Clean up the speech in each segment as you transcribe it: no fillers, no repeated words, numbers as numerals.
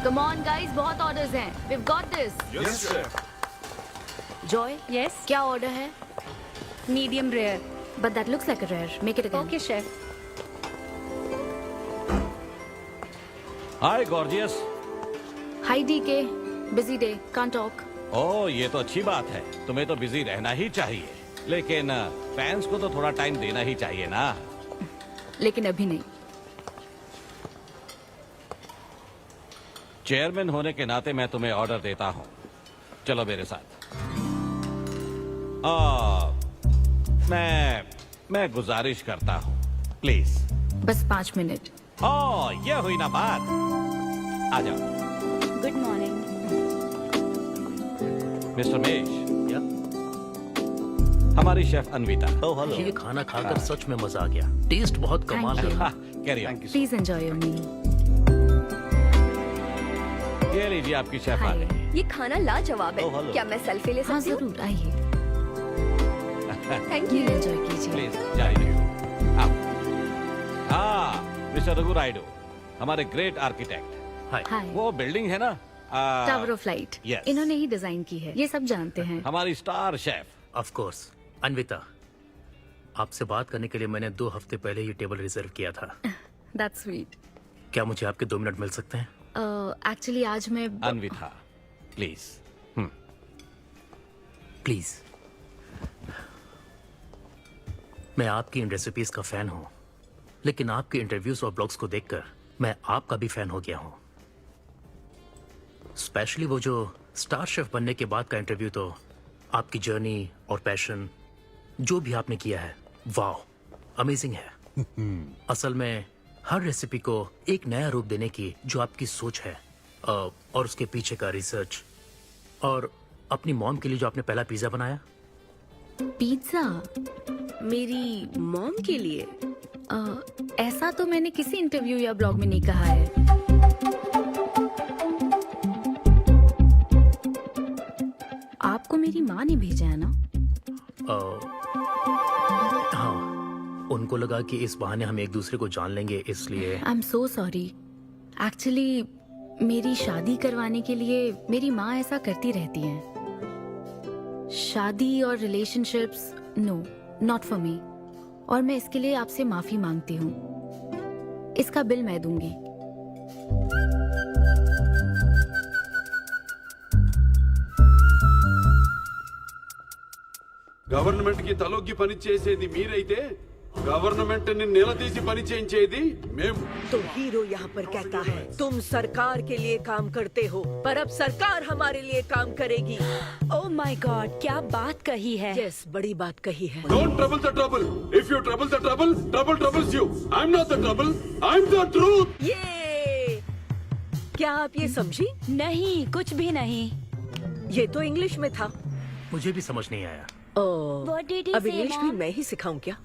Come on guys, बहुत orders हैं. We've got this. Yes, chef. Joy, Yes, क्या order है? medium rare. But that looks like a rare. Make it again. Okay, chef. Hi gorgeous. Hi DK. Busy day. Can't talk. ओह ये तो अच्छी बात है, तुम्हें तो बिजी रहना ही चाहिए, लेकिन फैंस को तो थोड़ा टाइम देना ही चाहिए ना। लेकिन अभी नहीं. चेयरमैन होने के नाते मैं तुम्हें ऑर्डर देता हूँ, चलो मेरे साथ। मैं गुजारिश करता हूँ, प्लीज। बस 5 मिनट. ओह ये हुई ना बात, आ जाओ। Good morning. मिस्टर मेश, हमारी शेफ अन्विता। Oh hello. ये खाना खाकर सच में मजा आ गया। टेस्ट बहुत कमाल Thank you. है। Carry on. Please enjoy your meal. ये लीजिए आपकी शेफ आ Hi. गई। ये खाना लाजवाब Oh, है। hello. क्या मैं सेल्फी ले हाँ सकती हूँ? जरूर आइए. Thank Meal you. enjoy कीजिए. प्लीज जारी रखिए। हाँ मिस्टर रघु राइडू, हमारे ग्रेट आर्किटेक्ट। हाय। Hi. वो बिल्डिंग है ना, टावर ऑफ लाइट. yes. इन्होंने ही डिजाइन की है. ये सब जानते हैं. हमारी star chef. Of course. Anvita, आपसे बात करने के लिए मैंने 2 हफ्ते पहले ये टेबल रिजर्व किया था। That's sweet. क्या मुझे आपके 2 मिनट मिल सकते हैं? एक्चुअली आज मैं अन्विता प्लीज। प्लीज। मैं आपकी इन रेसिपीज का फैन हूँ, लेकिन आपके इंटरव्यूज और ब्लॉग्स को देखकर मैं आपका भी फैन हो गया हूँ। स्पेशली वो जो स्टार शेफ बनने के बाद का इंटरव्यू, तो आपकी जर्नी और पैशन जो भी आपने किया है, वाह अमेजिंग है। असल में हर रेसिपी को एक नया रूप देने की जो आपकी सोच है, और उसके पीछे का रिसर्च, और अपनी मॉम के लिए जो आपने पहला पिज्जा बनाया। पिज्जा. मेरी मॉम के लिए? ऐसा तो मैंने किसी इंटरव्यू या ब्लॉग में नहीं कहा है. आपको मेरी माँ ने भेजा है ना? हाँ, उनको लगा कि इस बहाने हम एक दूसरे को जान लेंगे, इसलिए। आई एम सो सॉरी. एक्चुअली मेरी शादी करवाने के लिए मेरी माँ ऐसा करती रहती हैं. शादी और relationships, no, not for me. और मैं इसके लिए आपसे माफी मांगती हूँ. इसका बिल मैं दूंगी. గవర్నమెంట్ కి తలొగ్గి పని చేసేది మీరైతే గవర్నమెంట్ ని నిలదీసి పని చేయించేది మేము. तो हीरो यहाँ पर कहता है तुम सरकार के लिए काम करते हो, पर अब सरकार हमारे लिए काम करेगी। Oh my God, क्या बात कही है. यस, बड़ी बात कही है। Don't trouble the trouble. If you trouble the trouble, trouble troubles you. I'm not the trouble. I'm the truth. ये क्या आप ये समझी? नहीं, कुछ भी नहीं. ये तो इंग्लिश में था। मुझे भी समझ नहीं आया। ओह, What did he अब say, इंग्लिश भी Mom? मैं ही सिखाऊं क्या?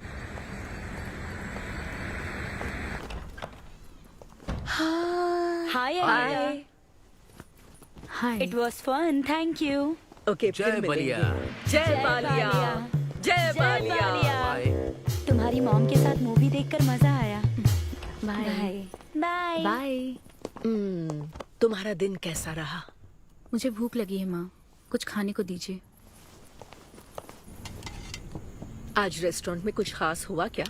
Hi, Anita. Hi. Hi. It was fun, thank you. Okay, जय फिर बलिया। मिलेंगे। जय बालिया। जय बालिया। बाय। तुम्हारी मॉम के साथ मूवी देखकर मजा आया. बाय. बाय. बाय. तुम्हारा दिन कैसा रहा? मुझे भूख लगी है माँ. कुछ खाने को दीजिए. आज रेस्टोरेंट में कुछ खास हुआ क्या?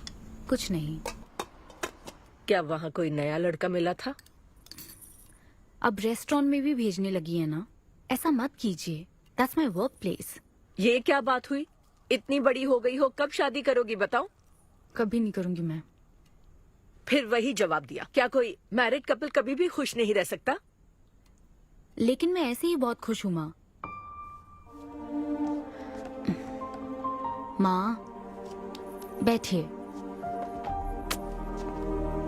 कुछ नहीं. क्या वहाँ कोई नया लड़का मिला था? अब रेस्टोरेंट में भी भेजने लगी है ना. ऐसा मत कीजिए. That's my work place. ये क्या बात हुई? इतनी बड़ी हो गई हो, कब शादी करोगी बताओ? कभी नहीं करूंगी मैं. फिर वही जवाब दिया। क्या कोई मैरिड कपल कभी भी खुश नहीं रह सकता? लेकिन मैं ऐसे ही बहुत खुश हूँ माँ. माँ बैठिए.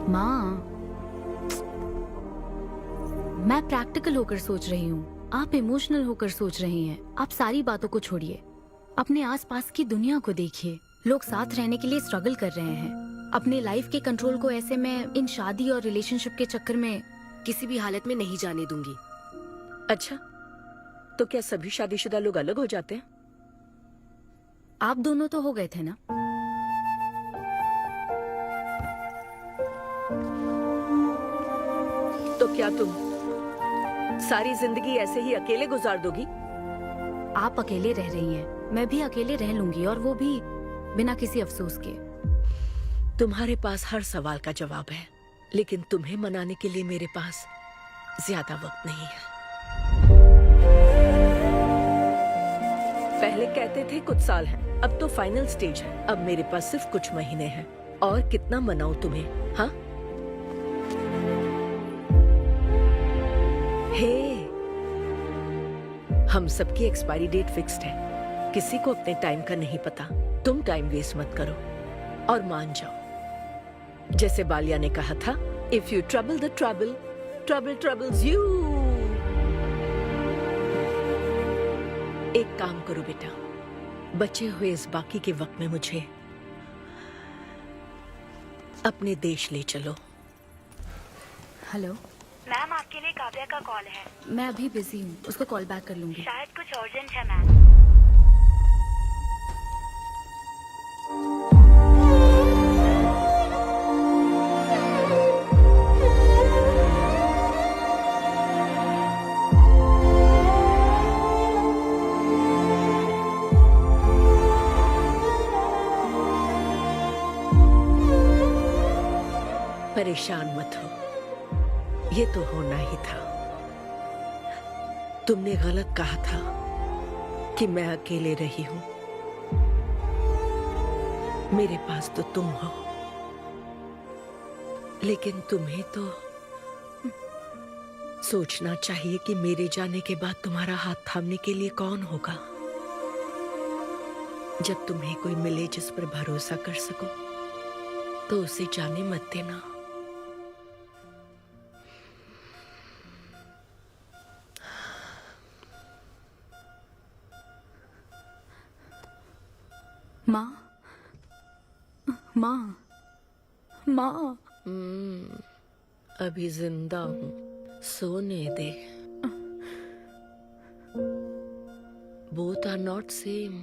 माँ, मैं प्रैक्टिकल होकर सोच रही हूँ. आप इमोशनल होकर सोच रही हैं. आप सारी बातों को छोड़िए. अपने आसपास की दुनिया को देखिए. लोग साथ रहने के लिए स्ट्रगल कर रहे हैं. अपने लाइफ के कंट्रोल को ऐसे मैं इन शादी और रिलेशनशिप के चक्कर में किसी भी हालत में नहीं जाने दूंगी. अच्छा, तो क्या सभी शादीशुदा लोग अलग हो जाते हैं? आप दोनों तो हो गए थे ना. तो क्या तुम सारी जिंदगी ऐसे ही अकेले गुजार दोगी? आप अकेले रह रही हैं, मैं भी अकेले रह लूंगी, और वो भी बिना किसी अफसोस के। तुम्हारे पास हर सवाल का जवाब है, लेकिन तुम्हें मनाने के लिए मेरे पास ज्यादा वक्त नहीं है। पहले कहते थे कुछ साल हैं, अब तो फाइनल स्टेज है। अब मेरे पास सिर्फ कुछ महीने हैं, और कितना मनाऊं तुम्हें? हाँ, हे, हम सबकी एक्सपायरी डेट फिक्स्ड है। किसी को अपने टाइम का नहीं पता। तुम टाइम वेस्ट मत करो और मान जाओ। जैसे बालिया ने कहा था, if you trouble the trouble, trouble troubles you. एक काम करो बेटा, बचे हुए इस बाकी के वक्त में मुझे अपने देश ले चलो। हेलो मैम, आपके लिए काव्या का कॉल है। मैं अभी बिजी हूँ, उसको कॉल बैक कर लूंगी। शायद कुछ अर्जेंट है मैम। परेशान मत हो, ये तो होना ही था। तुमने गलत कहा था कि मैं अकेले रही हूं। मेरे पास तो तुम हो, लेकिन तुम्हें तो सोचना चाहिए कि मेरे जाने के बाद तुम्हारा हाथ थामने के लिए कौन होगा। जब तुम्हें कोई मिले जिस पर भरोसा कर सको, तो उसे जाने मत देना। माँ, माँ, माँ। अभी जिंदा हूँ, सोने दे। Both are not same.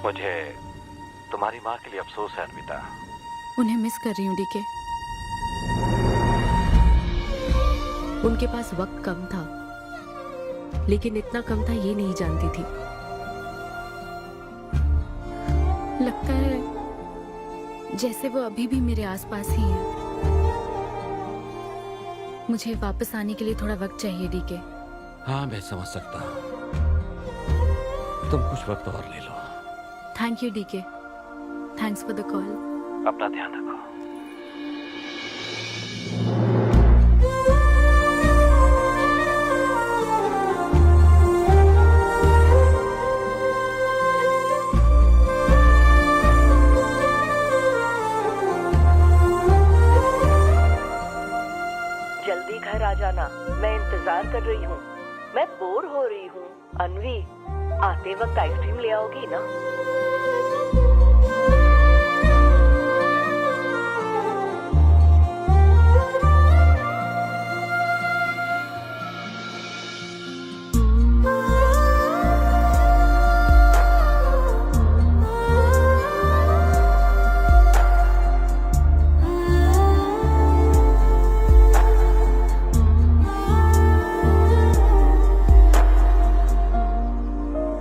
मुझे तुम्हारी माँ के लिए अफसोस है अन्विता। उन्हें मिस कर रही हूँ डीके। उनके पास वक्त कम था, लेकिन इतना कम था ये नहीं जानती थी। लगता है जैसे वो अभी भी मेरे आसपास ही है। मुझे वापस आने के लिए थोड़ा वक्त चाहिए डीके। हाँ, मैं समझ सकता हूँ। तुम कुछ वक्त और ले लो। Thank you DK. Thanks for the call. अपना ध्यान रखो। जल्दी घर आ जाना, मैं इंतजार कर रही हूँ। मैं बोर हो रही हूँ। अनवी, आते वक्त आइसक्रीम ले आओगी ना?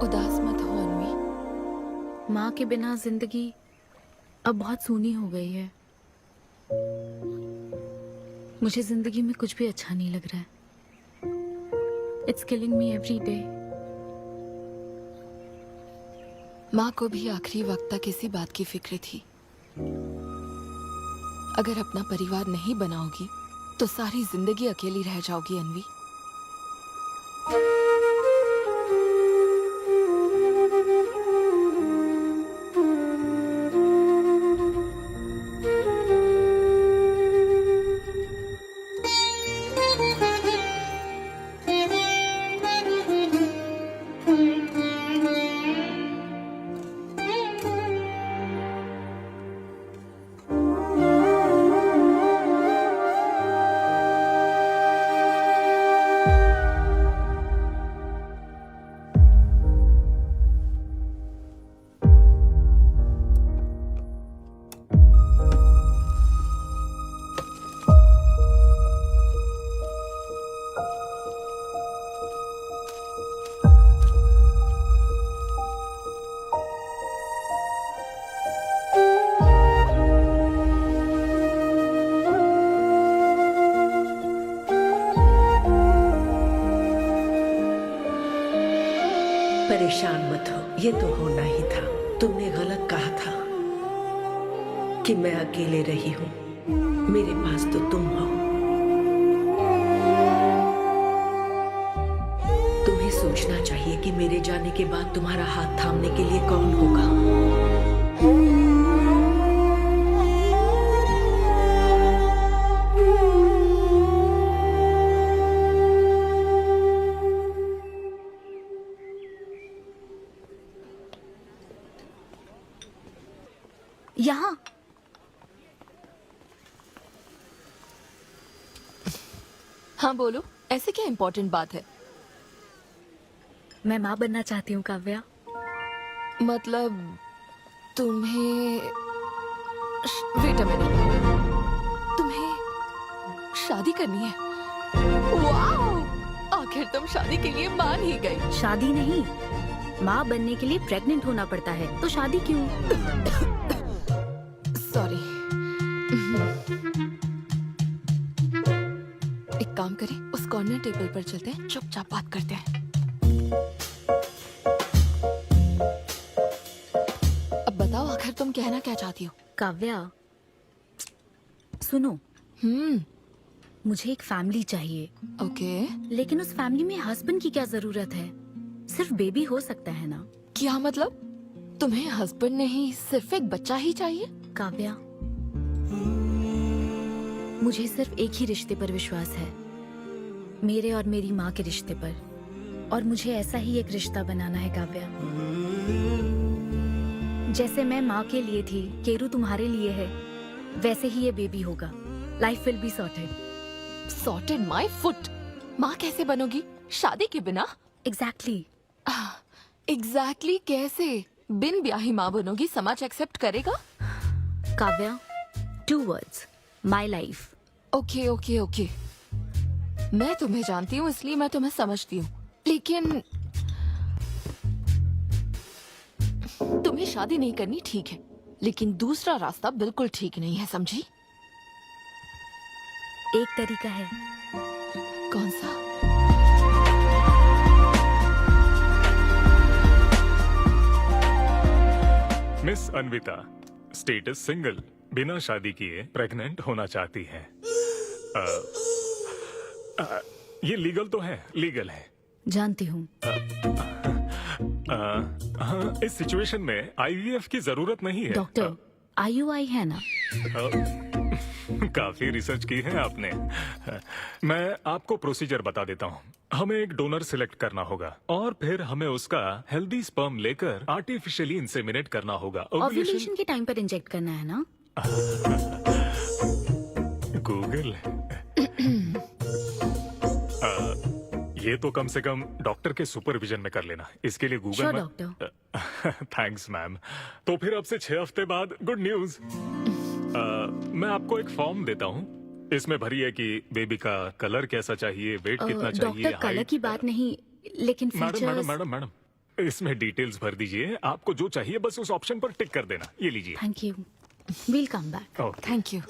उदास मत हो अनवी। माँ के बिना जिंदगी अब बहुत सूनी हो गई है। मुझे जिंदगी में कुछ भी अच्छा नहीं लग रहा है। It's killing me every day. माँ को भी आखिरी वक्त तक इसी बात की फिक्र थी। अगर अपना परिवार नहीं बनाओगी तो सारी जिंदगी अकेली रह जाओगी अनवी। परेशान मत हो, ये तो होना ही था। तुमने गलत कहा था कि मैं अकेले रही हूँ। मेरे पास तो तुम हो। तुम्हें सोचना चाहिए कि मेरे जाने के बाद तुम्हारा हाथ थामने के लिए कौन होगा। यहाँ हाँ बोलो, ऐसे क्या इम्पोर्टेंट बात है? मैं माँ बनना चाहती हूँ काव्या। मतलब तुम्हें वेट अ मिनट, तुम्हें शादी करनी है? वाओ! आखिर तुम शादी के लिए मान ही गई। शादी नहीं, माँ बनने के लिए प्रेग्नेंट होना पड़ता है, तो शादी क्यों? सॉरी। एक काम करें, उस कॉर्नर टेबल पर चलते हैं, चुपचाप बात करते हैं। अब बताओ, आखिर तुम कहना क्या चाहती हो? काव्या सुनो, मुझे एक फैमिली चाहिए, ओके। लेकिन उस फैमिली में हस्बैंड की क्या जरूरत है? सिर्फ बेबी हो सकता है ना? क्या मतलब? तुम्हें हस्बैंड नहीं, सिर्फ एक बच्चा ही चाहिए? काव्या, मुझे सिर्फ एक ही रिश्ते पर विश्वास है, मेरे और मेरी माँ के रिश्ते पर, और मुझे ऐसा ही एक रिश्ता बनाना है काव्या। जैसे मैं माँ के लिए थी, केरू तुम्हारे लिए है, वैसे ही ये बेबी होगा। Life will be sorted. Sorted my foot. माँ कैसे बनोगी शादी के बिना? एग्जैक्टली। एग्जैक्टली कैसे? बिन ब्याही माँ बनोगी, समाज एक्सेप्ट करेगा? Kavya, 2 words, my life. Okay okay okay, मैं तुम्हें जानती हूँ इसलिए मैं तुम्हें समझती हूँ, लेकिन तुम्हें शादी नहीं करनी ठीक है, लेकिन दूसरा रास्ता बिल्कुल ठीक नहीं है, समझी? एक तरीका है। कौन सा? मिस अन्विता, स्टेटस सिंगल, बिना शादी किए प्रेग्नेंट होना चाहती हैं। ये लीगल तो है, लीगल है। जानती हूँ। हाँ, इस सिचुएशन में आईवीएफ की जरूरत नहीं है। डॉक्टर, IUI है ना? काफी रिसर्च की है आपने। मैं आपको प्रोसीजर बता देता हूँ। हमें एक डोनर सिलेक्ट करना होगा और फिर हमें उसका हेल्दी स्पर्म लेकर आर्टिफिशियली इंसेमिनेट करना होगा। ओव्यूलेशन के टाइम पर इंजेक्ट करना है ना? गूगल। ये तो कम से कम डॉक्टर के सुपरविजन में कर लेना, इसके लिए गूगल में। डॉक्टर। Thanks ma'am. तो फिर अब से 6 हफ्ते बाद गुड न्यूज। मैं आपको एक फॉर्म देता हूँ, इसमें भरिए कि बेबी का कलर कैसा चाहिए, वेट कितना चाहिए। डॉक्टर, कलर की बात नहीं, लेकिन मैडम मैडम मैडम, इसमें डिटेल्स भर दीजिए। आपको जो चाहिए बस उस ऑप्शन पर टिक कर देना। ये लीजिए। Thank you, will come back. Thank you.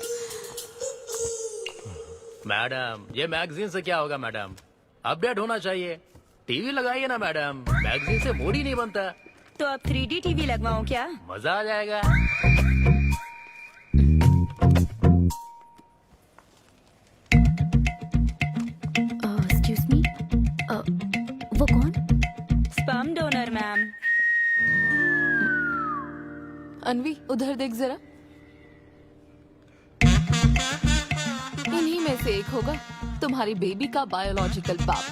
Madam, ये मैगजीन से क्या होगा मैडम? अपडेट होना चाहिए। टीवी लगाइए ना मैडम, मैगजीन से मूड ही नहीं बनता। तो अब 3D टीवी लगवाऊं क्या? मजा आ जाएगा। एक्सक्यूज मी, वो कौन? Sperm donor ma'am. अनवी, उधर देख जरा। इन्हीं में से एक होगा तुम्हारी बेबी का बायोलॉजिकल बाप।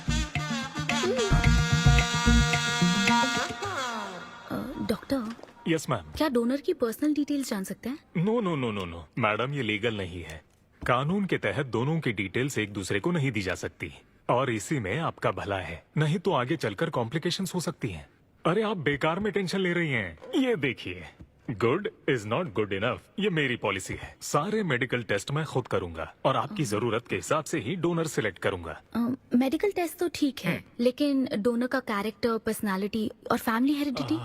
Doctor, yes ma'am. क्या डोनर की पर्सनल डिटेल्स जान सकते हैं? No no no no no madam, ये लीगल नहीं है। कानून के तहत दोनों की डिटेल्स एक दूसरे को नहीं दी जा सकती, और इसी में आपका भला है, नहीं तो आगे चलकर कॉम्प्लिकेशंस हो सकती हैं। अरे आप बेकार में टेंशन ले रही हैं। ये देखिए, good is not good enough, ये मेरी पॉलिसी है। सारे मेडिकल टेस्ट मैं खुद करूंगा और आपकी जरूरत के हिसाब से ही डोनर सिलेक्ट करूंगा। मेडिकल टेस्ट तो ठीक है, लेकिन डोनर का कैरेक्टर, पर्सनालिटी और फैमिली हेरिडिटी?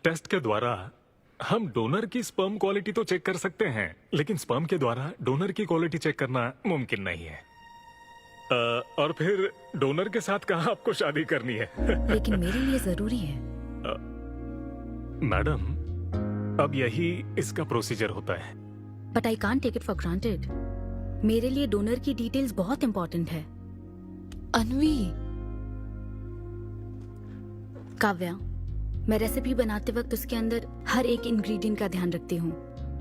टेस्ट के द्वारा हम डोनर की स्पर्म क्वालिटी तो चेक कर सकते हैं, लेकिन स्पर्म के द्वारा डोनर की क्वालिटी चेक करना मुमकिन नहीं है। और फिर डोनर के साथ कहाँ आपको शादी करनी है? लेकिन मेरे लिए जरूरी है। मैडम, अब यही इसका प्रोसीजर होता है। But I can't take it for granted. मेरे लिए डोनर की डिटेल्स बहुत इंपॉर्टेंट है। अनवी, काव्या, मैं रेसिपी बनाते वक्त उसके अंदर हर एक इंग्रेडिएंट का ध्यान रखती हूँ।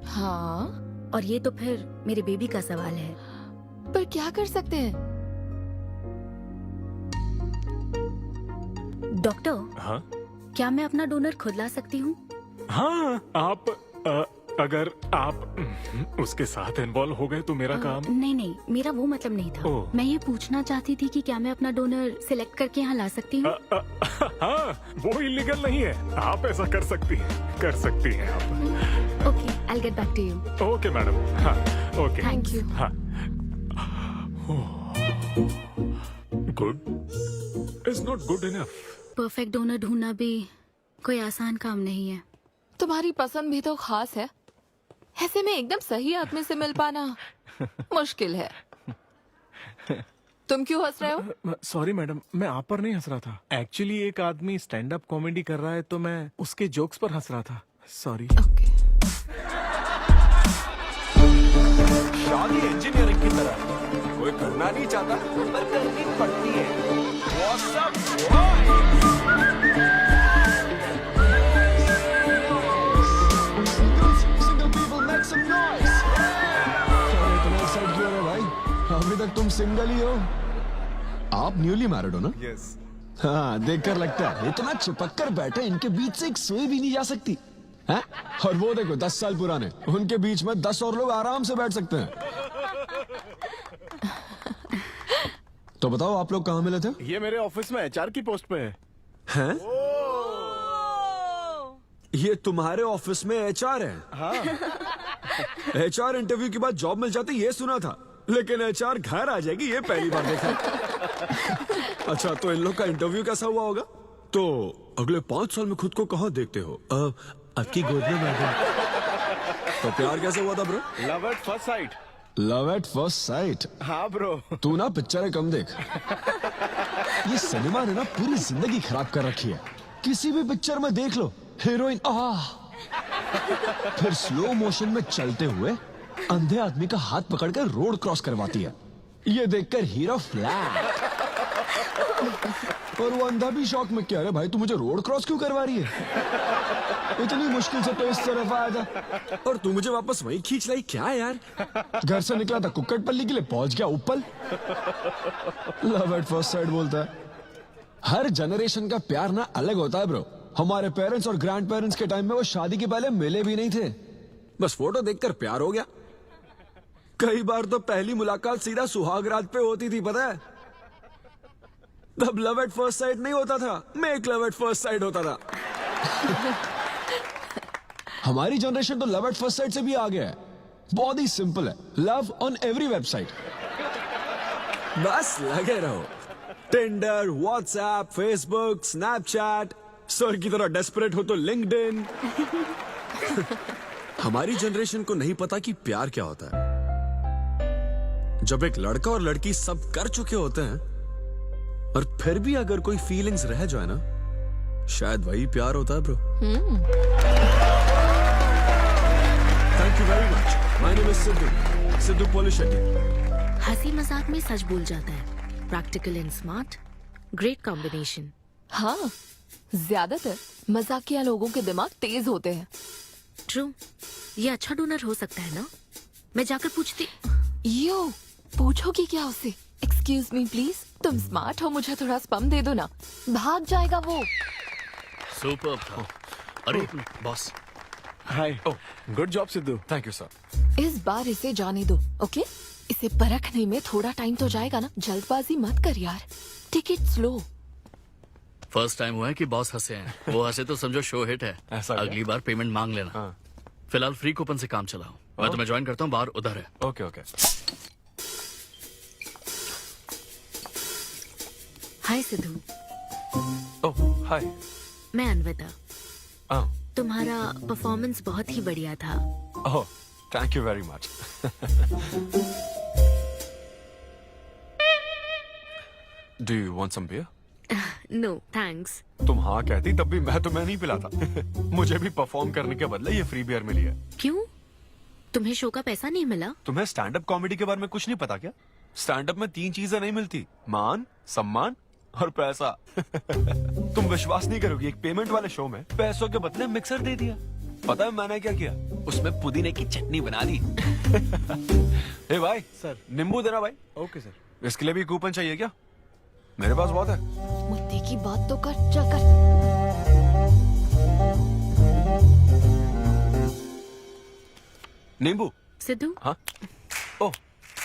हाँ, और ये तो फिर मेरे बेबी का सवाल है। पर क्या कर सकते हैं? डॉक्टर, हाँ क्या मैं अपना डोनर खुद ला सकती हूँ? हाँ, आप अगर आप उसके साथ इन्वॉल्व हो गए तो मेरा काम। नहीं नहीं, मेरा वो मतलब नहीं था। ओह। मैं ये पूछना चाहती थी कि क्या मैं अपना डोनर सिलेक्ट करके यहाँ ला सकती हूँ? हाँ, वो इलीगल नहीं है। आप ऐसा कर सकती हैं आप। Okay, I will get back to you. Okay madam. हाँ, ओके, थैंक यू। हाँ। Good is not good enough. Perfect donor ढूंढना भी कोई आसान काम नहीं है। तुम्हारी पसंद भी तो खास है, ऐसे में एकदम सही आदमी से मिल पाना मुश्किल है। तुम क्यों हंस रहे हो? सॉरी मैडम, मैं आप पर नहीं हंस रहा था। एक्चुअली एक आदमी स्टैंड अप कॉमेडी कर रहा है तो मैं उसके जोक्स पर हंस रहा था। सॉरी। ओके। शादी इंजीनियरिंग की तरह कोई करना नहीं चाहता पर करनी पड़ती है। What's up, अभी तक तुम सिंगल ही हो? आप न्यूली मैरिड हो ना? यस। हाँ, देखकर लगता है इतना चिपक कर बैठे, इनके बीच से एक सुई भी नहीं जा सकती है? और वो देखो 10 साल पुराने, उनके बीच में 10 और लोग आराम से बैठ सकते हैं। तो बताओ, आप लोग कहाँ मिले थे? ये मेरे ऑफिस में एचआर की पोस्ट पे है। हैं? ये तुम्हारे ऑफिस में एचआर है? हाँ। एचआर इंटरव्यू के बाद जॉब मिल जाती ये सुना था, लेकिन एचआर घर आ जाएगी ये पहली बार देखा। अच्छा, तो इन लोग का इंटरव्यू कैसा हुआ होगा? तो अगले 5 साल में खुद को कहाँ देखते हो? आपकी गोद में मैडम। तो प्यार कैसे हुआ था bro? Love at first sight. Love at first sight? हाँ ब्रो। तू ना पिक्चरें कम देख। ये सिनेमा ने ना पूरी जिंदगी खराब कर रखी है। किसी भी पिक्चर में देख लो, हीरोइन फिर स्लो मोशन में चलते हुए अंधे आदमी का हाथ पकड़कर रोड क्रॉस करवाती है। ये देखकर हीरो फ्लैट। और वो अंधा भी शौक में, क्या रे भाई, तू मुझे रोड क्रॉस क्यों करवा रही है? इतनी मुश्किल से तो इस तरफ आया था और तू मुझे वापस वहीं खींच लाई। क्या यार, घर से निकला था कुक्कड़पल्ली के लिए, पहुंच गया ऊपर। लव एट फर्स्ट साइट बोलता है। हर जनरेशन का प्यार ना अलग होता है ब्रो। हमारे पेरेंट्स और ग्रैंड पेरेंट्स के टाइम में वो शादी के पहले मिले भी नहीं थे, बस फोटो देखकर प्यार हो गया। कई बार तो पहली मुलाकात सीधा सुहाग रात पे होती थी, पता है? तब लव एट फर्स्ट साइट नहीं होता था, make love at first sight होता था। हमारी जनरेशन तो लव एट फर्स्ट साइट से भी आगे है। बहुत ही सिंपल है, लव ऑन एवरी वेबसाइट। बस लगे रहो। Tinder, WhatsApp, Facebook, Snapchat, sir की तरह डेस्परेट हो तो लिंक्डइन। हमारी जनरेशन को नहीं पता कि प्यार क्या होता है। जब एक लड़का और लड़की सब कर चुके होते हैं और फिर भी अगर कोई फीलिंग्स रह जाए ना, शायद वही प्यार होता है bro. Thank you very much. My name is Siddhu Polishetty. हंसी मजाक में सच बोल जाता है। Practical and smart, great combination. हाँ, ज्यादातर मजाकिया लोगों के दिमाग तेज होते हैं। ट्रू, ये अच्छा डोनर हो सकता है ना? मैं जाकर पूछती। यो, पूछोगी क्या उससे? एक्सक्यूज मी प्लीज, तुम स्मार्ट हो, मुझे थोड़ा स्पम दे दो ना। भाग जाएगा वो। सुपर था। अरे boss. Hi. Good job Sidhu. Thank you sir. इस बार इसे जाने दो, ओके? इसे परखने में थोड़ा टाइम तो जाएगा ना, जल्दबाजी मत कर यार। Take it slow. First time हुआ है कि बॉस हंसे हैं। वो हंसे तो समझो शो हिट है। ऐसा क्या? अगली बार पेमेंट मांग लेना। हाँ। फिलहाल फ्री कूपन से काम चलाओ। मैं तुम्हें ज्वाइन करता हूँ, बाहर उधर है। Okay okay. Hi Siddhu. Oh hi. मैं अनविता। ओह तुम्हारा परफॉर्मेंस बहुत ही बढ़िया था। Oh, thank you very much. Do you want some beer? No thanks. तुम हाँ कहती तब भी मैं तुम्हें नहीं पिलाता। मुझे भी परफॉर्म करने के बदले ये फ्री बियर मिली है। क्यों? तुम्हें शो का पैसा नहीं मिला? तुम्हें स्टैंड अप कॉमेडी के बारे में कुछ नहीं पता क्या? स्टैंड अप में 3 चीजें नहीं मिलती, मान, सम्मान और पैसा। तुम विश्वास नहीं करोगी, एक पेमेंट वाले शो में पैसों के बदले मिक्सर दे दिया। पता है मैंने क्या किया? उसमें पुदीने की चटनी बना दी। ए भाई सर, नींबू देना भाई। Okay sir. इसके लिए भी कूपन चाहिए क्या? मेरे पास बहुत है। मुद्दे की बात तो कर, चल कर। नींबू? सिद्धू? हाँ। ओह,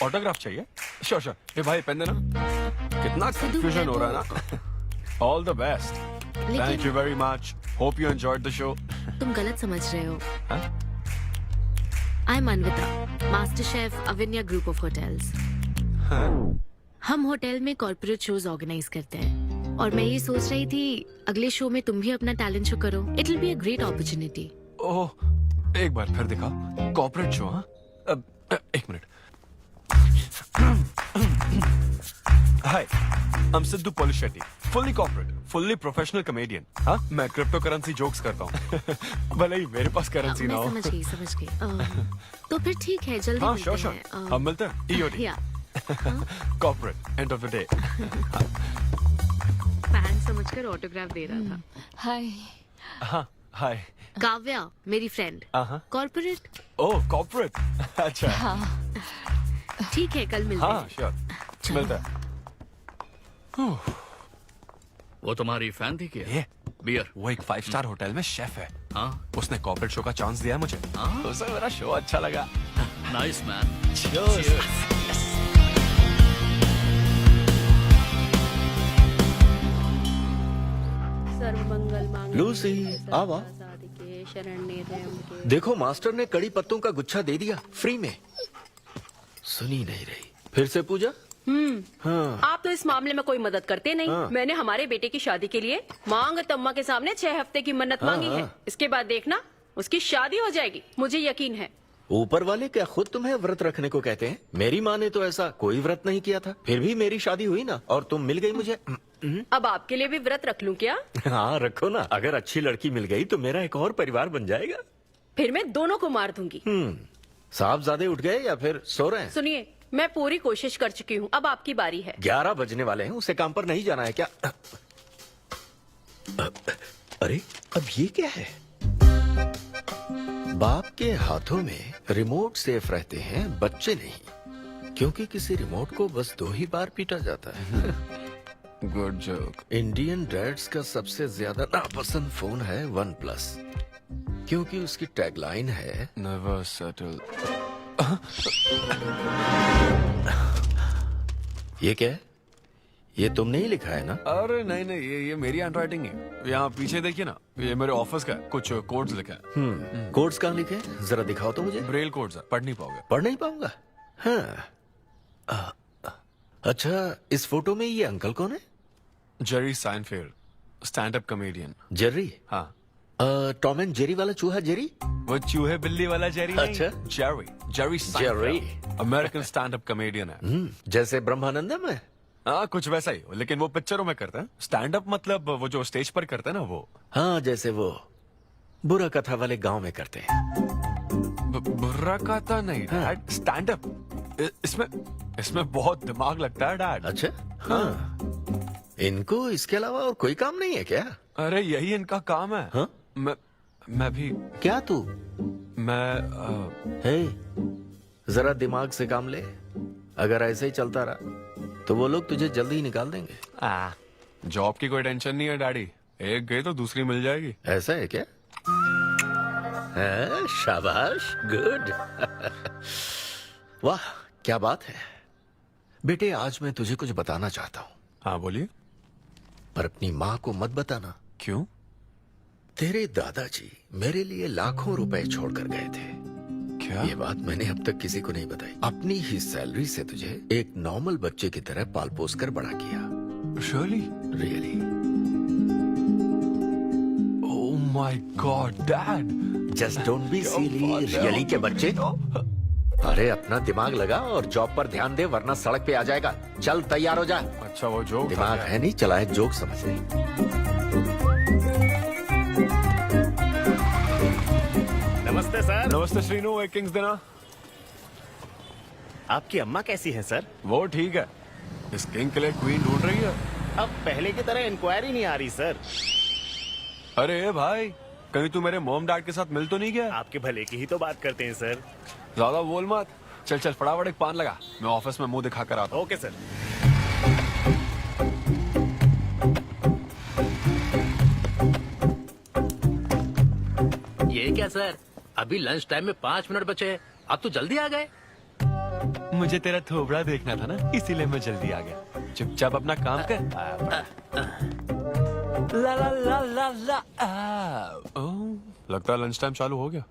ऑटोग्राफ चाहिए? Sure sure. ए भाई पेन देना। कितना कंफ्यूजन हो रहा है ना। All the best. Thank you very much. Hope you enjoyed the show. तुम गलत समझ रहे हो। I am Anvita, master chef Avinya group of hotels. हम होटल में कॉर्पोरेट शोज ऑर्गेनाइज करते हैं और मैं ये सोच रही थी अगले शो में तुम भी अपना टैलेंट शो करो। It will be a great opportunity. Oh, एक बार फिर दिखा। Corporate show? हाँ, एक minute. Hi, I'm Siddhu Polishetty, fully corporate, fully professional comedian। हाँ, मैं क्रिप्टो करेंसी जोक्स करता हूँ। भले ही मेरे पास करेंसी ना हो। समझ गई। तो फिर ठीक है, जल्दी हाँ, मिलते श्योर श्योर। हैं। हम मिलते हैं। EOD। या corporate, end of the day. Fan समझकर ऑटोग्राफ दे रहा था। हाय। हाँ, हाय। काव्या मेरी फ्रेंड। कॉर्पोरेट? ओह, कॉर्पोरेट। अच्छा। हाँ। ठीक है, कल मिलते हाँ, हैं। श्योर। मिलता है। वो तुम्हारी फैन थी क्या? ये बियर? वो एक 5 स्टार होटल में शेफ है। हाँ, उसने कॉर्पोरेट शो का चांस दिया मुझे। उसे मेरा शो अच्छा लगा। Nice man. लूसी, आवा। देखो मास्टर ने कड़ी पत्तों का गुच्छा दे दिया फ्री में। सुनी नहीं रही। फिर से पूजा? हाँ। आप तो इस मामले में कोई मदद करते नहीं। हाँ। मैंने हमारे बेटे की शादी के लिए मांग तम्मा के सामने 6 हफ्ते की मन्नत मांगी है। इसके बाद देखना उसकी शादी हो जाएगी, मुझे यकीन है। ऊपर वाले क्या खुद तुम्हें व्रत रखने को कहते हैं? मेरी माँ ने तो ऐसा कोई व्रत नहीं किया था, फिर भी मेरी शादी हुई ना, और तुम मिल गई मुझे। अब आपके लिए भी व्रत रख लूं क्या? हाँ रखो ना, अगर अच्छी लड़की मिल गई तो मेरा एक और परिवार बन जाएगा। फिर मैं दोनों को मार दूंगी। साहबजादे उठ गए या फिर सो रहे हैं? सुनिए, मैं पूरी कोशिश कर चुकी हूँ, अब आपकी बारी है। 11 बजने वाले हैं, उसे काम पर नहीं जाना है क्या? अरे अब ये क्या है? बाप के हाथों में रिमोट सेफ रहते हैं, बच्चे नहीं, क्योंकि किसी रिमोट को बस 2 ही बार पीटा जाता है। Good joke. इंडियन डैड्स का सबसे ज्यादा नापसंद फोन है OnePlus, क्योंकि उसकी टैगलाइन है नेवर सेटल। ये क्या है? ये तुमने ही लिखा है ना? अरे नहीं नहीं, ये मेरी हैंडराइटिंग है। यहाँ पीछे देखिए ना, ये मेरे ऑफिस का है, कुछ कोड्स लिखा है। कोड्स कहाँ लिखे हैं? जरा दिखाओ तो मुझे। ब्रेल कोड्स है, पढ़ नहीं पाओगे। पढ़ नहीं पाऊंगा? हाँ। अच्छा, इस फोटो में ये अंकल कौन है? Jerry Seinfeld, stand up comedian. Jerry? हाँ। टॉम एंड जेरी वाला चूहा जेरी? वो चूहे बिल्ली वाला जेरी नहीं। अच्छा। Jerry Jerry American stand up comedian है। जैसे ब्रह्मानंदम है? हाँ, कुछ वैसा ही, लेकिन वो पिक्चरों में करता है। स्टैंड अप मतलब वो जो स्टेज पर करते हैं ना, वो। हाँ, जैसे वो बुरा कथा वाले गांव में करते हैं। बुरा कथा नहीं डैड, स्टैंड अप। इसमें बहुत दिमाग लगता है डैड। अच्छा। हाँ। इनको इसके अलावा और कोई काम नहीं है क्या? अरे यही इनका काम है। हाँ? मैं भी। क्या तू? मैं हे, जरा दिमाग से काम ले। अगर ऐसे ही चलता रहा तो वो लोग तुझे जल्दी ही निकाल देंगे। जॉब की कोई टेंशन नहीं है डैडी, एक गई तो दूसरी मिल जाएगी। ऐसा है क्या? है, शाबाश, गुड। वाह क्या बात है बेटे। आज मैं तुझे कुछ बताना चाहता हूँ। हाँ बोलिए। पर अपनी माँ को मत बताना। क्यों? तेरे दादाजी मेरे लिए लाखों रुपए छोड़कर गए थे। क्या? ये बात मैंने अब तक किसी को नहीं बताई। अपनी ही सैलरी से तुझे एक नॉर्मल बच्चे की तरह पाल पोस कर बड़ा किया। Really? Oh my God dad. Just don't be silly. Really के बच्चे? अरे अपना दिमाग लगा और जॉब पर ध्यान दे, वरना सड़क पे आ जाएगा। चल तैयार हो जा। अच्छा वो जोक दिमाग है नहीं, चला है जोक समझ नहीं। नमस्ते सर। नमस्ते श्रीनु, एक किंग्स देना। आपकी अम्मा कैसी है सर? वो ठीक है। इस किंग के लिए क्वीन ढूंढ रही है। अब पहले की तरह इंक्वायरी नहीं आ रही सर। अरे भाई, कहीं तू मेरे मॉम डैड के साथ मिल तो नहीं गया? आपके भले की ही तो बात करते हैं सर। ज्यादा बोल मत। चल चल फटाफट एक पान लगा, मैं ऑफिस में मुंह दिखा कर आता हूँ। Okay sir. ये क्या सर, अभी लंच टाइम में 5 मिनट बचे हैं, आप तो जल्दी आ गए। मुझे तेरा थोबड़ा देखना था ना, इसीलिए मैं जल्दी आ गया। चुपचाप अपना काम कर। ला ला ला ला ला। लगता है लंच टाइम चालू हो गया।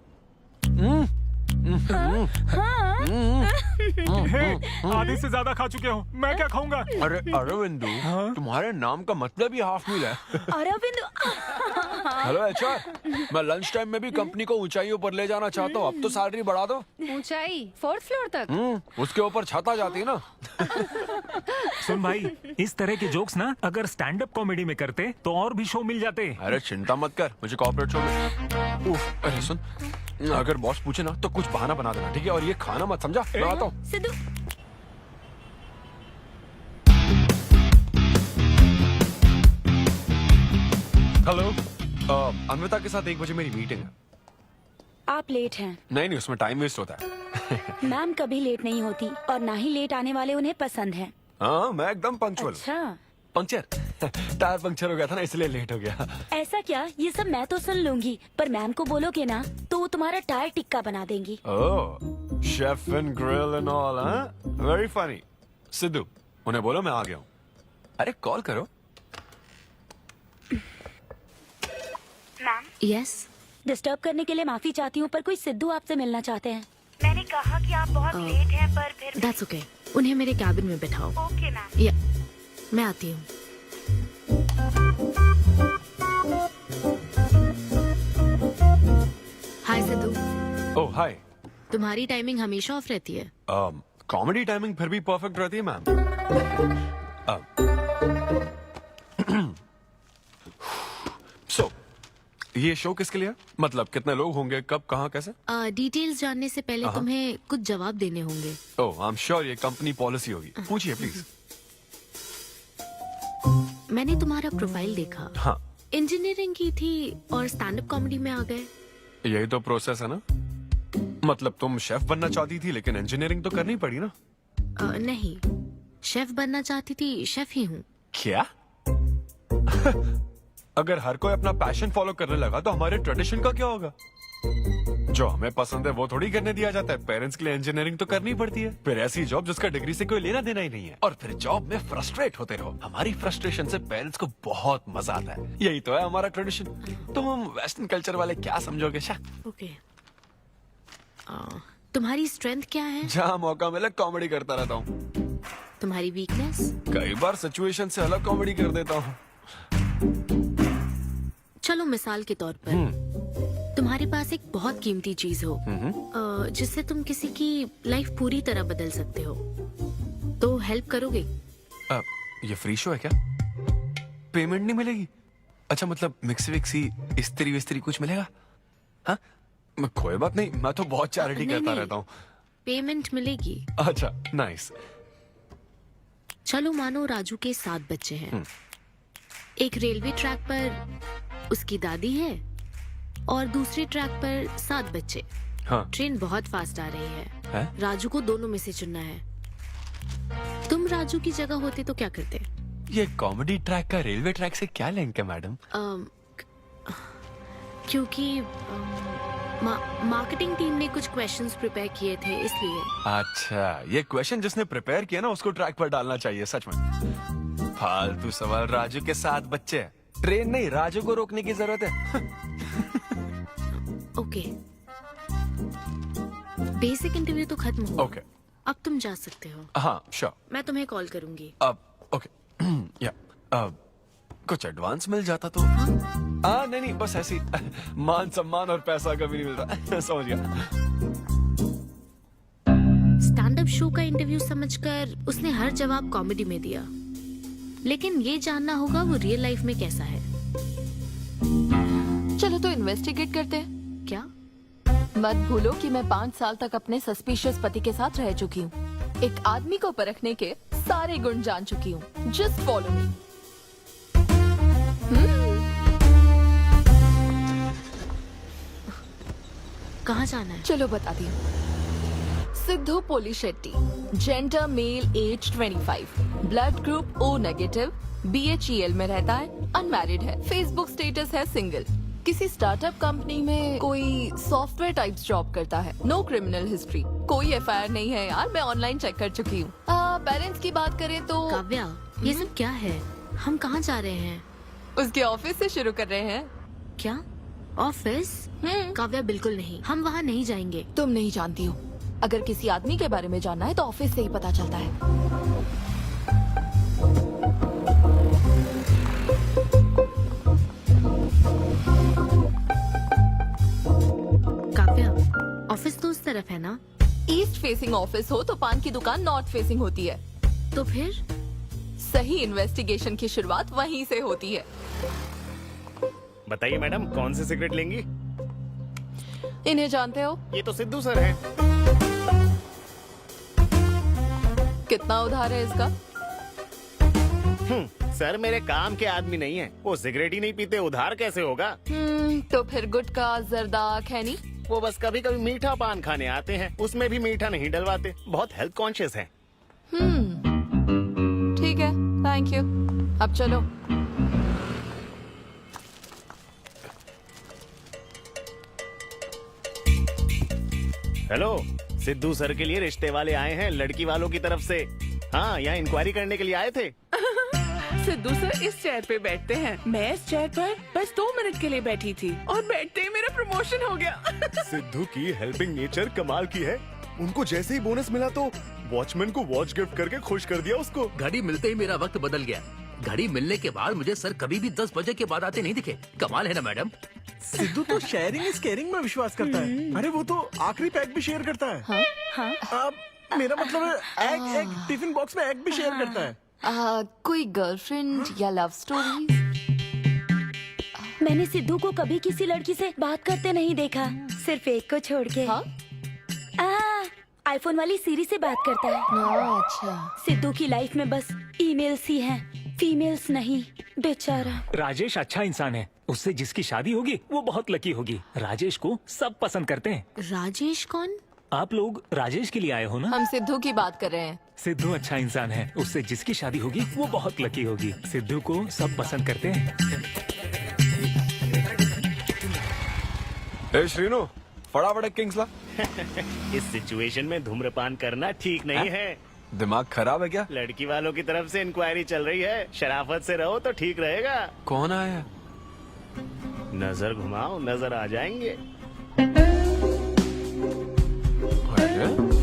आधे से ज्यादा खा चुके हो, मैं क्या खाऊंगा? अरे अरविंदु, तुम्हारे नाम का मतलब ही हाफ मील है। अरविंद। हेलो एचआर, मैं लंच टाइम में भी कंपनी को ऊंचाइयों पर ले जाना चाहता हूँ। अब तो सैलरी बढ़ा दो। ऊंचाई 4th फ्लोर तक? उसके ऊपर छत आ जाती है ना। सुन भाई, इस तरह के जोक्स ना अगर स्टैंड अप कॉमेडी में करते तो और भी शो मिल जाते। अरे चिंता मत कर, मुझे कॉर्पोरेट शो में। अरे सुन, अगर बॉस पूछे ना तो कुछ बहाना बना देना, ठीक है? और ये खाना मत, समझा? मैं आता हूँ। सिद्धू। हेलो, अन्विता के साथ 1 बजे मेरी मीटिंग है। आप लेट हैं। नहीं, उसमें टाइम वेस्ट होता है। मैम कभी लेट नहीं होती और ना ही लेट आने वाले उन्हें पसंद हैं। हाँ, मैं एकदम पंक्चुअल। अच्छा। पंक्चर टायर पंक्चर हो गया था ना, इसलिए लेट हो गया। ऐसा क्या? ये सब मैं तो सुन लूंगी, पर मैम को बोलोगे ना तो वो तुम्हारा टायर टिक्का बना देंगी। Oh, chef and grill and all, हाँ? Very funny. सिद्धू, उन्हें बोलो मैं आ गया हूँ। अरे कॉल करो। मैम। यस। डिस्टर्ब करने के लिए माफी चाहती हूँ, पर कोई सिद्धू आपसे मिलना चाहते हैं। मैंने कहा कि आप बहुत लेट हैं, पर फिर दैट्स ओके। उन्हें मेरे कैबिन में बिठाओ। Okay ma'am. या मैं आती हूँ। हाय सिद्धू। ओह हाय। तुम्हारी टाइमिंग हमेशा ऑफ रहती है? कॉमेडी टाइमिंग फिर भी परफेक्ट रहती है मैम। सो ये शो किसके लिए? मतलब कितने लोग होंगे, कब, कहाँ, कैसे? डिटेल्स जानने से पहले तुम्हें कुछ जवाब देने होंगे। ओह आई एम श्योर ये कंपनी पॉलिसी होगी। पूछिए प्लीज। मैंने तुम्हारा प्रोफाइल देखा। हाँ। इंजीनियरिंग की थी और स्टैंड अप कॉमेडी में आ गए। यही तो प्रोसेस है ना। मतलब तुम शेफ बनना चाहती थी, लेकिन इंजीनियरिंग तो करनी पड़ी ना। नहीं, शेफ बनना चाहती थी, शेफ ही हूँ। क्या? अगर हर कोई अपना पैशन फॉलो करने लगा तो हमारे ट्रेडिशन का क्या होगा? जो हमें पसंद है वो थोड़ी करने दिया जाता है। पेरेंट्स के लिए इंजीनियरिंग तो करनी पड़ती है, फिर ऐसी जॉब जिसका डिग्री से कोई लेना देना ही नहीं है, और फिर जॉब में फ्रस्ट्रेट होते रहो। हमारी फ्रस्ट्रेशन से पेरेंट्स को बहुत मजा आता है। यही तो है हमारा ट्रेडिशन। तुम वेस्टर्न कल्चर वाले क्या समझोगे? ओके। तुम्हारी स्ट्रेंथ क्या है? जहाँ मौका मिले कॉमेडी करता रहता हूँ। तुम्हारी वीकनेस? कई बार सिचुएशन से अलग कॉमेडी कर देता हूँ। चलो मिसाल के तौर पर तुम्हारे पास एक बहुत कीमती चीज हो जिससे तुम किसी की लाइफ पूरी तरह बदल सकते हो, तो हेल्प करोगे? ये फ्री शो है क्या? पेमेंट नहीं मिलेगी? अच्छा, मतलब मिक्सी विक्सी इस्त्री विस्त्री कुछ मिलेगा? हाँ, कोई बात नहीं, मैं तो बहुत चैरिटी करता रहता हूँ। पेमेंट मिलेगी। अच्छा, नाइस। चलो मानो राजू के 7 बच्चे हैं। एक रेलवे ट्रैक पर उसकी दादी है और दूसरे ट्रैक पर 7 बच्चे। हाँ। ट्रेन बहुत फास्ट आ रही है। राजू को दोनों में से चुनना है। तुम राजू की जगह होते तो क्या करते? ये कॉमेडी ट्रैक का रेलवे ट्रैक से क्या लिंक है मैडम? क्योंकि मार्केटिंग टीम ने कुछ क्वेश्चंस प्रिपेयर किए थे, इसलिए। अच्छा, ये क्वेश्चन जिसने प्रिपेयर किया ना उसको ट्रैक पर डालना चाहिए। सच में फालतू सवाल। राजू के 7 बच्चे हैं, ट्रेन नहीं, राजू को रोकने की जरूरत है। ओके, बेसिक इंटरव्यू तो खत्म हो। ओके, अब तुम जा सकते हो। हाँ श्योर। मैं तुम्हें कॉल करूंगी। अब ओके। या कुछ एडवांस मिल जाता तो। हाँ नहीं, बस ऐसी मान सम्मान और पैसा कभी नहीं मिलता। समझ गया। शो का इंटरव्यू समझकर उसने हर जवाब कॉमेडी में दिया, लेकिन ये जानना होगा वो रियल लाइफ में कैसा है। चलो तो इन्वेस्टिगेट करते हैं। क्या? मत भूलो कि मैं 5 साल तक अपने सस्पिशियस पति के साथ रह चुकी हूँ। एक आदमी को परखने के सारे गुण जान चुकी हूँ। Just follow me. कहाँ जाना है? चलो बताती हूँ। Siddhu Polishetty, gender male, age 25, blood group O negative, BHEL में रहता है, अनमैरिड है, फेसबुक स्टेटस है सिंगल, किसी स्टार्टअप कंपनी में कोई सॉफ्टवेयर टाइप्स जॉब करता है, नो क्रिमिनल हिस्ट्री, कोई FIR नहीं है यार, मैं ऑनलाइन चेक कर चुकी हूँ। पेरेंट्स की बात करें तो काव्या, ये सब क्या है? हम कहाँ जा रहे हैं? उसके ऑफिस से शुरू कर रहे हैं। क्या? ऑफिस? काव्या बिल्कुल नहीं, हम वहाँ नहीं जाएंगे। तुम नहीं जानती हो, अगर किसी आदमी के बारे में जानना है तो ऑफिस से ही पता चलता है। काव्या, ऑफिस तो उस तरफ है ना? ईस्ट फेसिंग ऑफिस हो तो पान की दुकान नॉर्थ फेसिंग होती है। तो फिर सही इन्वेस्टिगेशन की शुरुआत वहीं से होती है। बताइए मैडम, कौन सी सिगरेट लेंगी? इन्हें जानते हो? ये तो सिद्धू सर हैं। कितना उधार है इसका? सर मेरे काम के आदमी नहीं है, वो सिगरेट ही नहीं पीते, उधार कैसे होगा? तो फिर गुटखा, जर्दा, खैनी? वो बस कभी कभी मीठा पान खाने आते हैं, उसमें भी मीठा नहीं डलवाते, बहुत हेल्थ कॉन्शियस हैं। ठीक है, थैंक यू। अब चलो। हेलो, सिद्धू सर के लिए रिश्ते वाले आए हैं लड़की वालों की तरफ से। हाँ, यहाँ इंक्वायरी करने के लिए आए थे। सिद्धू सर इस चेयर पे बैठते हैं, मैं इस चेयर पर बस 2 मिनट के लिए बैठी थी और बैठते ही मेरा प्रमोशन हो गया। सिद्धू की हेल्पिंग नेचर कमाल की है। उनको जैसे ही बोनस मिला तो वॉचमैन को वॉच गिफ्ट करके खुश कर दिया उसको। घड़ी मिलते ही मेरा वक्त बदल गया। घड़ी मिलने के बाद मुझे सर कभी भी 10 बजे के बाद आते नहीं दिखे। कमाल है ना मैडम? सिद्धू तो शेयरिंग इज केयरिंग में विश्वास करता है। अरे वो तो आखिरी पैक भी शेयर करता है। हाँ? मेरा मतलब है एग टिफिन बॉक्स में एग भी शेयर करता है। कोई गर्लफ्रेंड या लव स्टोरी? मैंने सिद्धू को कभी किसी लड़की से बात करते नहीं देखा, सिर्फ एक को छोड़ के। आईफोन वाली सीरी से बात करता है। अच्छा। सिद्धू की लाइफ में बस ईमेल्स ही हैं, फीमेल्स नहीं, बेचारा। राजेश अच्छा इंसान है, उससे जिसकी शादी होगी वो बहुत लकी होगी। राजेश को सब पसंद करते हैं। राजेश कौन? आप लोग राजेश के लिए आए हो ना? हम सिद्धू की बात कर रहे हैं। सिद्धू अच्छा इंसान है, उससे जिसकी शादी होगी वो बहुत लकी होगी। सिद्धू को सब पसंद करते हैं। ए श्रीनु, फटाफट किंग्स ला। इस सिचुएशन में धूम्रपान करना ठीक नहीं है। दिमाग खराब है क्या? लड़की वालों की तरफ से इंक्वायरी चल रही है, शराफत से रहो तो ठीक रहेगा। कौन आया? नजर घुमाओ, नजर आ जाएंगे।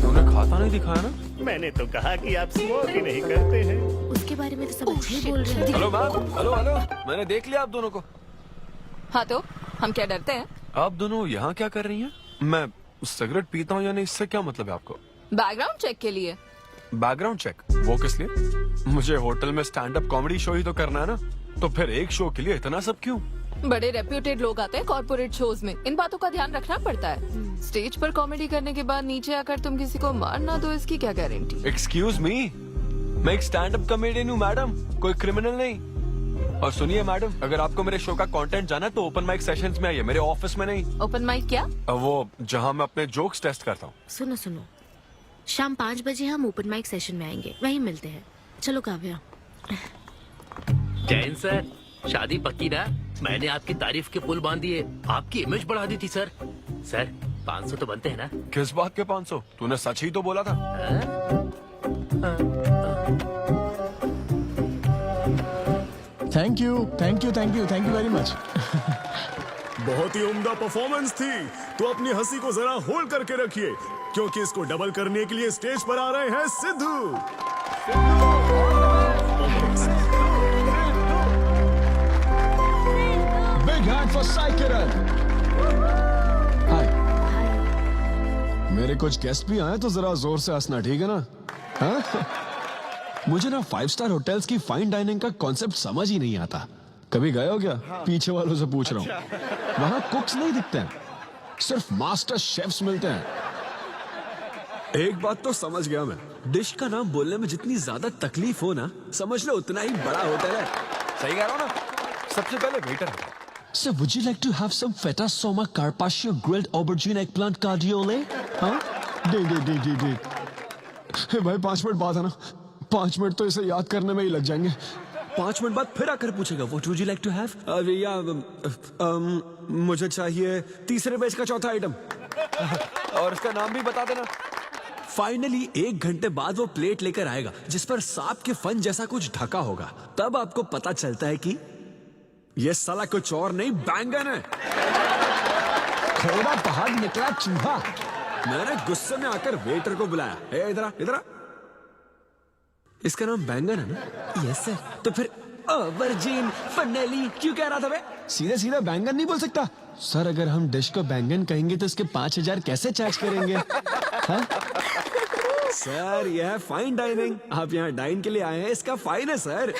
तूने खाता नहीं दिखाया ना? मैंने तो कहा कि आप स्मोक ही नहीं करते हैं। उसके बारे में तो सब अच्छे ही बोल रहे हैं। हेलो मैम, हेलो हेलो, मैंने देख लिया आप दोनों को। हाँ तो हम क्या डरते हैं? आप दोनों यहाँ क्या कर रही हैं? मैं सिगरेट पीता हूँ या नहीं, इससे क्या मतलब है आपको? बैकग्राउंड चेक के लिए। Background check? वो किस लिए? मुझे होटल में स्टैंड अप कॉमेडी शो ही तो करना है ना, तो फिर एक शो के लिए इतना सब क्यों? बड़े रेप्यूटेड लोग आते हैं कॉर्पोरेट शोज में, इन बातों का ध्यान रखना पड़ता है। स्टेज पर कॉमेडी करने के बाद नीचे आकर तुम किसी को मार ना दो, इसकी क्या गारंटी? एक्सक्यूज मी, मैं एक स्टैंड अप कॉमेडियन हूँ मैडम, कोई क्रिमिनल नहीं। और सुनिए मैडम, अगर आपको मेरे शो का कंटेंट जाना है तो ओपन माइक सेशंस में आइए, मेरे ऑफिस में नहीं। ओपन माइक क्या? वो जहाँ मैं अपने जोक्स टेस्ट करता हूँ। सुनो सुनो, शाम 5 बजे हम ओपन माइक सेशन में आएंगे, वहीं मिलते हैं। चलो काव्या। जैन सर, शादी पक्की ना? मैंने आपकी तारीफ के पुल बांध दिए, आपकी इमेज बढ़ा दी थी सर। सर 500 तो बनते हैं ना? किस बात के 500? तूने सच ही तो बोला था। Thank you thank you thank you thank you very much. बहुत ही उम्दा परफॉर्मेंस थी, तो अपनी हंसी को जरा होल्ड करके रखिए, क्योंकि इसको डबल करने के लिए स्टेज पर आ रहे हैं Siddhu. Big hand for Sai Kiran. Hi. मेरे कुछ गेस्ट भी आए तो जरा जोर से हंसना, ठीक है ना? हाँ? मुझे ना 5 स्टार होटल्स की फाइन डाइनिंग का कॉन्सेप्ट समझ ही नहीं आता। कभी गए हो क्या? पीछे वालों से पूछ रहा हूँ। वहां कुक्स नहीं दिखते हैं, सिर्फ मास्टर शेफ्स मिलते हैं। एक बात तो समझ गया मैं, डिश का नाम बोलने में जितनी ज्यादा तकलीफ हो ना, समझ लो उतना ही बड़ा होटल है। सही कह रहा हूँ ना? सबसे पहले वेटर है। Sir, would you like to have some feta soma carpaccio grilled aubergine eggplant cardiole? हाँ? दे। भाई 5 मिनट बाद है ना, 5 मिनट तो इसे याद करने में ही लग जाएंगे। 5 मिनट बाद फिर आकर पूछेगा, What would you like to have? मुझे चाहिए तीसरे पेज का चौथा आइटम। और इसका नाम भी बता देना। फाइनली 1 घंटे बाद वो प्लेट लेकर आएगा जिस पर सांप के फन जैसा कुछ ढका होगा। तब आपको पता चलता है कि ये साला कुछ और नहीं, बैंगन है। थोड़ा बाहर निकला चूहा। मैंने गुस्से में आकर वेटर को बुलाया, ए इधर आ, इधर आ। इसका नाम बैंगन है ना? Yes sir. तो फिर ऑबरजीन फनेली क्यों कह रहा था बे? सीधे सीधे बैंगन नहीं बोल सकता? सर अगर हम डिश को बैंगन कहेंगे तो इसके 5000 कैसे चार्ज करेंगे? हाँ? सर यह है फाइन डाइनिंग, आप यहाँ डाइन के लिए आए हैं, इसका फाइन है sir.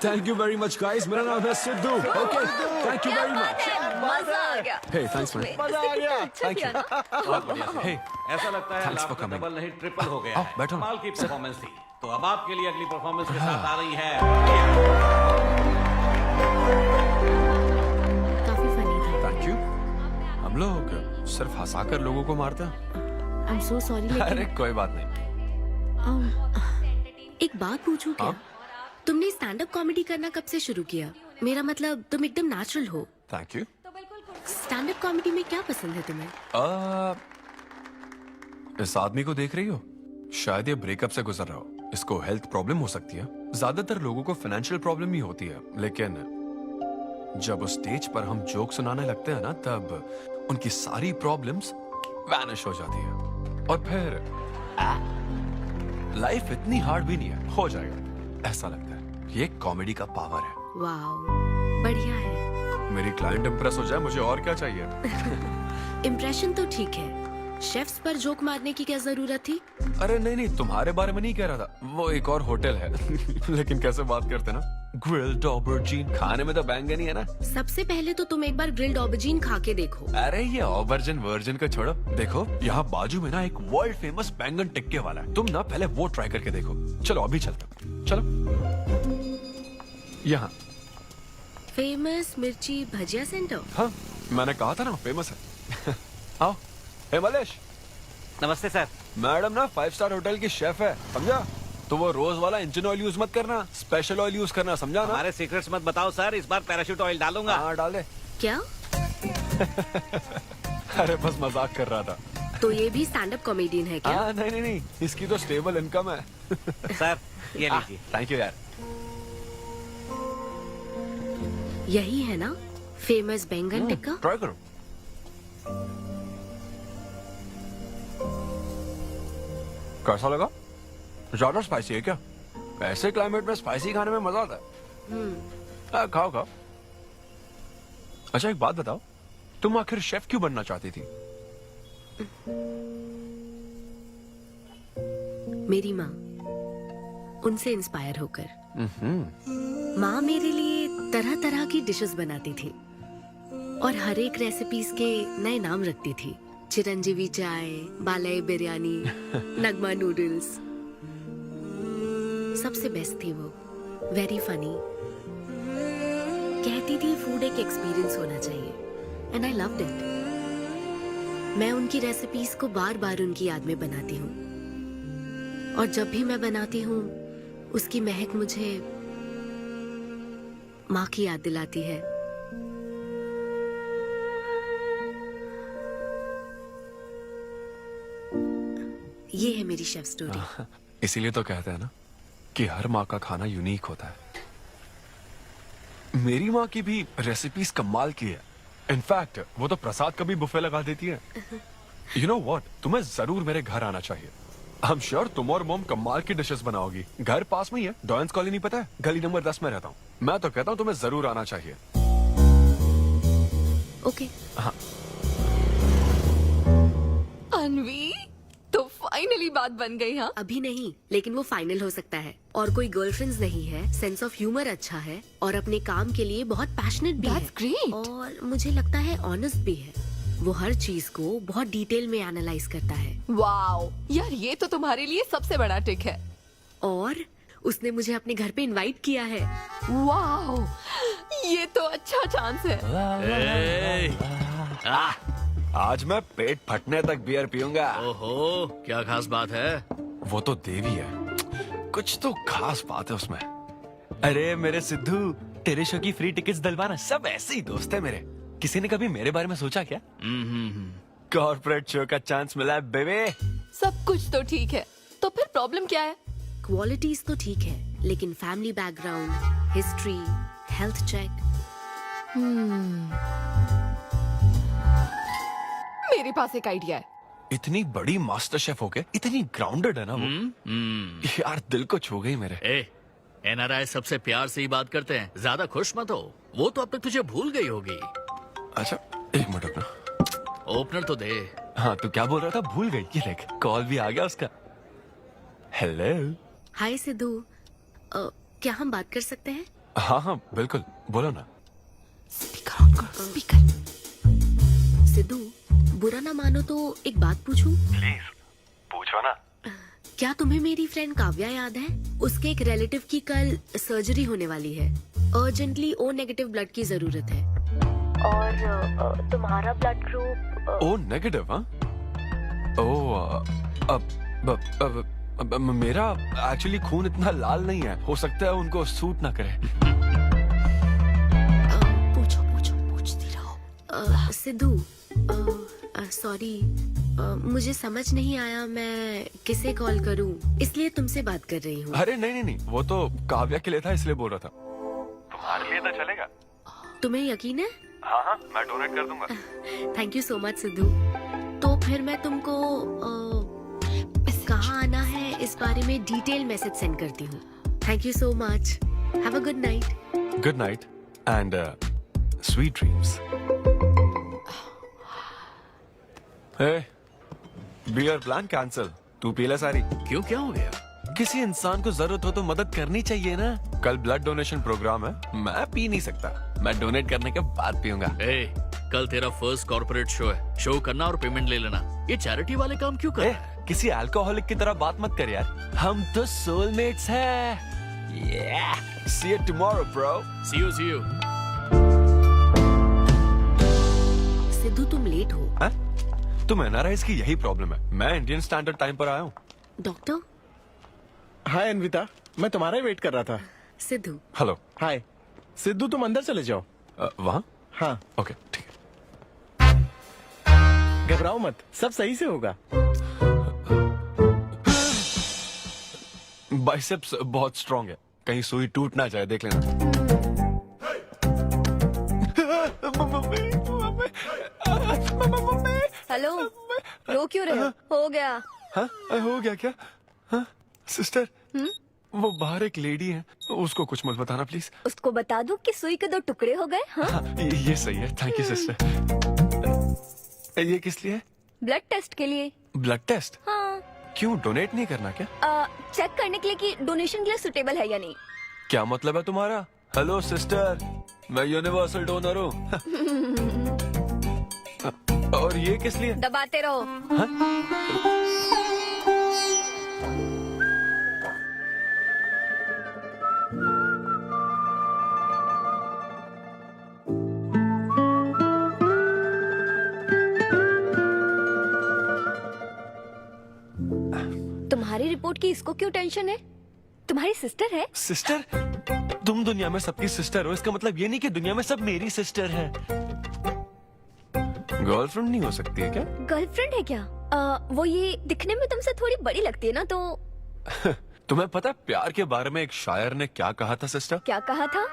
Thank you very much guys, मेरा नाम है Sidhu. Okay, thank you very much. मजा आ गया। हे थैंक्स मैन। मजा आ गया। Thank you. बहुत बढ़िया। हे, ऐसा लगता है Thanks for लाभ coming. डबल नहीं ट्रिपल हो गया है। बैठो। कमाल की परफॉर्मेंस थी। तो अब आपके लिए अगली परफॉर्मेंस के साथ आ रही है। काफी फनी था। Thank you. हम लोग सिर्फ हंसाकर लोगों को मारते हैं। आई एम सो सॉरी अरे लेकिन कोई बात नहीं। एक बात पूछूं क्या? तुमने स्टैंड अप कॉमेडी करना कब से शुरू किया? मेरा मतलब तुम एकदम नेचुरल हो। Thank you. Stand up comedy में क्या पसंद है तुम्हें? इस आदमी को देख रही हो? शायद ये ब्रेकअप से गुजर रहा हो। इसको हेल्थ प्रॉब्लम हो सकती है। ज्यादातर लोगों को फाइनेंशियल प्रॉब्लम ही होती है, लेकिन जब उस स्टेज पर हम जोक सुनाने लगते हैं ना, तब उनकी सारी प्रॉब्लम्स वैनिश हो जाती है। और फिर लाइफ इतनी हार्ड भी नहीं है, हो जाएगा ऐसा लगता है। ये कॉमेडी का पावर है। वाओ, बढ़िया है। मेरी क्लाइंट इंप्रेस हो जाए, मुझे और क्या चाहिए? इम्प्रेशन तो ठीक है, शेफ्स पर जोक मारने की क्या जरूरत थी? अरे नहीं नहीं, तुम्हारे बारे में नहीं कह रहा था, वो एक और होटल है। लेकिन कैसे बात करते ना, ग्रिल्ड ऑबरजीन, खाने में तो बैंगन ही है ना। सबसे पहले तो तुम एक बार ग्रिल्ड ऑबरजीन खा के देखो। अरे ये ऑबरजीन वर्जिन को छोड़ो, देखो यहाँ बाजू में ना एक वर्ल्ड फेमस बैंगन टिक्के वाला है, तुम ना पहले वो ट्राई करके देखो। चलो अभी चलता हूँ, चलो। यहाँ फेमस मिर्ची भजिया सेंटर। हाँ, मैंने कहा था ना फेमस है। आओ। हे मलेश। नमस्ते सर। मैडम ना 5 स्टार होटल की शेफ है, समझा? तो वो रोज वाला इंजन ऑयल यूज मत करना, स्पेशल ऑयल यूज करना, समझा ना? हमारे सीक्रेट्स मत बताओ सर, इस बार पैराशूट ऑयल डालूंगा। हाँ डाल दे। क्या? अरे बस मजाक कर रहा था। तो ये भी स्टैंड अप कॉमेडियन है क्या? हाँ नहीं नहीं नहीं, इसकी तो स्टेबल इनकम है। सर ये लीजिए। थैंक यू यार। यही है ना फेमस बैंगन टिक्का? ट्राई करो। कैसा लगा? ज्यादा स्पाइसी है क्या? ऐसे क्लाइमेट में स्पाइसी खाने में मजा आता है। खाओ खाओ। अच्छा एक बात बताओ, तुम आखिर शेफ क्यों बनना चाहती थी? मेरी माँ, उनसे इंस्पायर होकर। माँ मेरे लिए तरह तरह की डिशेस बनाती थी और हर एक रेसिपीज के नए नाम रखती थी। चिरंजीवी चाय, बालाई बिरयानी, नगमा नूडल्स। सबसे बेस्ट थी वो, वेरी फनी। कहती थी फूड एक एक्सपीरियंस होना चाहिए, एंड आई लव्ड इट। मैं उनकी रेसिपीज को बार बार उनकी याद में बनाती हूँ, और जब भी मैं बनाती हूँ उसकी महक मुझे माँ की याद दिलाती है। ये है मेरी शेफ स्टोरी। इसीलिए तो कहते हैं ना कि हर माँ का खाना यूनिक होता है। मेरी माँ की भी रेसिपीज कमाल की है। इनफैक्ट वो तो प्रसाद का भी बुफे लगा देती है। यू नो व्हाट, तुम्हें जरूर मेरे घर आना चाहिए। आई एम श्योर तुम और मॉम कमाल की डिशेस बनाओगी। घर पास में ही है, डॉयंस कॉलोनी, पता है? गली नंबर 10 में रहता हूँ। मैं तो कहता हूँ तुम्हें जरूर आना चाहिए। ओके। हाँ अन्वी, तो फाइनली बात बन गई। हाँ, अभी नहीं, लेकिन वो फाइनल हो सकता है। और कोई गर्लफ्रेंड्स नहीं है, सेंस ऑफ ह्यूमर अच्छा है और अपने काम के लिए बहुत पैशनेट भी है। ग्रेट। और मुझे लगता है ऑनेस्ट भी है। वो हर चीज को बहुत डिटेल में एनालाइज करता है। वाओ यार, ये तो तुम्हारे लिए सबसे बड़ा टिक है। और उसने मुझे अपने घर पे इनवाइट किया है। वाओ, ये तो अच्छा चांस है। आज मैं पेट फटने तक बियर पीऊंगा। ओहो, क्या खास बात है? वो तो देवी है, कुछ तो खास बात है उसमें। अरे मेरे सिद्धू, तेरे शो की फ्री टिकट्स दिलवाना, सब ऐसे ही दोस्त है मेरे। किसी ने कभी मेरे बारे में सोचा क्या? कॉर्पोरेट शो का चांस मिला है बेबे। सब कुछ तो ठीक है, तो फिर प्रॉब्लम क्या है? क्वालिटीज तो ठीक है, लेकिन family background, history, health check. मेरे पास एक आइडिया है। इतनी बड़ी मास्टर शेफ होके इतनी ग्राउंडेड है ना वो। यार दिल को छू गई मेरे। एनआरआई सबसे प्यार से ही बात करते हैं, ज्यादा खुश मत हो। वो तो अब तक तुझे भूल गई होगी। अच्छा एक मिनट रुकना। ओपनर तो दे। हाँ, तू क्या बोल रहा था? भूल गई? ये देख, कॉल भी आ गया उसका। हेलो। हाय सिद्धू, क्या हम बात कर सकते हैं? हाँ हाँ बिल्कुल, बोलो ना। स्पीकर ऑन करो, स्पीकर। सिद्धू, बुरा ना मानो तो एक बात पूछूं? प्लीज पूछो ना। क्या तुम्हें मेरी फ्रेंड काव्या याद है? उसके एक रिलेटिव की कल सर्जरी होने वाली है। अर्जेंटली O नेगेटिव ब्लड की जरूरत है। और तुम्हारा ब्लड ग्रुप? O negative? हाँ। ओ मेरा एक्चुअली खून इतना लाल नहीं है, हो सकता है उनको सूट ना करे। पूछती रहो। सिद्धू, सॉरी, मुझे समझ नहीं आया मैं किसे कॉल करूं, इसलिए तुमसे बात कर रही हूँ। अरे नहीं, वो तो काव्या के लिए था, इसलिए बोल रहा था। तुम्हारे लिए तो चलेगा? तुम्हें यकीन है? हाँ, मैं डोनेट कर दूंगा। Thank you so much Sidhu. तो फिर मैं तुमको कहाँ आना है इस बारे में डिटेल मैसेज सेंड करती हूँ। Thank you so much. Have a good night. Good night and sweet dreams. Beer plan cancel. तू पी ले सारी। क्यों, क्या हो गया? किसी इंसान को जरूरत हो तो मदद करनी चाहिए ना। कल ब्लड डोनेशन प्रोग्राम है, मैं पी नहीं सकता। मैं डोनेट करने के बाद पीऊंगा। कल तेरा फर्स्ट कॉर्पोरेट शो है, शो करना और पेमेंट ले लेना। ये चैरिटी वाले काम क्यों कर रहा है? किसी अल्कोहलिक की तरह बात मत कर यार, हम तो सोलमेट्स हैं। See you tomorrow, bro. See you. Sidhu, तुम लेट हो। हाँ? तुम एनआरआईज की यही प्रॉब्लम है। मैं इंडियन स्टैंडर्ड टाइम पर आया हूँ। डॉक्टर। हाय अन्विता, मैं तुम्हारा ही वेट कर रहा था। सिद्धू। हेलो। हाय सिद्धू, तुम अंदर चले जाओ। वहाँ? हाँ। ओके ठीक है। घबराओ मत, सब सही से होगा। बाइसेप्स बहुत स्ट्रांग है, कहीं सुई टूट ना जाए, देख लेना। हेलो, रो क्यों रहे हो? हो गया। हाँ, हो गया क्या? हाँ, सिस्टर, वो बाहर एक लेडी है, उसको कुछ मत बताना प्लीज। उसको बता दूं कि सुई के 2 टुकड़े हो गए। हाँ? ये सही है, थैंक यू सिस्टर। ये किस लिए है? ब्लड टेस्ट के लिए। Blood test? हाँ। क्यों, डोनेट नहीं करना क्या? चेक करने के लिए कि डोनेशन के लिए सुटेबल है या नहीं। क्या मतलब है तुम्हारा? हेलो सिस्टर, मैं यूनिवर्सल डोनर हूँ। और ये किस लिए? दबाते रहो। तुम्हारी रिपोर्ट की इसको क्यों टेंशन है? तुम्हारी सिस्टर है। सिस्टर? तुम दुनिया में सबकी सिस्टर हो, इसका मतलब ये नहीं कि दुनिया में सब मेरी सिस्टर है। गर्लफ्रेंड नहीं हो सकती है क्या? गर्लफ्रेंड है क्या? वो ये दिखने में तुमसे थोड़ी बड़ी लगती है ना, तो तुम्हें पता है प्यार के बारे में एक शायर ने क्या कहा था सिस्टर? क्या कहा था?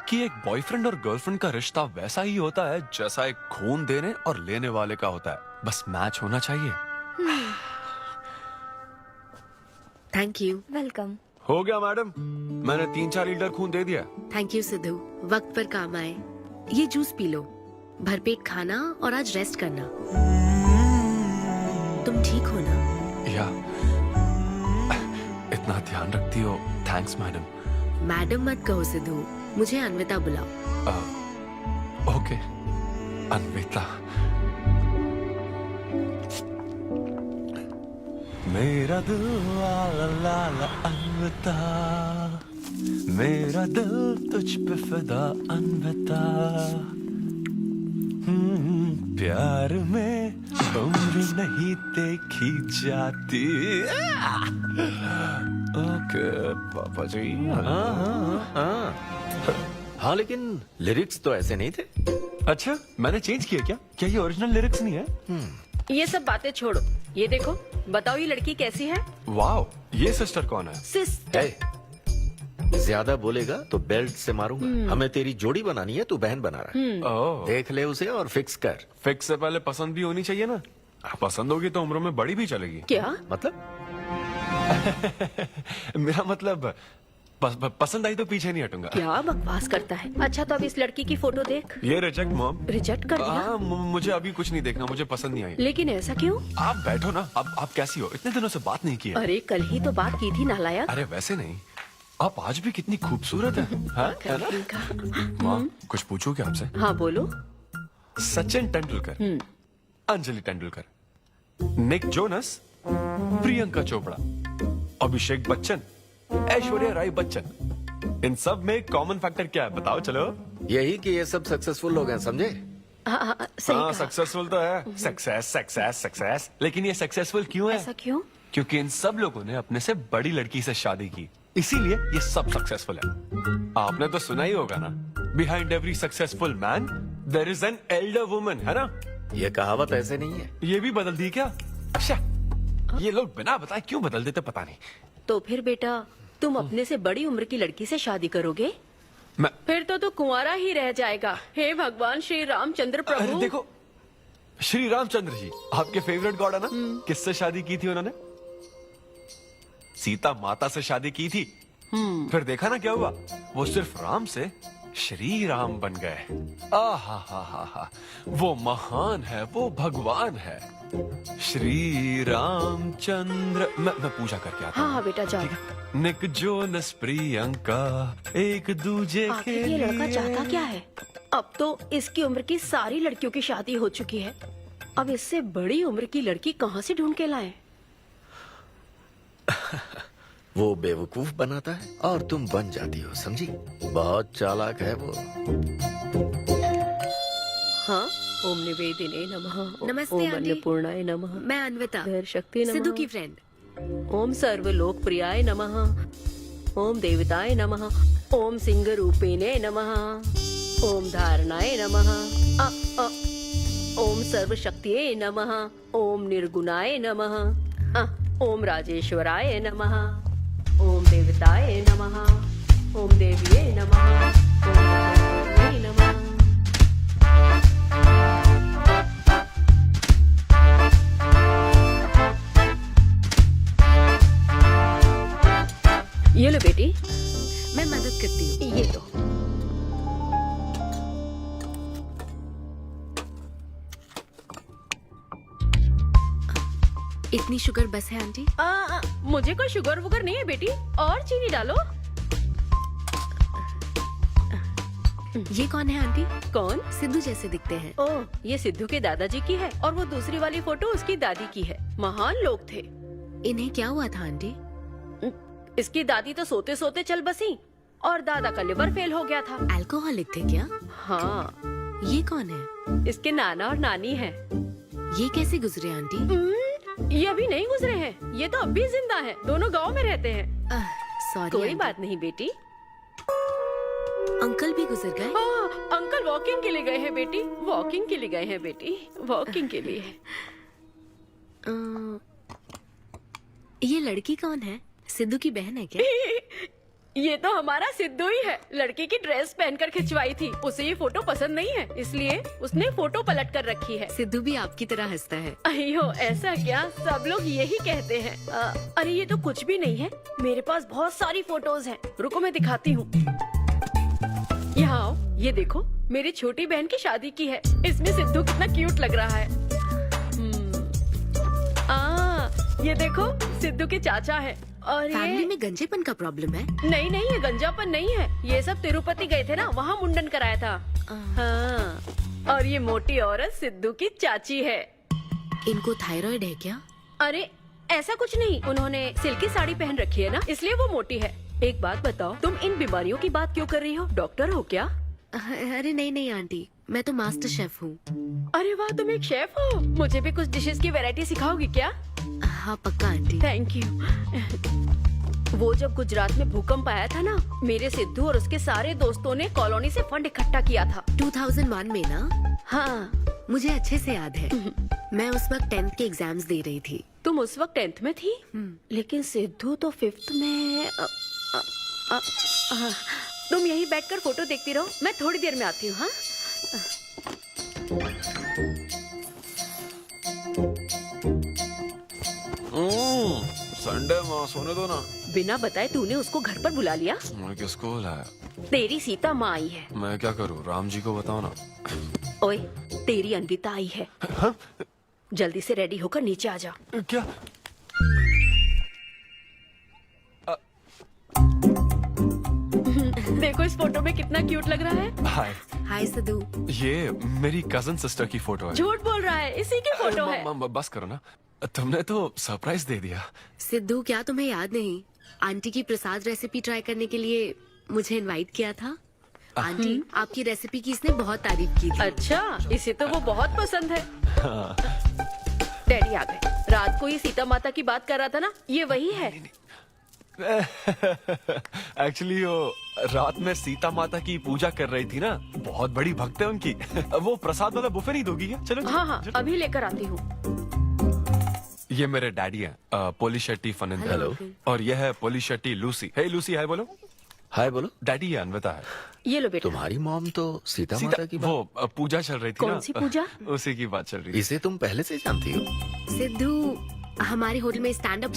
कि एक बॉयफ्रेंड और गर्लफ्रेंड का रिश्ता वैसा ही होता है जैसा एक खून देने और लेने वाले का होता है, बस मैच होना चाहिए। Thank you. वेलकम। हो गया मैडम, मैंने 3-4 लीटर खून दे दिया। थैंक यू सिद्धू, वक्त पर काम आए। ये जूस पी लो, भरपेट खाना और आज रेस्ट करना। तुम ठीक हो ना? या इतना ध्यान रखती हो, थैंक्स मैडम। मैडम मत कहो सिद्धू, मुझे अन्विता बुलाओ। ओके अन्विता। मेरा दिल ला ला ला ला अन्विता, मेरा दिल तुझ पे फिदा अन्विता। प्यार में उम्र नहीं देखी जाती। ओके पापा जी। हाँ लेकिन लिरिक्स तो ऐसे नहीं थे। अच्छा मैंने चेंज किया क्या ये ओरिजिनल लिरिक्स नहीं है? ये सब बातें छोड़ो, ये देखो, बताओ ये लड़की कैसी है? वाओ, ये सिस्टर कौन है? सिस्टर। ज्यादा बोलेगा तो बेल्ट से मारूंगा। हमें तेरी जोड़ी बनानी है, तू बहन बना रहा है। ओह। देख ले उसे और फिक्स कर। फिक्स से पहले पसंद भी होनी चाहिए ना। पसंद होगी तो उम्र में बड़ी भी चलेगी। क्या मतलब? मेरा मतलब पसंद आई तो पीछे नहीं हटूंगा। क्या बकवास करता है। अच्छा तो अब इस लड़की की फोटो देख। ये रिजेक्ट मॉम। रिजेक्ट कर दिया? मुझे अभी कुछ नहीं देखना, मुझे पसंद नहीं आई। लेकिन ऐसा क्यों? आप बैठो ना। अब आप कैसी हो? इतने दिनों से बात नहीं की है। अरे कल ही तो बात की थी नालायक। अरे वैसे नहीं, आप आज भी कितनी खूबसूरत है, है ना? माँ कुछ पूछूं क्या आपसे? हाँ बोलो। सचिन तेंदुलकर, अंजलि तेंदुलकर, निक जोनस, प्रियंका चोपड़ा, अभिषेक बच्चन, ऐश्वर्या राय बच्चन, इन सब में कॉमन फैक्टर क्या है बताओ? चलो यही कि ये सब सक्सेसफुल लोग हैं, समझे? हाँ सक्सेसफुल तो है। Success success success. लेकिन ये सक्सेसफुल क्यों है? ऐसा क्यों? क्योंकि इन सब लोगों ने अपने से बड़ी लड़की से शादी की, इसीलिए ये सब सक्सेसफुल है। आपने तो सुना ही होगा ना, behind every successful man there is an elder woman, है ना? ये कहावत ऐसे नहीं है। ये भी बदल दी क्या? अच्छा, ये लोग बिना बताए क्यों बदल देते पता नहीं। तो फिर बेटा तुम अपने से बड़ी उम्र की लड़की से शादी करोगे? फिर तो तू कुंवारा ही रह जाएगा। हे भगवान श्री रामचंद्र प्रभु। अरे देखो, श्री रामचंद्र जी आपके फेवरेट गॉड है ना? किससे शादी की थी उन्होंने? सीता माता से शादी की थी। फिर देखा ना क्या हुआ, वो सिर्फ राम से श्री राम बन गए। आहा, वो महान है, वो भगवान है श्री रामचंद्र। मैं पूजा करके आता हूँ। हाँ बेटा जाओ। निक जोनस प्रियंका एक दूजे के आखिर ये लड़का चाहता क्या है? अब तो इसकी उम्र की सारी लड़कियों की शादी हो चुकी है, अब इससे बड़ी उम्र की लड़की कहाँ से ढूंढ के लाए? वो बेवकूफ बनाता है और तुम बन जाती हो, समझी? बहुत चालाक है वो। हाँ, ओम निवेदिने नमः। नमस्ते ओम आंटी। अन्नपूर्णाय नमः। मैं अन्विता, धैर्य शक्ति नमः। सिद्धू की फ्रेंड। ओम सर्वलोकप्रियाय नमः। ओम देवताय नमः। ओम सिंह रूपेणे नमः। ओम धारणाय नमः। ओम सर्वशक्तिये नमः। ओम निर्गुणाय नमः। ओम राजेश्वराय नमः। ओम देवताय नमः। ओम देव्ये नमः। ओम नमः। ये लो बेटी, मैं मदद करती हूँ। ये लो। इतनी शुगर बस है आंटी? मुझे कोई शुगर वुगर नहीं है बेटी, और चीनी डालो। ये कौन है आंटी? कौन? सिद्धू जैसे दिखते हैं। ओह, ये सिद्धू के दादाजी की है और वो दूसरी वाली फोटो उसकी दादी की है। महान लोग थे। इन्हें क्या हुआ था आंटी? इसकी दादी तो सोते सोते चल बसी और दादा का लिवर फेल हो गया था। अल्कोहलिक थे क्या? हाँ। ये कौन है? इसके नाना और नानी है। ये कैसे गुजरे आंटी? ये अभी नहीं गुजरे हैं, ये तो अब भी जिंदा है। दोनों गांव में रहते हैं। सॉरी। कोई बात नहीं बेटी। अंकल भी गुजर गए? अंकल वॉकिंग के लिए गए हैं बेटी, वॉकिंग के लिए गए हैं बेटी, वॉकिंग के लिए। ये लड़की कौन है? सिद्धू की बहन है क्या? ये तो हमारा सिद्धू ही है। लड़की की ड्रेस पहनकर खिंचवाई थी, उसे ये फोटो पसंद नहीं है, इसलिए उसने फोटो पलट कर रखी है। सिद्धू भी आपकी तरह हंसता है। अयो ऐसा क्या, सब लोग यही कहते हैं। अरे ये तो कुछ भी नहीं है, मेरे पास बहुत सारी फोटोज हैं। रुको मैं दिखाती हूँ। यहाँ आओ, ये देखो मेरी छोटी बहन की शादी की है। इसमें सिद्धू कितना क्यूट लग रहा है। ये देखो सिद्धू के चाचा है। और फैमिली ये में गंजेपन का प्रॉब्लम है? नहीं नहीं, ये गंजापन नहीं है। ये सब तिरुपति गए थे ना, वहाँ मुंडन कराया था। हाँ। और ये मोटी औरत सिद्धू की चाची है। इनको थायराइड है क्या? अरे ऐसा कुछ नहीं, उन्होंने सिल्की साड़ी पहन रखी है ना, इसलिए वो मोटी है। एक बात बताओ, तुम इन बीमारियों की बात क्यों कर रही हो? डॉक्टर हो क्या? अरे नहीं नहीं आंटी, मैं तो मास्टर शेफ हूँ। अरे वाह, तुम एक शेफ हो। मुझे भी कुछ डिशेस की वैरायटी सिखाओगी क्या? हाँ पक्का आंटी। Thank you. वो जब गुजरात में भूकंप आया था ना, मेरे सिद्धू और उसके सारे दोस्तों ने कॉलोनी से फंड इकट्ठा किया था। 2001 में ना? हाँ मुझे अच्छे से याद है। मैं उस वक्त 10th के एग्जाम्स दे रही थी। तुम उस वक्त 10th में थी? लेकिन सिद्धू तो 5th में। तुम यहीं बैठकर फोटो देखती रहो, मैं थोड़ी देर में आती हूँ। हाँ संडे माँ सोने दो ना। बिना बताए तूने उसको घर पर बुला लिया? मैं किसको बुलाया? तेरी सीता माँ आई है। मैं क्या करूँ, राम जी को बताओ ना। ओए, तेरी अन्विता आई है। जल्दी से रेडी होकर नीचे आ जा। क्या? देखो इस फोटो में कितना क्यूट लग रहा है। हाय। हाय सिद्धू। ये मेरी कजन सिस्टर की फोटो है। झूठ बोल रहा है, इसी की फोटो है। बस करो ना, तुमने तो सरप्राइज दे दिया। सिद्धू, क्या तुम्हें याद नहीं, आंटी की प्रसाद रेसिपी ट्राई करने के लिए मुझे इनवाइट किया था? आंटी, आपकी रेसिपी की इसने बहुत तारीफ की थी। अच्छा, इसे तो वो बहुत पसंद है। डैडी आ गए। रात को ये सीता माता की बात कर रहा था ना, ये वही है। एक्चुअली वो रात में सीता माता की पूजा कर रही थी ना, बहुत बड़ी भक्त है उनकी। वो प्रसाद वाला बुफे नहीं दोगी क्या? चलो हाँ हाँ, अभी लेकर आती हूँ। ये मेरे डैडी हैं, पोलिशेट्टी फनिंदर। हेलो। और ये है पोलिशेट्टी लूसी। हे लूसी, हाय बोलो। हाय बोलो। डैडी ये अन्विता है। ये लो बेटा। तुम्हारी मॉम तो सीता माता की वो पूजा चल रही थी ना। कौन सी पूजा? उसी की बात चल रही थी। इसे तुम पहले से जानती हो? सिद्धू, हमारे होटल में स्टैंड अप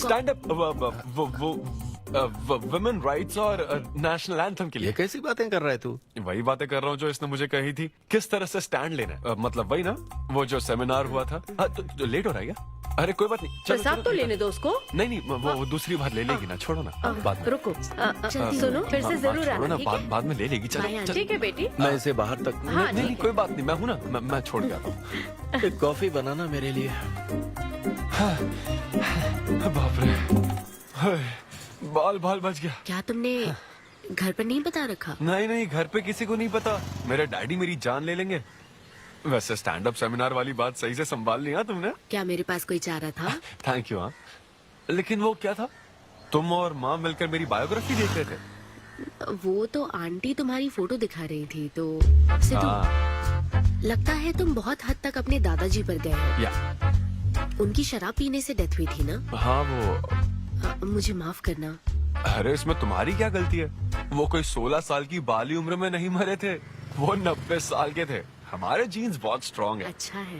वुमेन राइट्स और नेशनल एंथम के लिए। ये कैसी बातें कर रहा है तू? वही बातें कर रहा हूँ जो इसने मुझे कही थी, किस तरह से स्टैंड लेना है। मतलब वही ना, वो जो सेमिनार हुआ था। तो लेट हो रहा है क्या? अरे कोई बात नहीं, चलो, प्रसाद तो लेने दो उसको। नहीं नहीं, वो दूसरी बार ले लेगी ना, छोड़ो ना। बाद में रुको, सुनो, फिर से जरूर छोड़ो आना, ना, ठीक है? बाद में ले लेगी। चलो ठीक है बेटी। मैं इसे बाहर तक नहीं, कोई बात नहीं, मैं हूँ ना, मैं छोड़ के आता हूँ। एक कॉफी बनाना मेरे लिए। बाप रे, बाल बच गया। क्या तुमने घर पर नहीं बता रखा? नहीं, घर पे किसी को नहीं पता। मेरे डैडी मेरी जान ले लेंगे। वैसे स्टैंड अप सेमिनार वाली बात सही से संभाल लिया तुमने। क्या मेरे पास कोई चारा था? Thank you. हाँ, लेकिन वो क्या था, तुम और माँ मिलकर मेरी बायोग्राफी देख रहे थे? वो तो आंटी तुम्हारी फोटो दिखा रही थी, तो सिद्धू, लगता है तुम बहुत हद तक अपने दादाजी पर गए हो। या उनकी शराब पीने से डेथ हुई थी ना? हाँ, वो मुझे माफ करना। अरे इसमें तुम्हारी क्या गलती है? वो कोई 16 साल की बाली उम्र में नहीं मरे थे, वो 90 साल के थे। हमारे जीन्स बहुत स्ट्रॉन्ग है। अच्छा है।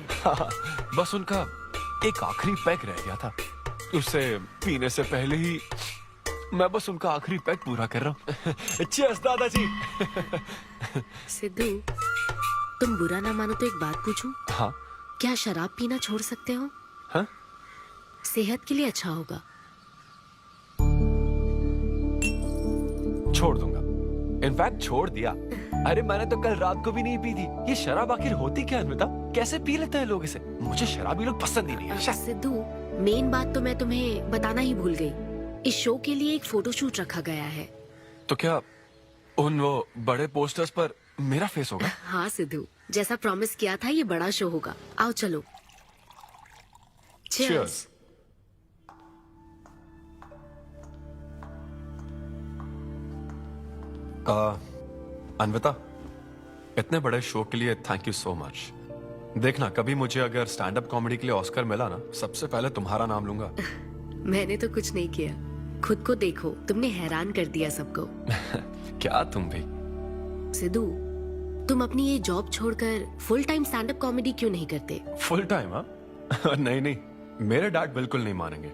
बस उनका एक आखिरी पैक रह गया था, उसे पीने से पहले ही मैं बस उनका आखिरी पैक पूरा कर रहा हूँ। चीयर्स दादाजी। सिद्धू, तुम बुरा ना मानो तो एक बात पूछूं? हाँ। क्या शराब पीना छोड़ सकते हो? हाँ? सेहत के लिए अच्छा होगा। छोड़ दूंगा, इनफैक्ट छोड़ दिया। अरे मैंने तो कल रात को भी नहीं पी थी। ये शराब आखिर होती क्या है, बता? कैसे पी लेते हैं लोग इसे? मुझे शराबी लोग पसंद ही नहीं है। सिद्धू, मेन बात तो मैं तुम्हें बताना ही भूल गई। इस शो के लिए एक फोटोशूट रखा गया है। तो क्या उन वो बड़े पोस्टर्स पर मेरा फेस होगा? हाँ सिद्धू, जैसा प्रॉमिस किया था, ये बड़ा शो होगा। आओ चलो। Cheers. अन्विता, इतने बड़े शो के लिए थैंक यू सो मच। देखना, कभी मुझे अगर स्टैंड अप कॉमेडी के लिए ऑस्कर मिला ना, सबसे पहले तुम्हारा नाम लूंगा। मैंने तो कुछ नहीं किया, खुद को देखो, तुमने हैरान कर दिया सबको। क्या तुम भी? सिद्धू, तुम अपनी ये जॉब छोड़कर full time stand up comedy क्यों नहीं करते? Full time? हाँ नहीं, मेरे डैड बिल्कुल नहीं मानेंगे।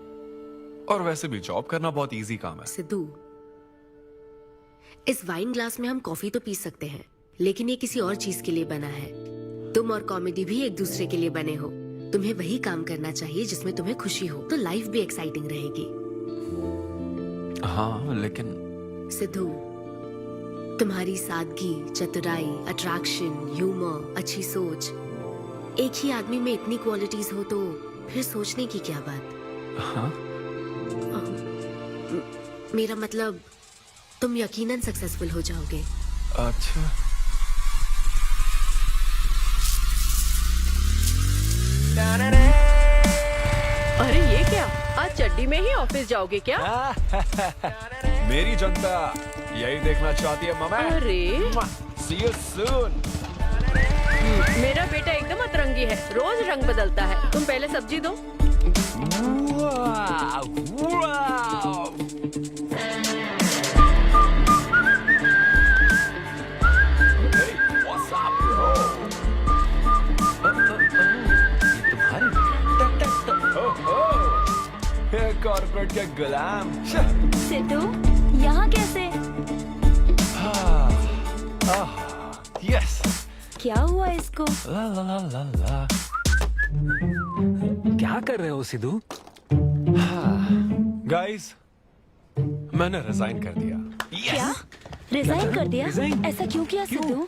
और वैसे भी जॉब करना बहुत इजी काम है। सिद्धू, इस वाइन ग्लास में हम कॉफी तो पी सकते हैं, लेकिन ये किसी और चीज के लिए बना है। तुम और कॉमेडी भी एक दूसरे के लिए बने हो। तुम्हें वही काम करना चाहिए जिसमें तुम्हें खुशी हो, तो लाइफ भी एक्साइटिंग रहेगी। हाँ लेकिन सिद्धू, तुम्हारी सादगी, चतुराई, अट्रैक्शन, ह्यूमर, अच्छी सोच, एक ही आदमी में इतनी क्वालिटीज हो तो फिर सोचने की क्या बात। हाँ? मेरा मतलब तुम यकीनन सक्सेसफुल हो जाओगे। अच्छा। अरे ये क्या, आज चड्डी में ही ऑफिस जाओगे क्या? मेरी जनता यही देखना चाहती है मम्मी। अरे See you soon। मेरा बेटा एकदम अतरंगी है, रोज रंग बदलता है। तुम पहले सब्जी दो। कॉर्पोरेट के गुलाम। सिद्धू, यहाँ कैसे? यस। क्या हुआ इसको? ला ला ला ला ला। क्या कर रहे हो सिद्धू? गाइस, मैंने रिजाइन कर दिया। क्या? रिजाइन कर दिया? ऐसा क्यों किया सिद्धू?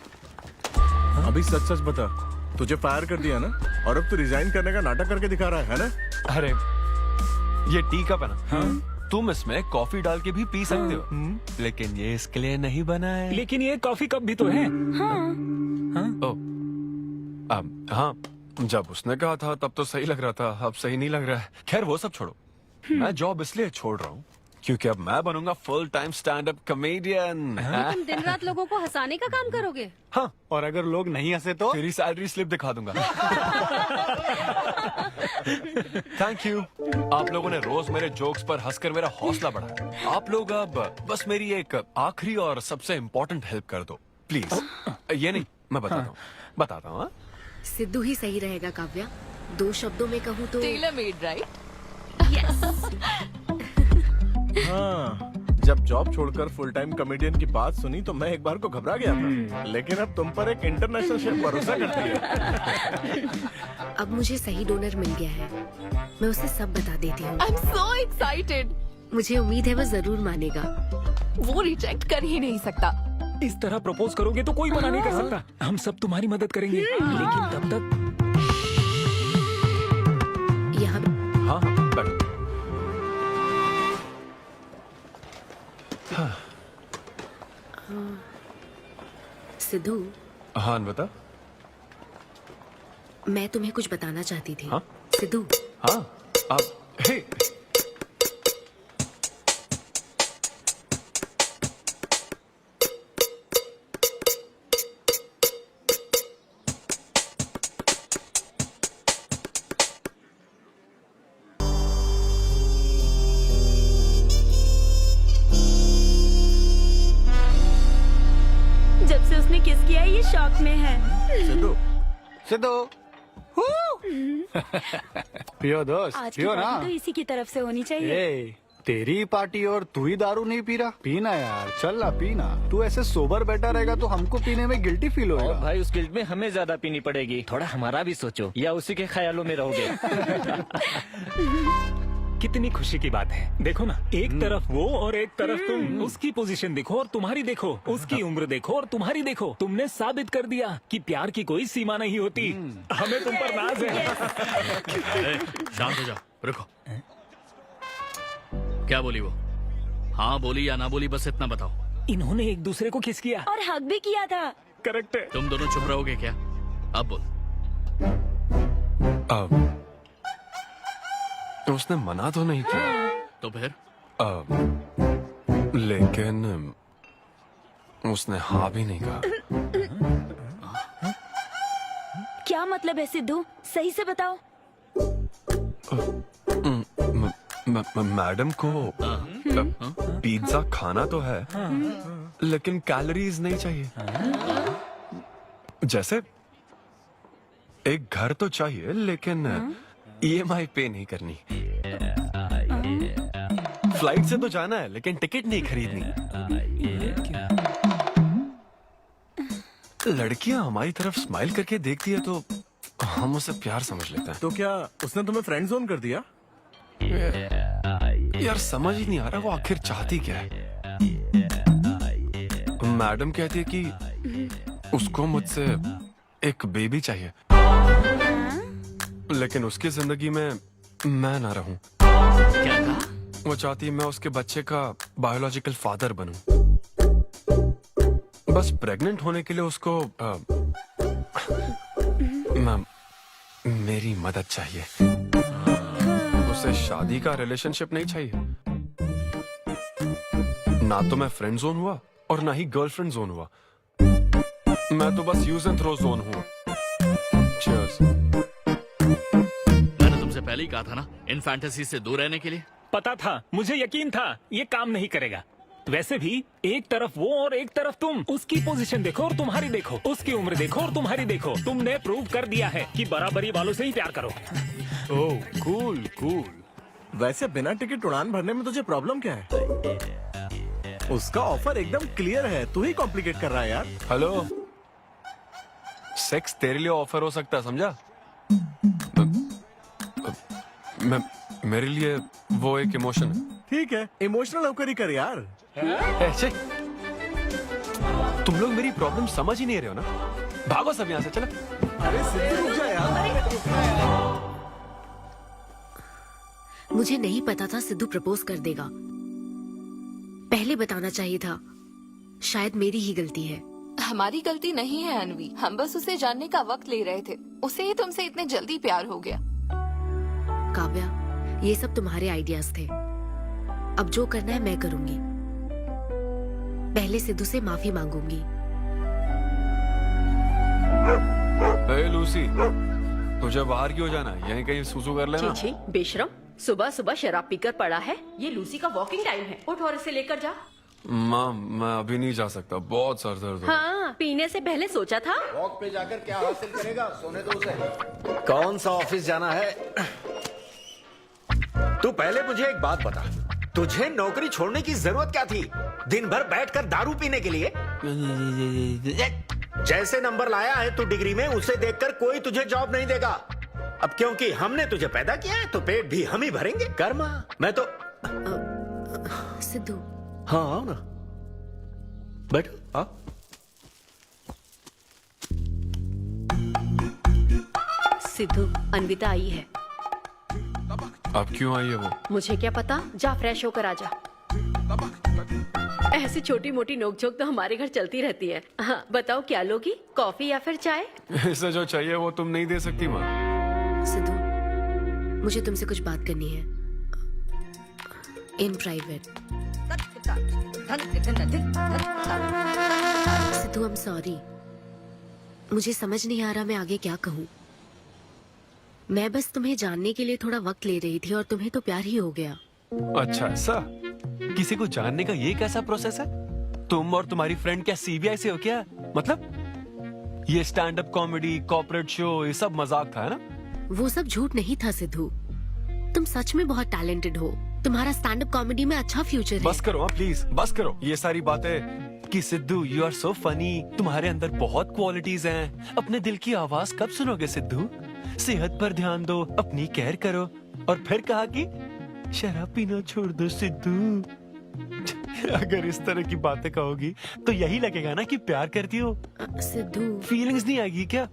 अभी सच सच बता, तुझे फायर कर दिया ना, और अब तू रिजाइन करने का नाटक करके दिखा रहा है ना? अरे ये टी कप है ना? हाँ? तुम इसमें कॉफी डाल के भी पी सकते हो, लेकिन ये इसके लिए नहीं बना है। लेकिन ये कॉफी कप भी तो है। हाँ, जब उसने कहा था तब तो सही लग रहा था, अब सही नहीं लग रहा है। खैर वो सब छोड़ो, मैं जॉब इसलिए छोड़ रहा हूँ क्योंकि अब मैं बनूंगा full time stand up comedian. तुम दिन रात लोगों को हंसाने का काम करोगे? हाँ, और अगर लोग नहीं हंसे तो तेरी सैलरी स्लिप दिखा दूंगा। Thank you. आप लोगों ने रोज मेरे जोक्स पर हंसकर मेरा हौसला बढ़ाया। आप लोग अब बस मेरी एक आखिरी और सबसे इम्पोर्टेंट हेल्प कर दो प्लीज। ये नहीं, मैं बताता हूँ। सिद्धू ही सही रहेगा काव्या। 2 शब्दों में कहूँ तो टेलर मेड, राइट? हाँ, जब जॉब छोड़कर फुल टाइम कॉमेडियन की बात सुनी तो मैं एक बार को घबरा गया था, लेकिन अब तुम पर एक इंटरनेशनल शेफ भरोसा करती है। अब मुझे सही डोनर मिल गया है, मैं उसे सब बता देती हूँ। आई एम सो एक्साइटेड। मुझे उम्मीद है वो जरूर मानेगा। वो रिजेक्ट कर ही नहीं सकता। इस तरह प्रपोज करोगे तो कोई मना नहीं कर सकता। हम सब तुम्हारी मदद करेंगे, लेकिन तब तक यहाँ। हाँ हाँ, बैठो। सिद्धू। हाँ बता। मैं तुम्हें कुछ बताना चाहती थी। हाँ? सिद्धू। हाँ, अब हे। जब से उसने किस किया ये शॉक में है। सिद्धू, सिद्धू। पियो दोस्त, आज की पियो ना। पार्टी तो इसी की तरफ से होनी चाहिए। ए, तेरी पार्टी और तू ही दारू नहीं पी रहा? पीना यार, चल ना पीना। तू ऐसे सोबर बैठा रहेगा तो हमको पीने में गिल्टी फील होगा। और भाई उस गिल्ट में हमें ज्यादा पीनी पड़ेगी। थोड़ा हमारा भी सोचो, या उसी के ख्यालों में रहोगे। कितनी खुशी की बात है। देखो ना, एक तरफ वो और एक तरफ तुम। उसकी पोजीशन देखो और तुम्हारी देखो, उसकी उम्र देखो और तुम्हारी देखो। तुमने साबित कर दिया कि प्यार की कोई सीमा नहीं होती। हमें तुम पर नाज है। शांत हो जाओ, रुको। क्या बोली वो? हाँ बोली या ना बोली, बस इतना बताओ। इन्होंने एक दूसरे को किस किया और हक भी किया था। करेक्ट है। तुम दोनों चुप रहोगे क्या? अब बोल। उसने मना तो नहीं किया। तो फिर? लेकिन उसने हाँ भी नहीं कहा। क्या मतलब है सिद्धू? सही से बताओ। मैडम को पिज्जा खाना तो है, लेकिन कैलोरीज नहीं चाहिए। जैसे एक घर तो चाहिए, लेकिन EMI पे नहीं करनी। फ्लाइट से तो जाना है, लेकिन टिकट नहीं खरीदनी। लड़कियां हमारी तरफ स्माइल करके देखती है तो हम उसे प्यार समझ लेते हैं। तो क्या उसने तुम्हें फ्रेंड जोन कर दिया? यार समझ ही नहीं आ रहा वो आखिर चाहती क्या है। मैडम कहती है कि उसको मुझसे एक बेबी चाहिए, लेकिन उसकी जिंदगी में मैं ना रहूं। क्या कहा? वो चाहती है मैं उसके बच्चे का बायोलॉजिकल फादर बनूं। बस प्रेग्नेंट होने के लिए उसको मेरी मदद चाहिए। उसे शादी का रिलेशनशिप नहीं चाहिए। ना तो मैं फ्रेंड जोन हुआ और ना ही गर्लफ्रेंड जोन हुआ। मैं तो बस यूज एंड थ्रो जोन हूँ। Cheers. मैंने तुमसे पहले ही कहा था ना इन फैंटेसी से दूर रहने के लिए। पता था, मुझे यकीन था ये काम नहीं करेगा। वैसे भी एक तरफ वो और एक तरफ तुम, उसकी पोजीशन देखो और तुम्हारी देखो, उसकी उम्र देखो और तुम्हारी देखो। तुमने प्रूव कर दिया है कि बराबरी वालों से ही प्यार करो। ओह कूल कूल। वैसे बिना टिकट उड़ान भरने में तुझे प्रॉब्लम क्या है? उसका ऑफर एकदम क्लियर है, तू ही कॉम्प्लिकेट कर रहा है यार। हेलो, सेक्स तेरे लिए ऑफर हो सकता है, समझा? मेरे लिए वो एक इमोशन है। ठीक है, इमोशनल होकर ही कर यार। ऐसे तुम लोग मेरी प्रॉब्लम समझ ही नहीं रहे हो ना। भागो सब यहाँ से, चलो। अरे सिद्धू रुक जा यार। मुझे नहीं पता था सिद्धू प्रपोज कर देगा। पहले बताना चाहिए था। शायद मेरी ही गलती है। हमारी गलती नहीं है अनवी, हम बस उसे जानने का वक्त ले रहे थे। उसे ही तुमसे इतने जल्दी प्यार हो गया। काव्या, ये सब तुम्हारे आइडियाज थे। अब जो करना है मैं करूंगी। पहले सिद्धू से माफी मांगूंगी। हे लूसी, तुझे बाहर क्यों जाना है? यहीं कहीं सुसु कर लेना। छी बेशरम, सुबह सुबह शराब पीकर पड़ा है। ये लूसी का वॉकिंग टाइम है, उठ और इसे लेकर जा। माँ, मैं अभी नहीं जा सकता, बहुत सर दर्द हो रहा है। हाँ, पीने से पहले सोचा था। वॉक पे जाकर क्या हासिल करेगा? सोने दो उसे। कौन सा ऑफिस जाना है? तू पहले मुझे एक बात बता, तुझे नौकरी छोड़ने की जरूरत क्या थी? दिन भर बैठकर दारू पीने के लिए? जैसे नंबर लाया है तू डिग्री में, उसे देखकर कोई तुझे जॉब नहीं देगा। अब क्योंकि हमने तुझे पैदा किया है तो पेट भी हम ही भरेंगे। कर्मा, मैं तो सिद्धू। हाँ आओ ना, बैठो। हाँ सिद्धू, अनविता आई है। अब क्यों आई है वो? मुझे क्या पता, जा फ्रेश होकर आजा। ऐसी छोटी मोटी नोकझोंक तो हमारे घर चलती रहती है। हाँ, बताओ क्या लोगी, कॉफी या फिर चाय? इसे जो चाहिए वो तुम नहीं दे सकती माँ। सिद्धू, मुझे तुमसे कुछ बात करनी है, in private. Sidhu, I am sorry. मुझे समझ नहीं आ रहा मैं आगे क्या कहूँ। मैं बस तुम्हें जानने के लिए थोड़ा वक्त ले रही थी और तुम्हें तो प्यार ही हो गया। अच्छा ऐसा? किसी को जानने का ये कैसा प्रोसेस है? तुम और तुम्हारी फ्रेंड क्या सीबीआई से हो क्या? मतलब ये stand up comedy, corporate show, ये सब मजाक था, है ना? वो सब झूठ नहीं था सिद्धू। तुम सच में बहुत टैलेंटेड हो। तुम्हारा स्टैंड अप कॉमेडी में अच्छा फ्यूचर है। बस करो हाँ, प्लीज बस करो ये सारी बातें कि Sidhu you are so funny, तुम्हारे अंदर बहुत क्वालिटीज हैं। अपने दिल की आवाज कब सुनोगे सिद्धू? सेहत पर ध्यान दो, अपनी केयर करो। और फिर कहा कि शराब पीना छोड़ दो सिद्धू। अगर इस तरह की बातें कहोगी तो यही लगेगा ना कि प्यार करती हो। सिद्धू, फीलिंग्स नहीं आएगी क्या?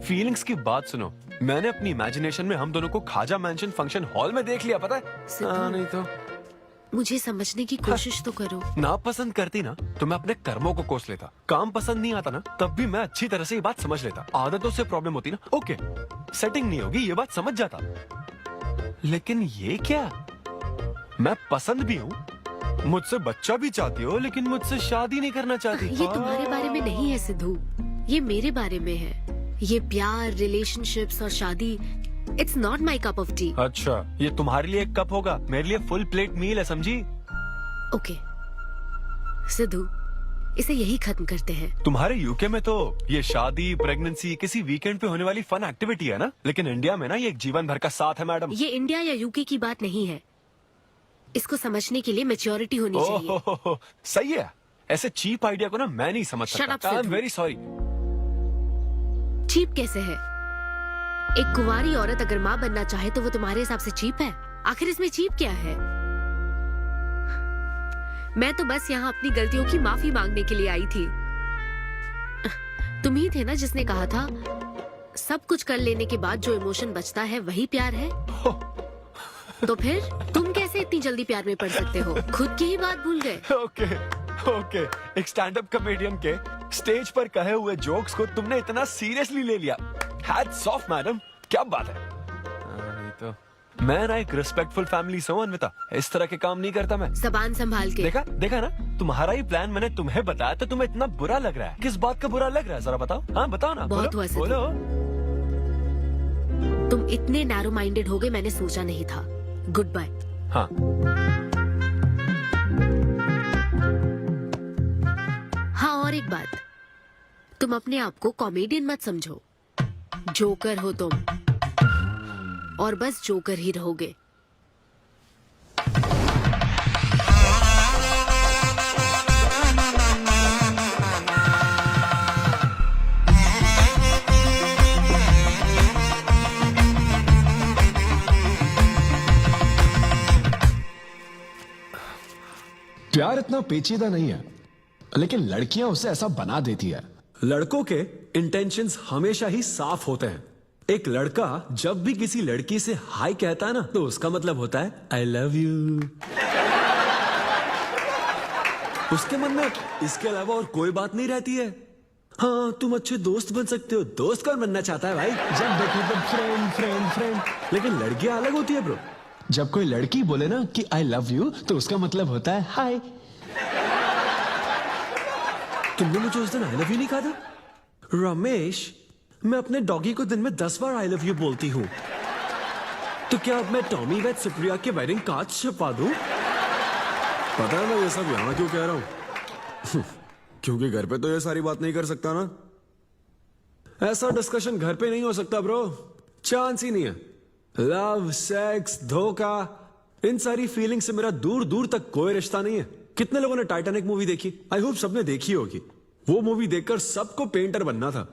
फीलिंग्स की बात सुनो, मैंने अपनी इमेजिनेशन में हम दोनों को खाजा मैंशन फंक्शन हॉल में देख लिया, पता है? नहीं तो मुझे समझने की कोशिश तो करो। ना पसंद करती ना तो मैं अपने कर्मों को कोस लेता। काम पसंद नहीं आता ना तब भी मैं अच्छी तरह से ये बात समझ लेता। आदतों से प्रॉब्लम होती ना, ओके सेटिंग नहीं होगी, ये बात समझ जाता। लेकिन ये क्या, मैं पसंद भी हूँ, मुझसे बच्चा भी चाहती हो, लेकिन मुझसे शादी नहीं करना चाहती। ये तुम्हारे बारे में नहीं है सिद्धू, ये मेरे बारे में है। ये प्यार, रिलेशनशिप्स और शादी, it's not my cup of T. अच्छा, ये तुम्हारे लिए एक कप होगा, मेरे लिए फुल प्लेट मील है, समझी? ओके सिद्धू, इसे यही खत्म करते हैं। तुम्हारे यूके में तो ये शादी, प्रेगनेंसी किसी वीकेंड पे होने वाली फन एक्टिविटी है ना, लेकिन इंडिया में ना ये एक जीवन भर का साथ है मैडम। ये इंडिया या यूके की बात नहीं है। इसको समझने के लिए मैच्योरिटी होनी चाहिए। सही है, ऐसे चीप आइडिया को ना मैं नहीं समझ Shut up, सकता। I am Sidhu. Very sorry. Cheap कैसे है? एक कुंवारी औरत अगर माँ बनना चाहे तो वो तुम्हारे हिसाब से चीप है? आखिर इसमें चीप क्या है? मैं तो बस यहाँ अपनी गलतियों की माफी मांगने के लिए आई थी। तुम ही थे ना जिसने कहा था सब कुछ कर लेने के बाद जो इमोशन बचता है वही प्यार है। तो फिर तुम कैसे इतनी जल्दी प्यार में पड़ सकते हो? खुद की ही बात भूल गए। ओके एक स्टैंड अप कॉमेडियन के स्टेज पर कहे हुए जोक्स को तुमने इतना सीरियसली ले लिया। हैट्स ऑफ मैडम, क्या बात है। नहीं तो मैं ना एक रिस्पेक्टफुल फैमिली से हूं अन्विता, इस तरह के काम नहीं करता मैं। जबान संभाल के। देखा ना, तुम्हारा ही प्लान मैंने तुम्हें बताया तो तुम्हें इतना बुरा लग रहा है। किस बात का बुरा लग रहा है जरा बताओ। हाँ बताओ ना। बहुत हुआ बोलो। तुम इतने नैरो माइंडेड हो गए मैंने सोचा नहीं था। Goodbye. हाँ हाँ, और एक बात, तुम अपने आप को कॉमेडियन मत समझो। जोकर हो तुम, और बस जोकर ही रहोगे। प्यार इतना पेचीदा नहीं है, लेकिन लड़कियां उसे ऐसा बना देती है। लड़कों के इंटेंशंस हमेशा ही साफ होते हैं। एक लड़का जब भी किसी लड़की से हाय कहता है ना, तो उसका मतलब होता है आई लव यू। उसके मन में इसके अलावा और कोई बात नहीं रहती है। हाँ, तुम अच्छे दोस्त बन सकते हो। दोस्त कौन बनना चाहता है भाई? जब देखो तब फ्रेंड फ्रेंड फ्रेंड। लेकिन लड़कियां अलग होती है ब्रो। जब कोई लड़की बोले ना कि आई लव यू, तो उसका मतलब होता है हाय। तुमने मुझे उस दिन आई लव यू नहीं कहा था? रमेश, मैं अपने डॉगी को दिन में 10 बार आई लव यू बोलती हूँ। तो क्या अब मैं टॉमी वेद सुप्रिया के वेडिंग कार्ड छपवा दूं? पता है मैं ये सब यहाँ क्यों कह रहा हूँ? क्योंकि घर पे तो ये सारी बात नहीं कर सकता ना। ऐसा डिस्कशन घर पे नहीं हो सकता ब्रो, चांस ही नहीं है। लव, सेक्स, धोखा, इन सारी फीलिंग से मेरा दूर दूर तक कोई रिश्ता नहीं है। कितने लोगों ने टाइटैनिक मूवी देखी? आई होप सबने देखी होगी। वो मूवी देखकर सबको पेंटर बनना था।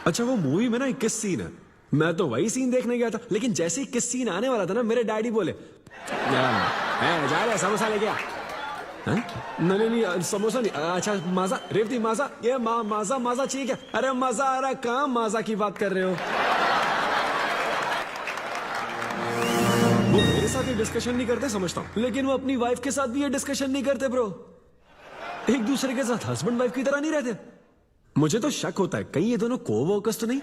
अच्छा, वो मूवी में ना 21 सीन है। मैं तो वही सीन देखने गया था, लेकिन जैसे ही 21 सीन आने वाला था ना, मेरे डैडी बोले जा रहे समोसा लेके आ। नहीं समोसा नहीं। अच्छा माजा, रेवती माजा, ये माजा माजा चाहिए क्या? अरे मजा आ रहा है। कहाँ माजा की बात कर रहे हो? वो मेरे साथ ये डिस्कशन नहीं करते समझता हूँ, लेकिन वो अपनी वाइफ के साथ भी ये डिस्कशन नहीं करते ब्रो। एक दूसरे के साथ हस्बैंड वाइफ की तरह नहीं रहते। मुझे तो शक होता है कहीं ये दोनों कोवर्कर्स तो नहीं।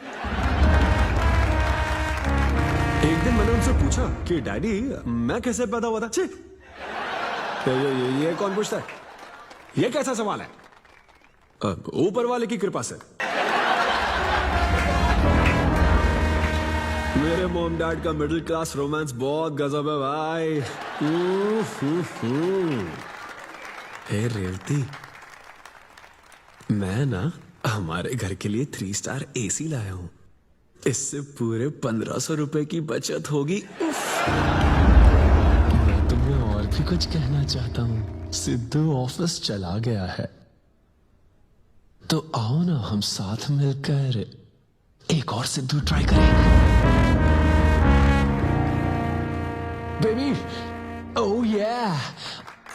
एक दिन मैंने उनसे पूछा कि डैडी मैं कैसे पैदा हुआ था? ये कौन पूछता है? ये कैसा सवाल है? ऊपर वाले की कृपा से। मेरे मॉम डैड का मिडिल क्लास रोमांस बहुत गजब है भाई। हे रेवती, मैं ना हमारे घर के लिए 3 स्टार AC लाया हूं। इससे पूरे 1500 रुपए की बचत होगी। मैं तुम्हें और भी कुछ कहना चाहता हूँ। सिद्धू ऑफिस चला गया है, तो आओ ना हम साथ मिलकर एक और सिद्धू ट्राई करें। Baby, oh yeah,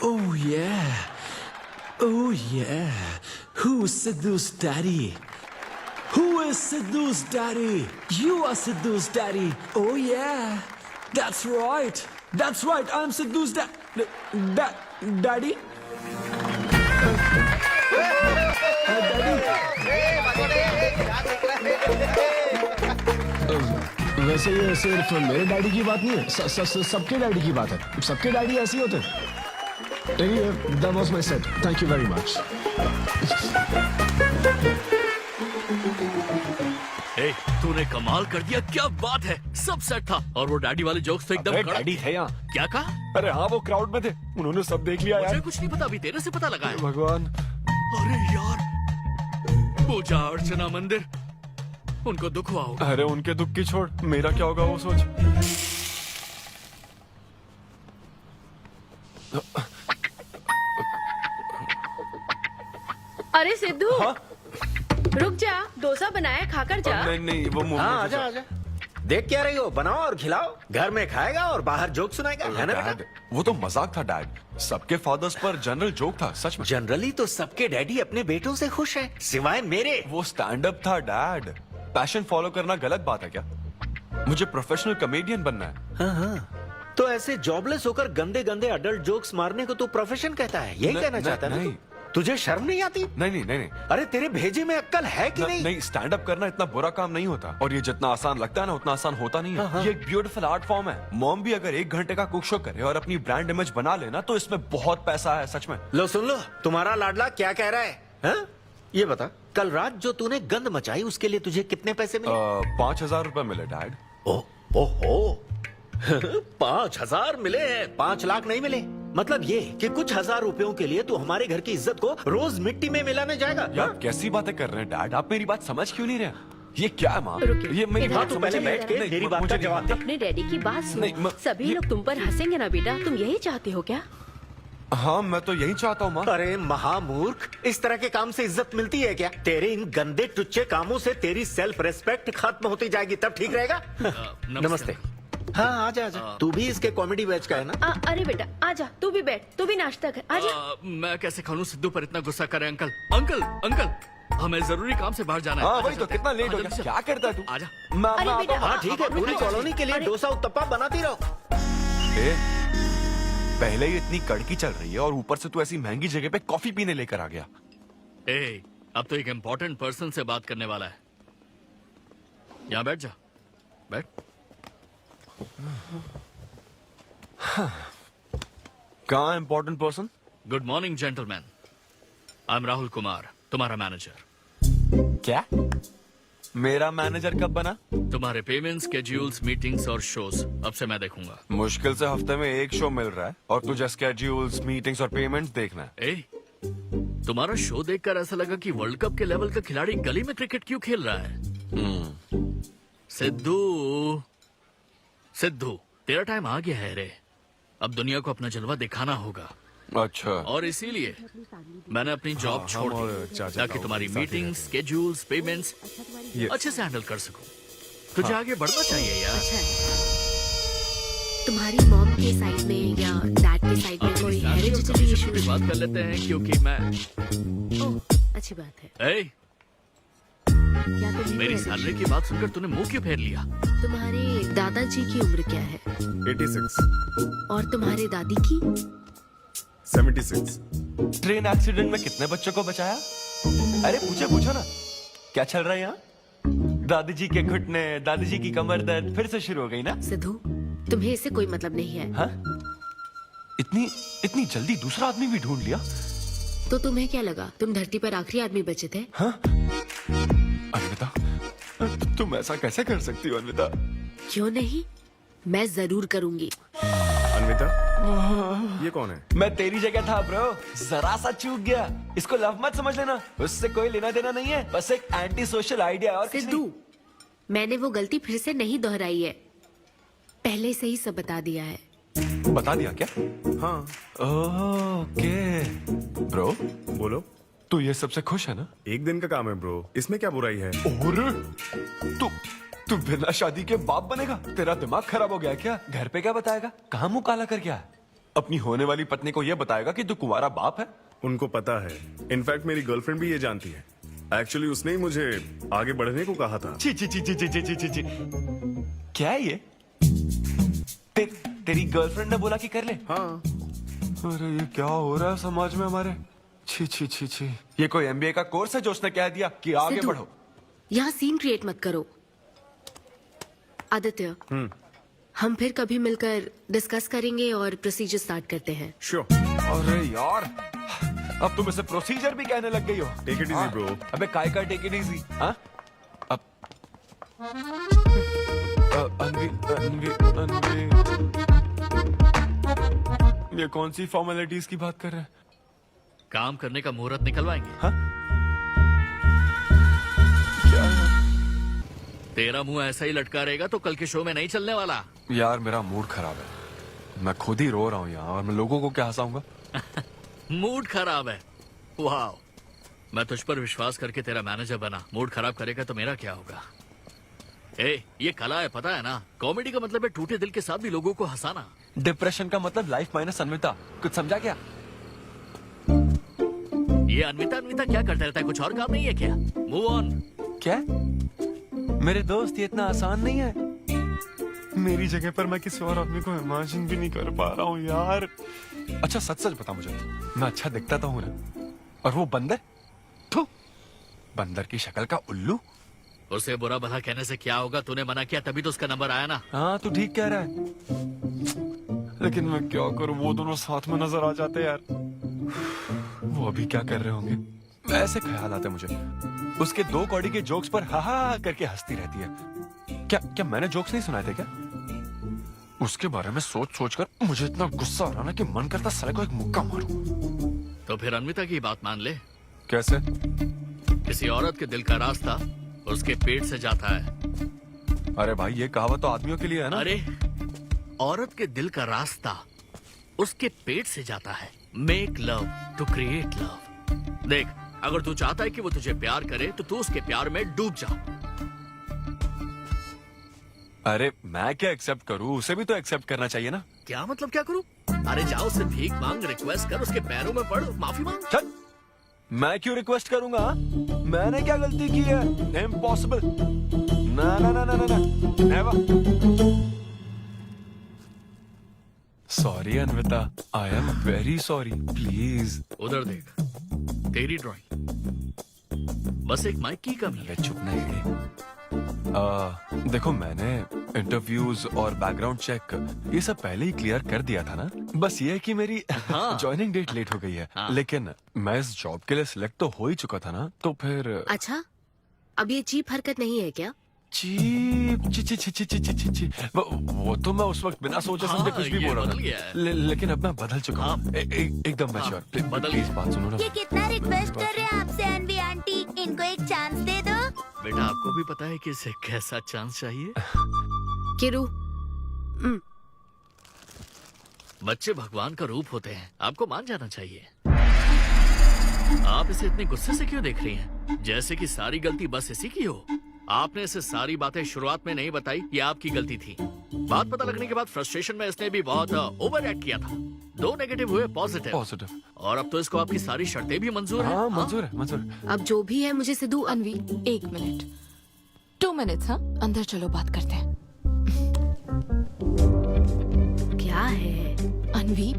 oh yeah, oh yeah. Who's Sidhu's daddy? Who is Sidhu's daddy? You are Sidhu's daddy. Oh yeah, that's right. That's right. I'm Sidhu's daddy. वैसे ये सिर्फ मेरे डैडी की बात नहीं है, सबके डैडी की बात है। सबके डैडी ऐसे ही होते हैं। That was my set. Thank you very much. ए, तूने कमाल कर दिया। क्या बात है, सब सेट था। और वो डैडी वाले जोक्स तो एकदम डैडी थे यहाँ। क्या कहा? अरे हाँ, वो क्राउड में थे, उन्होंने सब देख लिया यार। मुझे कुछ नहीं पता, अभी तेरे से पता लगा है। भगवान। अरे यार, पूजा अर्चना मंदिर, उनको दुख हुआ होगा। अरे उनके दुख की छोड़, मेरा क्या होगा वो सोच। अरे सिद्धू, रुक जा, डोसा बनाया, खाकर जा। नहीं नहीं वो मुंह हाँ में आजा आजा। देख क्या रही हो, बनाओ और खिलाओ। घर में खाएगा और बाहर जोक सुनाएगा, है ना बेटा? डैड वो तो मजाक था डैड। सबके फादर्स पर जनरल जोक था, सच में। जनरली तो सबके डैडी अपने बेटों से खुश हैं, सिवाय मेरे। वो स्टैंड अप था डैड। पैशन फॉलो करना गलत बात है क्या? मुझे प्रोफेशनल कॉमेडियन बनना है। हाँ हाँ, तो ऐसे जॉबलेस होकर गंदे गंदे अडल्ट जोक्स मारने को तू प्रोफेशन कहता है, यही कहना चाहता है ना? तुझे शर्म नहीं आती? नहीं नहीं नहीं नहीं। अरे तेरे भेजे में अक्कल है कि नहीं? नहीं, स्टैंड अप करना इतना बुरा काम नहीं होता, और ये जितना आसान लगता है ना उतना आसान होता नहीं है। हाँ। ये एक ब्यूटीफुल आर्ट फॉर्म है। मॉम भी अगर 1 घंटे का कुक शो करे और अपनी ब्रांड इमेज बना लेना तो इसमें बहुत पैसा है, सच में। लो सुन लो, तुम्हारा लाडला क्या कह रहा है, हाँ? ये बता, कल रात जो तूने गंद मचाई उसके लिए तुझे कितने पैसे मिले? 5,000 रुपए मिले डैड। ओहो 5,000 मिले हैं, 5 लाख नहीं मिले। मतलब ये कि कुछ हजार रुपयों के लिए तू हमारे घर की इज्जत को रोज मिट्टी में मिलाने जाएगा? यार कैसी बातें कर रहे हैं डैड, आप मेरी बात समझ क्यों नहीं रहे? ये क्या है माँ? ये मेरी बात तू पहले बैठ के मेरी बात का जवाब दे। अपने डैडी की बात सुनो। सभी लोग तुम पर हंसेंगे ना बेटा, तुम यही चाहते हो क्या? हाँ मैं तो यही चाहता हूँ माँ। अरे महामूर्ख, इस तरह के काम से इज्जत मिलती है क्या? तेरे इन गंदे टुच्चे कामों से तेरी सेल्फ रेस्पेक्ट खत्म होती जाएगी, तब ठीक रहेगा। नमस्ते। हाँ आजा आजा, तू भी इसके कॉमेडी बैच का है ना? अरे बेटा आजा, तू भी बैठ, तू भी नाश्ता कर, आजा। मैं कैसे खा लूं? सिद्धू पर इतना गुस्सा करे। अंकल अंकल अंकल, हमें जरूरी काम से बाहर जाना है। हाँ वही तो, कितना लेट हो गया, क्या करता है तू? आजा। अरे बेटा, हाँ ठीक है, पूरी कॉलोनी के लिए डोसा उत्तप्पा बनाती रहो। पहले ही इतनी कड़की चल रही है और ऊपर से तू ऐसी महंगी जगह पे कॉफी पीने लेकर आ गया। अब तो एक इम्पोर्टेंट पर्सन से बात करने वाला है। यहाँ बैठ जा, बैठ। कहाँ important person? Good morning gentleman, I am Rahul Kumar, तुम्हारा मैनेजर। क्या? मेरा मैनेजर कब बना? तुम्हारे पेमेंट, स्केड्यूल्स, मीटिंग्स और शोज अब से मैं देखूंगा। मुश्किल से हफ्ते में 1 शो मिल रहा है और तुझे स्केड्यूल्स, मीटिंग्स और पेमेंट्स देखना है। तुम्हारा शो देखकर ऐसा लगा कि वर्ल्ड कप के लेवल का खिलाड़ी गली में क्रिकेट क्यों खेल रहा है। सिद्धू सिद्धू, तेरा टाइम आ गया है रे। अब दुनिया को अपना जलवा दिखाना होगा। अच्छा। और इसीलिए मैंने अपनी जॉब छोड़ दी ताकि तुम्हारी मीटिंग्स, स्केड्यूल्स, पेमेंट्स अच्छे से हैंडल कर सकूं। तुझे आगे बढ़ना चाहिए यार। तुम्हारी मॉम के साइड में या डैड के साइड में कोई हेरिडिटरी इशू? बात कर लेते हैं क्योंकि मैं अच्छी बात है। क्या मेरी सैलरी की बात सुनकर तूने मुंह क्यों फेर लिया? तुम्हारे दादाजी की उम्र क्या है? 86। और तुम्हारे दादी की? 76। ट्रेन एक्सीडेंट में कितने बच्चों को बचाया? अरे पूछो ना, क्या चल रहा है यहाँ? दादी जी के घुटने, दादी जी की कमर दर्द फिर से शुरू हो गई ना? सिद्धू, तुम्हें इससे कोई मतलब नहीं है। हाँ? इतनी जल्दी दूसरा आदमी भी ढूंढ लिया? तो तुम्हें क्या लगा तुम धरती पर आखिरी आदमी बचे थे? हाँ? अन्विता, तुम ऐसा कैसे कर सकती हो अन्विता? क्यों नहीं, मैं जरूर करूंगी। अन्विता, ये कौन है? मैं तेरी जगह था ब्रो, जरा सा चूक गया। इसको लव मत समझ लेना, उससे कोई लेना देना नहीं है, बस एक एंटी सोशल आइडिया। और सिद्धू, मैंने वो गलती फिर से नहीं दोहराई है, पहले से ही सब बता दिया है। बता दिया क्या? हाँ। ओके ब्रो, बोलो। तू ये सबसे खुश है ना? एक दिन का काम है ब्रो, इसमें क्या बुराई है? और तू बिना शादी के बाप बनेगा? तेरा दिमाग खराब हो गया क्या? घर पे क्या बताएगा? कहाँ मुंह काला कर क्या है? अपनी होने वाली पत्नी को ये बताएगा कि तू कुंवारा बाप है? उनको पता है, इनफैक्ट मेरी गर्लफ्रेंड भी ये जानती है। एक्चुअली उसने ही मुझे आगे बढ़ने को कहा था। ची ची ची ची ची ची ची ची। क्या है ये? तेरी गर्लफ्रेंड ने बोला कि कर ले? हाँ। अरे ये क्या हो रहा है समाज में हमारे? छी छी छी छी। ये कोई MBA का कोर्स है जो उसने कह दिया कि आगे बढ़ो? यहाँ सीन क्रिएट मत करो। आदित्य, हम फिर कभी मिलकर डिस्कस करेंगे और प्रोसीजर स्टार्ट करते हैं। श्योर। अरे यार, अब तुम इसे प्रोसीजर भी कहने लग गई हो। Take it easy bro. अबे काय का टेक इट इजी? हाँ? अब अनवी ये कौन सी फॉर्मेलिटीज की बात कर रहे हैं? काम करने का मुहूर्त निकलवाएंगे। हाँ? तेरा मुंह ऐसा ही लटका रहेगा तो कल के शो में नहीं चलने वाला। यार मेरा मूड खराब है, मैं खुद ही रो रहा हूँ यहाँ, और मैं लोगों को क्या हंसाऊंगा? मूड खराब है? वाह, मैं तुझ पर विश्वास करके तेरा मैनेजर बना, मूड खराब करेगा तो मेरा क्या होगा? ए, ये कला है, पता है ना? कॉमेडी का मतलब है टूटे दिल के साथ भी लोगों को हंसाना। डिप्रेशन का मतलब लाइफ माइनस अन्विता, कुछ समझा क्या? ये अन्विता क्या करता रहता है? कुछ और काम नहीं है क्या? Move on. क्या? मेरे दोस्त, ये इतना आसान नहीं है। मेरी जगह पर मैं किसी और आदमी को इमेजिन भी नहीं कर पा रहा हूँ यार। अच्छा सच सच बता मुझे, मैं अच्छा दिखता तो हूँ ना? और वो बंदर, बंदर की शक्ल का उल्लू। उसे बुरा भला कहने से क्या होगा? तूने मना किया तभी तो उसका नंबर आया ना। हाँ तू ठीक कह रहा है, लेकिन मैं क्या करूं, वो दोनों साथ में नजर आ जाते यार। वो अभी क्या कर रहे होंगे? ऐसे ख्याल आते मुझे, उसके 2 कौड़ी के जोक्स पर हा हा करके हंसती रहती है। क्या मैंने जोक्स नहीं सुनाए थे क्या? उसके बारे में सोच सोच कर मुझे इतना गुस्सा आ रहा ना कि मन करता साले को एक मुक्का मारूं। तो फिर अन्विता की बात मान ले। कैसे? किसी औरत के दिल का रास्ता उसके पेट से जाता है। अरे भाई ये कहावत तो आदमियों के लिए है ना। अरे औरत के दिल का रास्ता उसके पेट से जाता है। Make love to create love. देख, अगर तू चाहता है कि वो तुझे प्यार करे तो तू उसके प्यार में डूब जा। अरे मैं क्या एक्सेप्ट करूं, उसे भी तो एक्सेप्ट करना चाहिए ना। क्या मतलब क्या करूं? अरे जाओ उससे भीख मांग, रिक्वेस्ट कर, उसके पैरों में पड़, माफी मांग। चल, मैं क्यों रिक्वेस्ट करूंगा? मैंने क्या गलती की है? इम्पॉसिबल। ना ना ना ना ना never. Sorry Anvita, I am very sorry, please. उधर देख, तेरी ड्राइंग, बस एक माइक की कमी है। चुप नहीं। देखो मैंने इंटरव्यूज और बैकग्राउंड चेक ये सब पहले ही क्लियर कर दिया था ना। बस ये है कि मेरी ज्वाइनिंग डेट लेट हो गई है। लेकिन मैं इस जॉब के लिए सिलेक्ट तो हो ही चुका था ना, तो फिर। अच्छा, अब ये चीप हरकत नहीं है क्या? चीप ची ची ची ची ची ची ची। वो तो मैं उस वक्त बिना सोचे समझे कुछ भी बोल रहा था, लेकिन अब मैं बदल चुका हूँ। एकदम मैच्योर। प्लीज बात सुनो ना। ये कितना रिक्वेस्ट कर रहे हैं आपसे अनवी आंटी, इनको एक चांस दे दो। बेटा आपको भी पता है कि इसे कैसा चांस चाहिए? किरू, बच्चे भगवान का रूप होते हैं, आपको मान जाना चाहिए। आप इसे इतने गुस्से से क्यों देख रही हैं? जैसे कि सारी गलती बस इसी की हो। आपने इसे सारी बातें शुरुआत में नहीं बताई, ये आपकी गलती थी। बात पता लगने के बाद फ्रस्ट्रेशन में इसने भी बहुत ओवर एक्ट किया था। 2 नेगेटिव हुए पॉजिटिव, और अब तो इसको आपकी सारी शर्तें भी मंजूर हैं। हाँ, मंजूर है, मंजूर है। अब जो भी है मुझे सिद्धू। अनवी 1 मिनट, 2 मिनट्स। हाँ अंदर चलो, बात करते हैं। क्या है अनवी,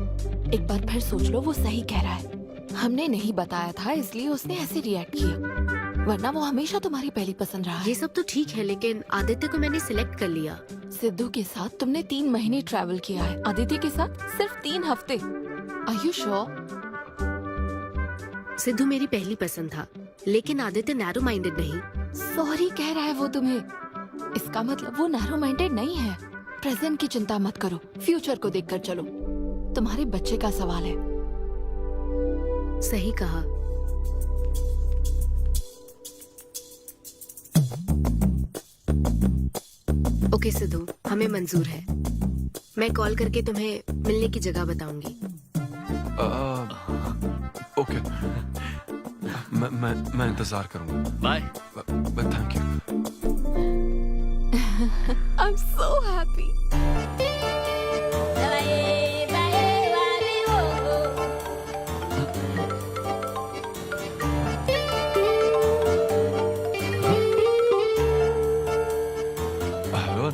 एक बार फिर सोच लो, वो सही कह रहा है। हमने नहीं बताया था इसलिए उसने ऐसे रिएक्ट किया, वरना वो हमेशा तुम्हारी पहली पसंद रहा है। ये सब तो ठीक है, लेकिन आदित्य को मैंने सिलेक्ट कर लिया। सिद्धू के साथ तुमने 3 महीने ट्रैवल किया है, आदित्य के साथ सिर्फ 3 हफ्ते। Are you sure? सिद्धू मेरी पहली पसंद था, लेकिन आदित्य नैरो माइंडेड नहीं। सॉरी कह रहा है वो तुम्हें, इसका मतलब वो नैरो माइंडेड नहीं है। प्रेजेंट की चिंता मत करो, फ्यूचर को देखकर चलो। तुम्हारे बच्चे का सवाल है। सही कहा। ओके सिद्धू, हमें मंजूर है। मैं कॉल करके तुम्हें मिलने की जगह बताऊंगी। ओके, मैं इंतजार करूंगा। Bye. Thank you. I am so happy.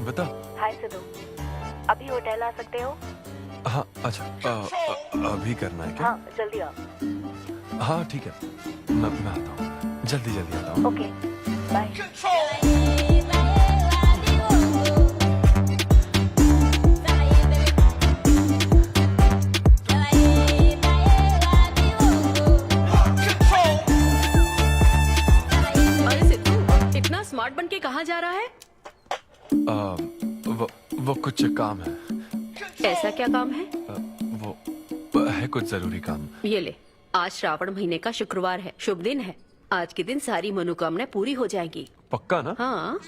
बता। हाय सिद्धू, अभी होटल आ सकते हो? हाँ अच्छा, अभी करना है क्या? हाँ जल्दी आओ। हाँ ठीक है, मैं आता हूँ, जल्दी आता हूँ। Okay bye. अरे सिद्धू, इतना स्मार्ट बन के कहाँ जा रहा है? वो कुछ काम है। ऐसा क्या काम है? वो है कुछ जरूरी काम। ये ले, आज श्रावण महीने का शुक्रवार है, शुभ दिन है। आज के दिन सारी मनोकामनाएं पूरी हो जाएंगी। पक्का ना? हाँ।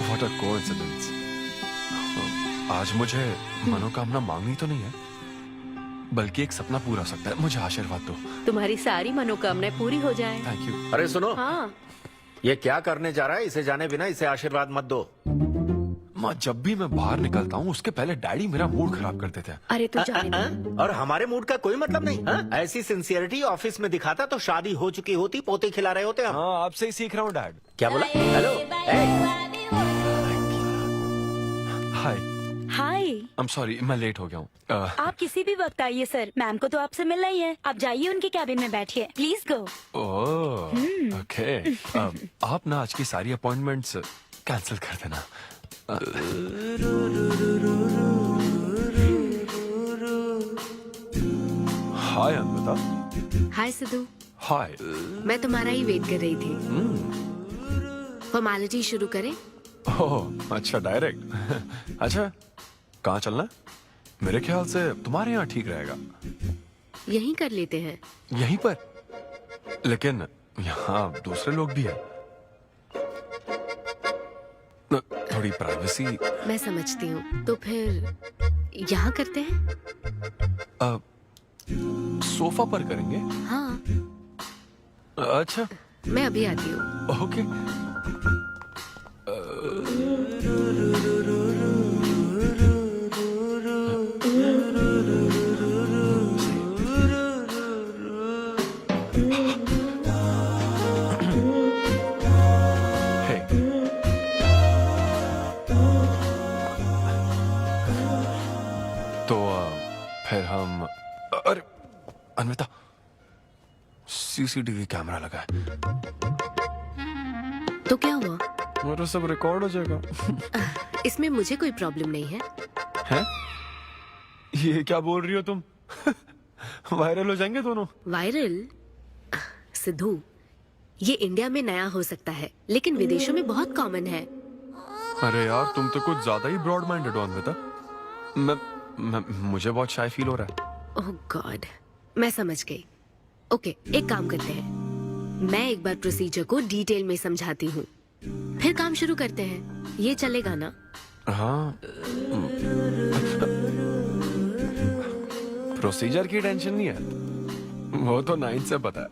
What a coincidence। आज मुझे मनोकामना मांगनी तो नहीं है? बल्कि एक सपना पूरा हो सकता है। मुझे आशीर्वाद दो। तुम्हारी सारी मनोकामनाएं पूरी हो जाएं। Thank you. अरे सुनो, हाँ ये क्या करने जा रहा है? इसे जाने बिना इसे आशीर्वाद मत दो। माँ, जब भी मैं बाहर निकलता हूँ उसके पहले डैडी मेरा मूड खराब कर देते हैं। अरे तू जाने दे। और हमारे मूड का कोई मतलब नहीं। हाँ? ऐसी सिंसियरिटी ऑफिस में दिखाता तो शादी हो चुकी होती, पोते खिला रहे होते हम। हाँ, आपसे ही सीख रहा हूँ डैड। क्या बोला? Hello. Hi. Hi. I am sorry, मैं लेट हो गया हूँ। आप किसी भी वक्त आइए सर, मैम को तो आपसे मिलना ही है। आप जाइए उनके कैबिन में बैठिए, प्लीज गो। Oh, okay. आप ना आज की सारी अपॉइंटमेंट्स कैंसिल कर देना। हाय अन्विता। हाय सिद्धू। हाय। मैं तुम्हारा ही वेट कर रही थी। फॉर्मेलिटी शुरू करें? ओह, अच्छा, डायरेक्ट। अच्छा, कहाँ चलना है? मेरे ख्याल से तुम्हारे यहाँ ठीक रहेगा। यहीं कर लेते हैं। यहीं पर? लेकिन यहाँ दूसरे लोग भी हैं। थोड़ी प्राइवेसी। मैं समझती हूँ, तो फिर यहाँ करते हैं? सोफा पर करेंगे? हाँ। अच्छा, मैं अभी आती हूँ। ओके। फिर हम, अरे अन्विता, सीसीटीवी कैमरा लगा है। तो क्या हुआ? मेरा सब रिकॉर्ड हो जाएगा। इसमें मुझे कोई प्रॉब्लम नहीं है। हैं? ये क्या बोल रही हो तुम? वायरल हो जाएंगे दोनों। वायरल? सिद्धू, ये इंडिया में नया हो सकता है, लेकिन विदेशों में बहुत कॉमन है। अरे यार, तुम तो कुछ ज्यादा ही ब्रॉड माइंडेड हो अन्विता। मुझे बहुत शाय फील हो रहा है। ओह गॉड, मैं समझ गई। ओके, एक काम करते हैं, मैं एक बार प्रोसीजर को डिटेल में समझाती हूँ, फिर काम शुरू करते हैं। ये चलेगा ना? हाँ। प्रोसीजर की टेंशन नहीं है, वो तो 9 से पता है।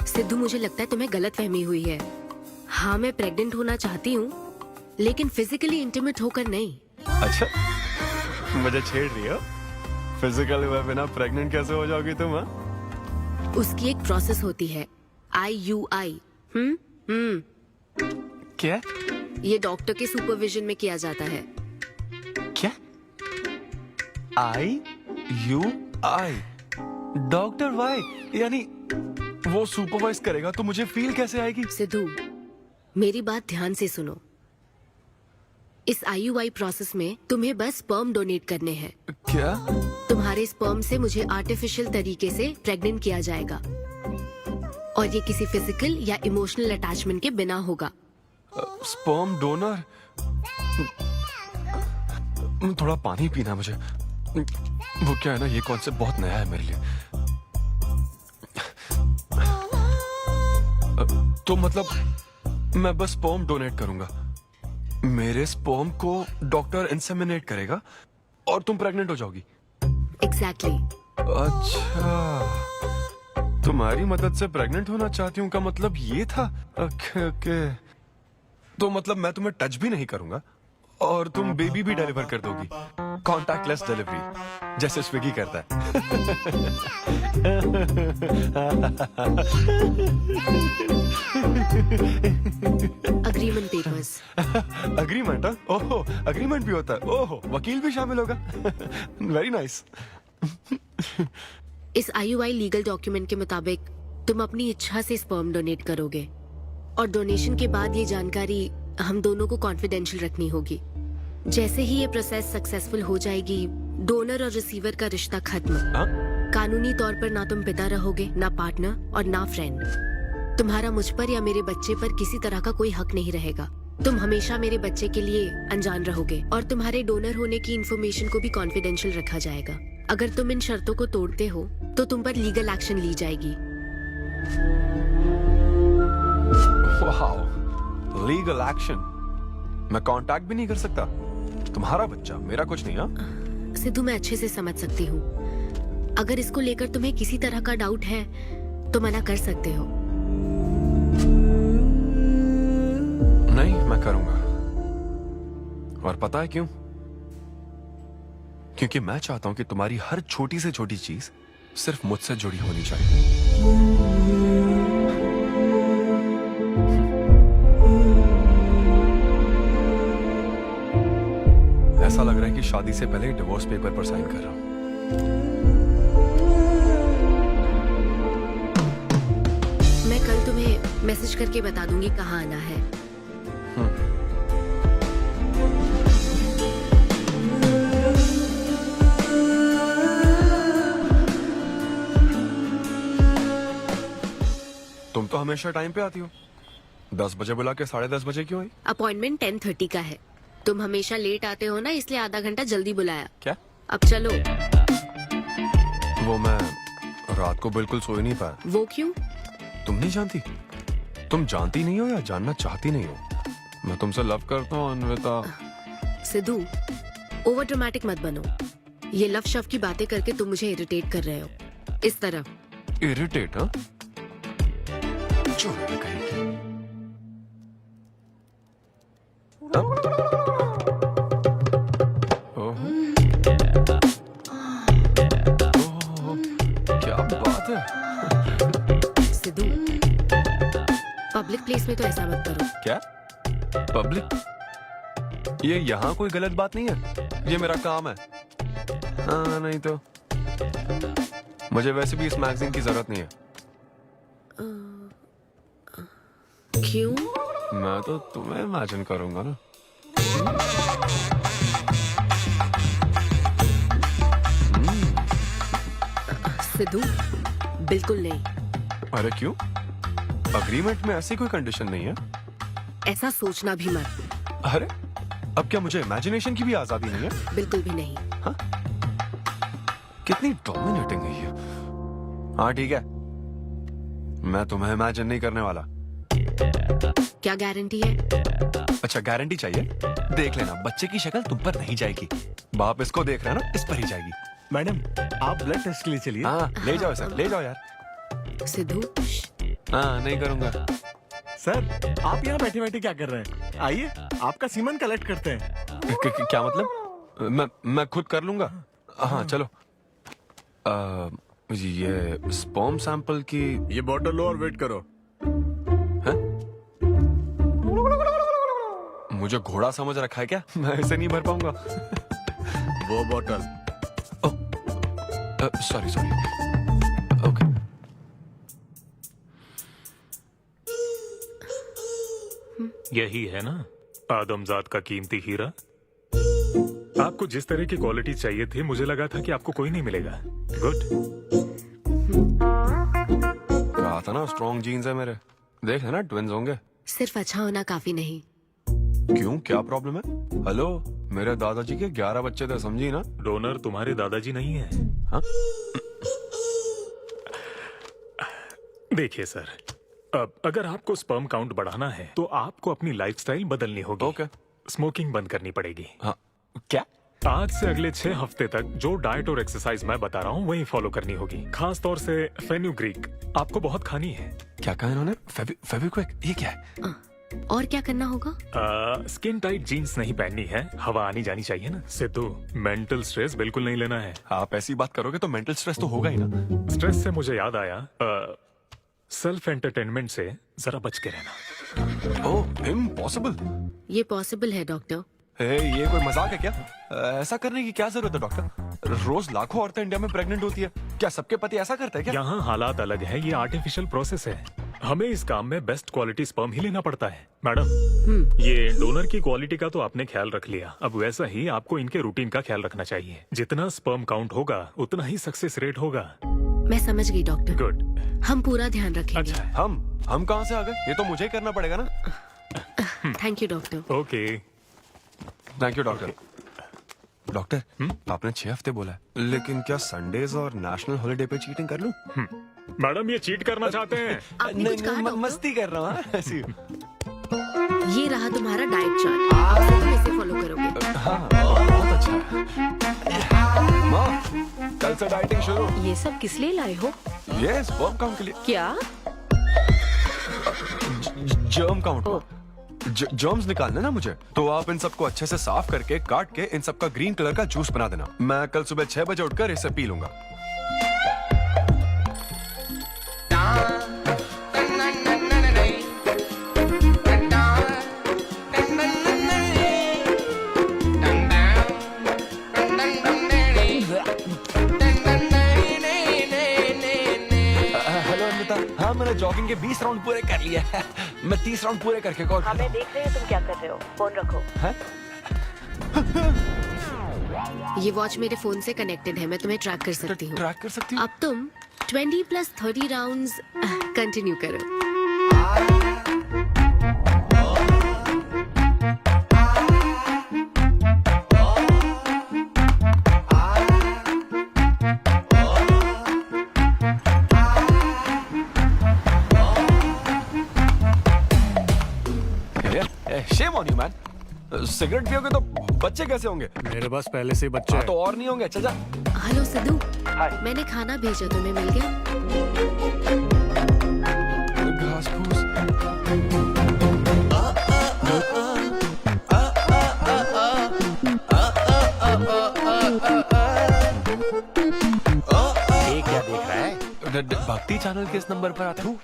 सिद्धू, मुझे लगता है तुम्हें गलतफहमी हुई है। हाँ, मैं प्रेग्नेंट होना चाहती हूँ, लेकिन फिजिकली इंटीमेट होकर नहीं। अच्छा, मुझे छेड़ रही हो? फिजिकली हुए बिना प्रेग्नेंट कैसे हो जाओगी तुम? हाँ, उसकी एक प्रोसेस होती है, IUI। क्या? ये डॉक्टर के सुपरविजन में किया जाता है। क्या? IUI? Doctor why? यानी वो सुपरवाइज करेगा तो मुझे फील कैसे आएगी? सिद्धू, मेरी बात ध्यान से सुनो। इस IUI प्रोसेस में तुम्हें बस स्पर्म डोनेट करने हैं। क्या? तुम्हारे स्पर्म से मुझे आर्टिफिशियल तरीके से प्रेग्नेंट किया जाएगा, और ये किसी फिजिकल या इमोशनल अटैचमेंट के बिना होगा। Sperm donor? थोड़ा पानी पीना मुझे। वो क्या है ना, ये कॉन्सेप्ट बहुत नया है मेरे लिए। तो मतलब मैं बस स्पर्म डोनेट करूंगा, मेरे स्पर्म को डॉक्टर इंसेमिनेट करेगा और तुम प्रेग्नेंट हो जाओगी? एग्जैक्टली। अच्छा, तुम्हारी मदद से प्रेग्नेंट होना चाहती हूँ का मतलब ये था? ओके। तो मतलब मैं तुम्हें टच भी नहीं करूंगा और तुम बेबी भी डिलीवर कर दोगी, कॉन्टैक्टलेस डिलीवरी, जैसे स्विगी करता है। Agreement papers. अग्रीमेंट? ओहो, अग्रीमेंट भी होता है? ओहो, वकील भी शामिल होगा। Very nice. इस IUI लीगल डॉक्यूमेंट के मुताबिक तुम अपनी इच्छा से स्पर्म डोनेट करोगे, और डोनेशन के बाद ये जानकारी हम दोनों को कॉन्फिडेंशियल रखनी होगी। जैसे ही ये प्रोसेस सक्सेसफुल हो जाएगी, डोनर और रिसीवर का रिश्ता खत्म। कानूनी तौर पर ना तुम पिता रहोगे, ना पार्टनर और ना फ्रेंड। तुम्हारा मुझ पर या मेरे बच्चे पर किसी तरह का कोई हक नहीं रहेगा। तुम हमेशा मेरे बच्चे के लिए अनजान रहोगे और तुम्हारे डोनर होने की इंफॉर्मेशन को भी कॉन्फिडेंशियल रखा जाएगा। अगर तुम इन शर्तों को तोड़ते हो तो तुम पर लीगल एक्शन ली जाएगी। Legal action? मैं कांटेक्ट भी नहीं कर सकता? तुम्हारा बच्चा, मेरा कुछ नहीं। हाँ सिद्धू, मैं अच्छे से समझ सकती हूँ। अगर इसको लेकर तुम्हें किसी तरह का डाउट है तो मना कर सकते हो। नहीं, मैं करूंगा। और पता है क्यों? क्योंकि मैं चाहता हूं कि तुम्हारी हर छोटी से छोटी चीज सिर्फ मुझसे जुड़ी होनी चाहिए। ऐसा लग रहा है कि शादी से पहले डिवोर्स पेपर पर साइन कर रहा हूं। मैं कल तुम्हें मैसेज करके बता दूंगी कहाँ आना है। तुम तो हमेशा टाइम पे आती हो। 10 बजे बुला के 10:30 बजे क्यों आई? अपॉइंटमेंट 10:30 का है। तुम हमेशा लेट आते हो ना, इसलिए आधा घंटा जल्दी बुलाया। क्या? अब चलो। वो मैं रात को बिल्कुल सो ही नहीं पाया। वो क्यों? तुम नहीं जानती? तुम जानती नहीं हो या जानना चाहती नहीं हो? मैं तुमसे लव करता हूँ अन्विता। सिद्धू, ओवर ड्रामेटिक मत बनो। ये लव शव की बातें करके तुम मुझे इरिटेट कर रहे हो। इस तरह। इरिटेट? हाँ, क्या बात है। सिद्धू, पब्लिक प्लेस में तो ऐसा मत करो। क्या पब्लिक? ये यहाँ कोई गलत बात नहीं है, ये मेरा काम है। हाँ, नहीं तो मुझे वैसे भी इस मैगजीन की जरूरत नहीं है। क्यों? मैं तो तुम्हें इमेजिन करूंगा ना। सिद्धू, बिल्कुल नहीं। अरे क्यों? अग्रीमेंट में ऐसी कोई कंडीशन नहीं है। ऐसा सोचना भी मत। अरे अब क्या मुझे इमेजिनेशन की भी आजादी नहीं है? बिल्कुल भी नहीं। हाँ? कितनी डोमिनेटिंग है ये। हाँ ठीक है, मैं तुम्हें इमेजिन नहीं करने वाला। क्या गारंटी है? अच्छा, गारंटी चाहिए? देख लेना, बच्चे की शक्ल तुम पर नहीं जाएगी। बाप इसको देख रहा है ना, इस पर ही जाएगी। मैडम, आप ब्लड टेस्ट के लिए चलिए। हाँ, ले जाओ सर, ले जाओ यार। सिद्धू। हाँ, नहीं करूंगा। सर, आप यहाँ बैठे बैठे क्या कर रहे हैं? आइए, आपका सीमन कलेक्ट करते हैं। क्या मतलब? मैं खुद कर लूंगा। हाँ चलो। ये स्पर्म सैंपल की ये बोतल लो और वेट करो। मुझे घोड़ा समझ रखा है क्या? मैं इसे नहीं भर पाऊंगा। वो बोतल। Sorry sorry. ओके। यही है ना आदमजात का कीमती हीरा? आपको जिस तरह की क्वालिटी चाहिए थी, मुझे लगा था कि आपको कोई नहीं मिलेगा। गुड। कहा था ना, स्ट्रॉन्ग जीन्स है मेरे। देख है ना, ट्विंस होंगे। सिर्फ अच्छा होना काफी नहीं। क्यों, क्या प्रॉब्लम है? हेलो, मेरे दादाजी के 11 बच्चे थे, समझी ना? डोनर तुम्हारे दादाजी नहीं है। हाँ? देखिए सर, अब अगर आपको स्पर्म काउंट बढ़ाना है तो आपको अपनी लाइफस्टाइल बदलनी होगी। ओके। स्मोकिंग बंद करनी पड़ेगी। हाँ। क्या? आज से अगले 6 हफ्ते तक जो डाइट और एक्सरसाइज मैं बता रहा हूँ वही फॉलो करनी होगी। खास तौर से फेन्यूग्रीक आपको बहुत खानी है। क्या कहा इन्होंने? फेविक्विक? ये क्या है? और क्या करना होगा? स्किन टाइट जीन्स नहीं पहननी है, हवा आनी जानी चाहिए ना। सिद्धू, मेंटल स्ट्रेस बिल्कुल नहीं लेना है। आप ऐसी बात करोगे तो मेंटल स्ट्रेस तो होगा ही ना। स्ट्रेस से मुझे याद आया, सेल्फ एंटरटेनमेंट से जरा बच के रहना। ओह, इम्पॉसिबल। ये पॉसिबल है डॉक्टर। ये कोई मजाक है क्या? ऐसा करने की क्या जरूरत है डॉक्टर? रोज लाखों औरतें इंडिया में प्रेग्नेंट होती है, क्या सबके पति ऐसा करते हैं क्या? यहाँ हालात अलग है, ये आर्टिफिशियल प्रोसेस है। हमें इस काम में बेस्ट क्वालिटी स्पर्म ही लेना पड़ता है। मैडम, ये डोनर की क्वालिटी का तो आपने ख्याल रख लिया, अब वैसा ही आपको इनके रूटीन का ख्याल रखना चाहिए। जितना स्पर्म काउंट होगा उतना ही सक्सेस रेट होगा। मैं समझ गई डॉक्टर। गुड। हम पूरा ध्यान रखेंगे। अच्छा, हम कहाँ से आ गए? ये तो मुझे ही करना पड़ेगा ना। Thank you doctor. Okay thank you doctor. Doctor आपने 6 हफ्ते बोला है, लेकिन क्या संडेज और नेशनल हॉलिडे पे चीटिंग कर लूं? मैडम ये चीट करना चाहते हैं? नहीं, मस्ती कर रहा हूँ ऐसी। ये रहा तुम्हारा डाइट चार्ट, अब से तुम इसे फॉलो करोगे। हाँ, बहुत अच्छा है। माँ, कल से डाइटिंग शुरू। ये सब किस लिए लाए हो? ये स्पर्म काउंट के लिए। क्या? Germ count. जर्म्स निकालने ना मुझे, तो आप इन सबको अच्छे से साफ करके काट के इन सबका ग्रीन कलर का जूस बना देना। मैं कल सुबह 6 बजे उठकर इसे पी लूंगा। हाँ, मैंने जॉगिंग के 20 राउंड पूरे कर लिए हैं। मैं 30 राउंड पूरे करके कॉल कर रहा हूं। देख रहे हैं तुम क्या कर रहे हो, फोन रखो। ये वॉच मेरे फोन से कनेक्टेड है, मैं तुम्हें ट्रैक कर सकती हूँ। ट्रैक कर सकती हूँ? अब तुम 20 + 30 राउंड्स कंटिन्यू करो। Shame on you, man. Cigarette पियोगे तो बच्चे कैसे होंगे? मेरे पास पहले से ही बच्चे हैं। तो और नहीं होंगे। चल जा। हेलो सिद्धू, मैंने खाना भेजा, तुम्हें मिल गया? घास फूस। ये क्या देख रहा है? भक्ति चैनल के इस नंबर पर आता हूँ।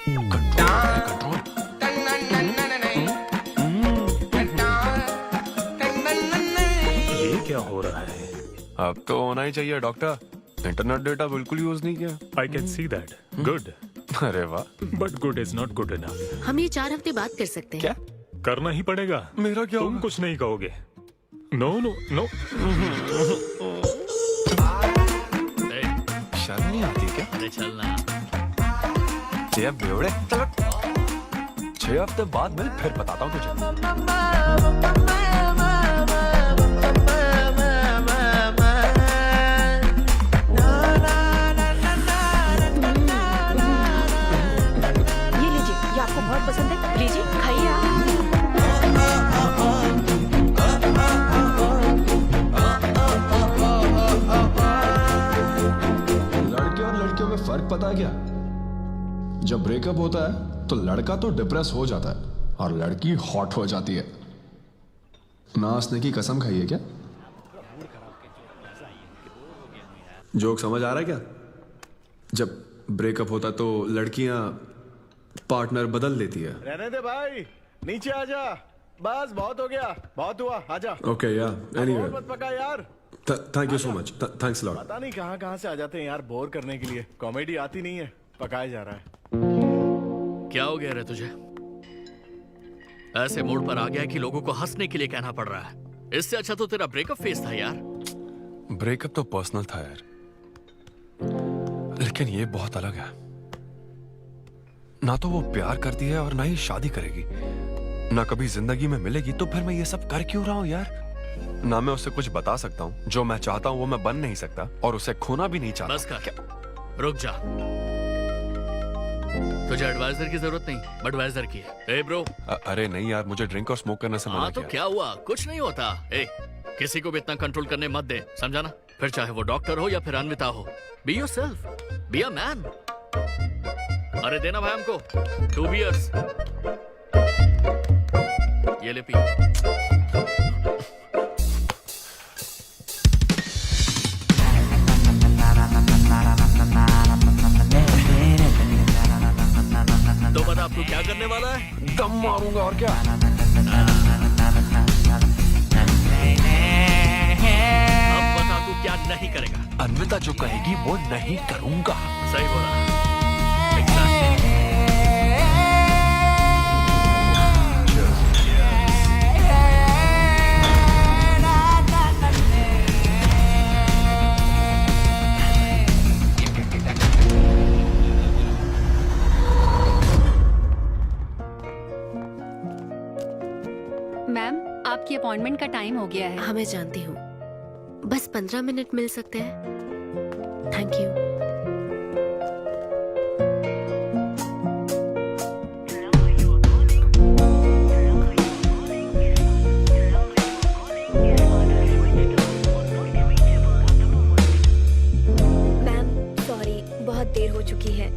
कंट्रोल। ये क्या हो रहा है? अब तो होना ही चाहिए डॉक्टर। इंटरनेट डेटा बिल्कुल यूज नहीं किया। I can see that. Good. अरे वाह। But good is not good enough. हम ये 4 हफ्ते बाद कर सकते हैं। क्या करना ही पड़ेगा? मेरा क्या? तुम कुछ नहीं कहोगे। No no no. शर्म नहीं आती क्या? अरे चलना। 6 बेवड़े। 6 हफ्ते बाद मैं फिर बताता हूँ तुझे। ये लीजिए, ये आपको बहुत पसंद है, लीजिए खाइए आप। लड़के और लड़कियों में फर्क पता है क्या? जब ब्रेकअप होता है तो लड़का तो डिप्रेस हो जाता है और लड़की हॉट हो जाती है। नाचने की कसम खाई है क्या? जोक समझ आ रहा है क्या? जब ब्रेकअप होता तो लड़कियां पार्टनर बदल देती है। रहने दे भाई, नीचे आजा। बस बहुत हो गया, बहुत हुआ, आजा। ओके या एनीवे, मत पका यार। Thank you so much, thanks lot. पता नहीं कहाँ कहाँ से आ जाते हैं यार, बोर करने के लिए। कॉमेडी आती नहीं है, पकाया जा रहा है। क्या हो गया रे तुझे? ऐसे मूड पर आ गया कि लोगों को हंसने के लिए कहना पड़ रहा है। इससे अच्छा तो तेरा ब्रेकअप फेस था यार। ब्रेकअप तो पर्सनल था यार, लेकिन ये बहुत अलग है। ना तो वो प्यार करती है और ना ही शादी करेगी, ना कभी जिंदगी में मिलेगी, तो फिर मैं ये सब कर क्यों रहा हूं यार? ना मैं उसे कुछ बता सकता हूँ, जो मैं चाहता हूँ वो मैं बन नहीं सकता, और उसे खोना भी नहीं चाहता। बस कर, रुक जा। तुझे एडवाइजर की जरूरत नहीं, बडवाइजर की है। ए ब्रो। अरे नहीं यार, मुझे ड्रिंक और स्मोक करने से मना हाँ तो किया। क्या हुआ? कुछ नहीं होता। ए, किसी को भी इतना कंट्रोल करने मत दे, समझा ना? फिर चाहे वो डॉक्टर हो या फिर अन्विता हो। Be yourself, be a man. अरे देना भाई हमको 2 बियर्स। ये ले पी। तो बता अब तू क्या करने वाला है? दम मारूंगा और क्या। अब बता तू क्या नहीं करेगा? अन्विता जो कहेगी वो नहीं करूंगा। सही बोला। आपकी अपॉइंटमेंट का टाइम हो गया है। हाँ मैं जानती हूँ, बस 15 मिनट मिल सकते हैं? Thank you. बहुत देर हो चुकी है।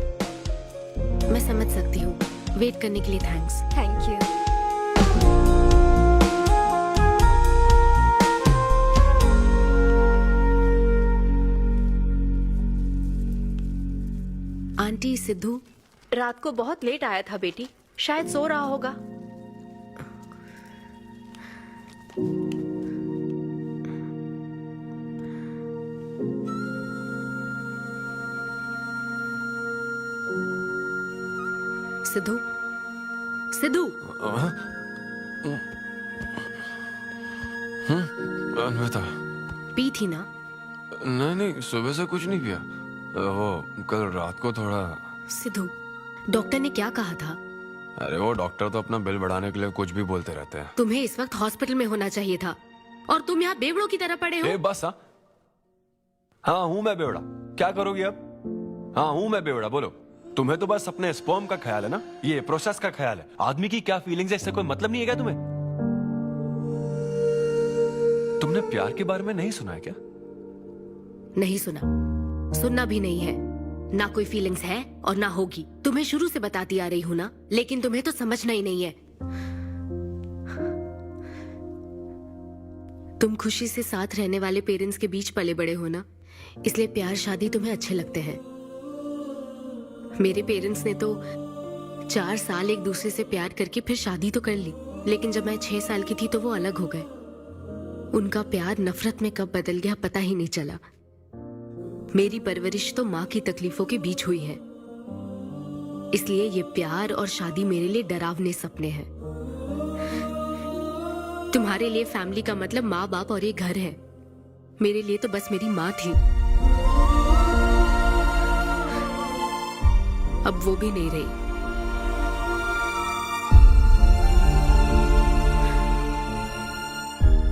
मैं समझ सकती हूँ। वेट करने के लिए thanks. Thank you. Aunty, Sidhu रात को बहुत लेट आया था बेटी, शायद सो रहा होगा। सिद्धू, सिद्धू। अन्विता, पी थी ना? नहीं, सुबह से कुछ नहीं पिया। वो कल रात को थोड़ा। सिद्धू, डॉक्टर ने क्या कहा था? अरे वो डॉक्टर तो अपना बिल बढ़ाने के लिए कुछ भी बोलते रहते हैं। तुम्हें इस वक्त हॉस्पिटल में होना चाहिए था और तुम यहाँ बेवड़ों की तरह पड़े हो। बस हाँ हूँ मैं बेवड़ा। क्या करोगी अब? हाँ हूँ मैं बेवड़ा, बोलो। तुम्हें तो बस अपने स्पर्म का ख्याल है ना, ये प्रोसेस का ख्याल है। आदमी की क्या फीलिंग्स है इससे कोई मतलब नहीं है क्या तुम्हें? तुमने प्यार के बारे में नहीं सुना है क्या? नहीं सुना, सुनना भी नहीं है। ना कोई फीलिंग्स है और ना होगी। तुम्हें शुरू से बताती आ रही हूँ ना, लेकिन तुम्हें तो समझना ही नहीं है। तुम खुशी से साथ रहने वाले पेरेंट्स के बीच पले बड़े हो ना, इसलिए प्यार शादी तुम्हें अच्छे लगते हैं। मेरे पेरेंट्स ने तो 4 साल एक दूसरे से प्यार करके फिर शादी तो कर ली, लेकिन जब मैं 6 साल की थी तो वो अलग हो गए। उनका प्यार नफरत में कब बदल गया पता ही नहीं चला। मेरी परवरिश तो माँ की तकलीफों के बीच हुई है, इसलिए ये प्यार और शादी मेरे लिए डरावने सपने हैं। तुम्हारे लिए फैमिली का मतलब माँ बाप और ये घर है, मेरे लिए तो बस मेरी माँ थी। अब वो भी नहीं रही।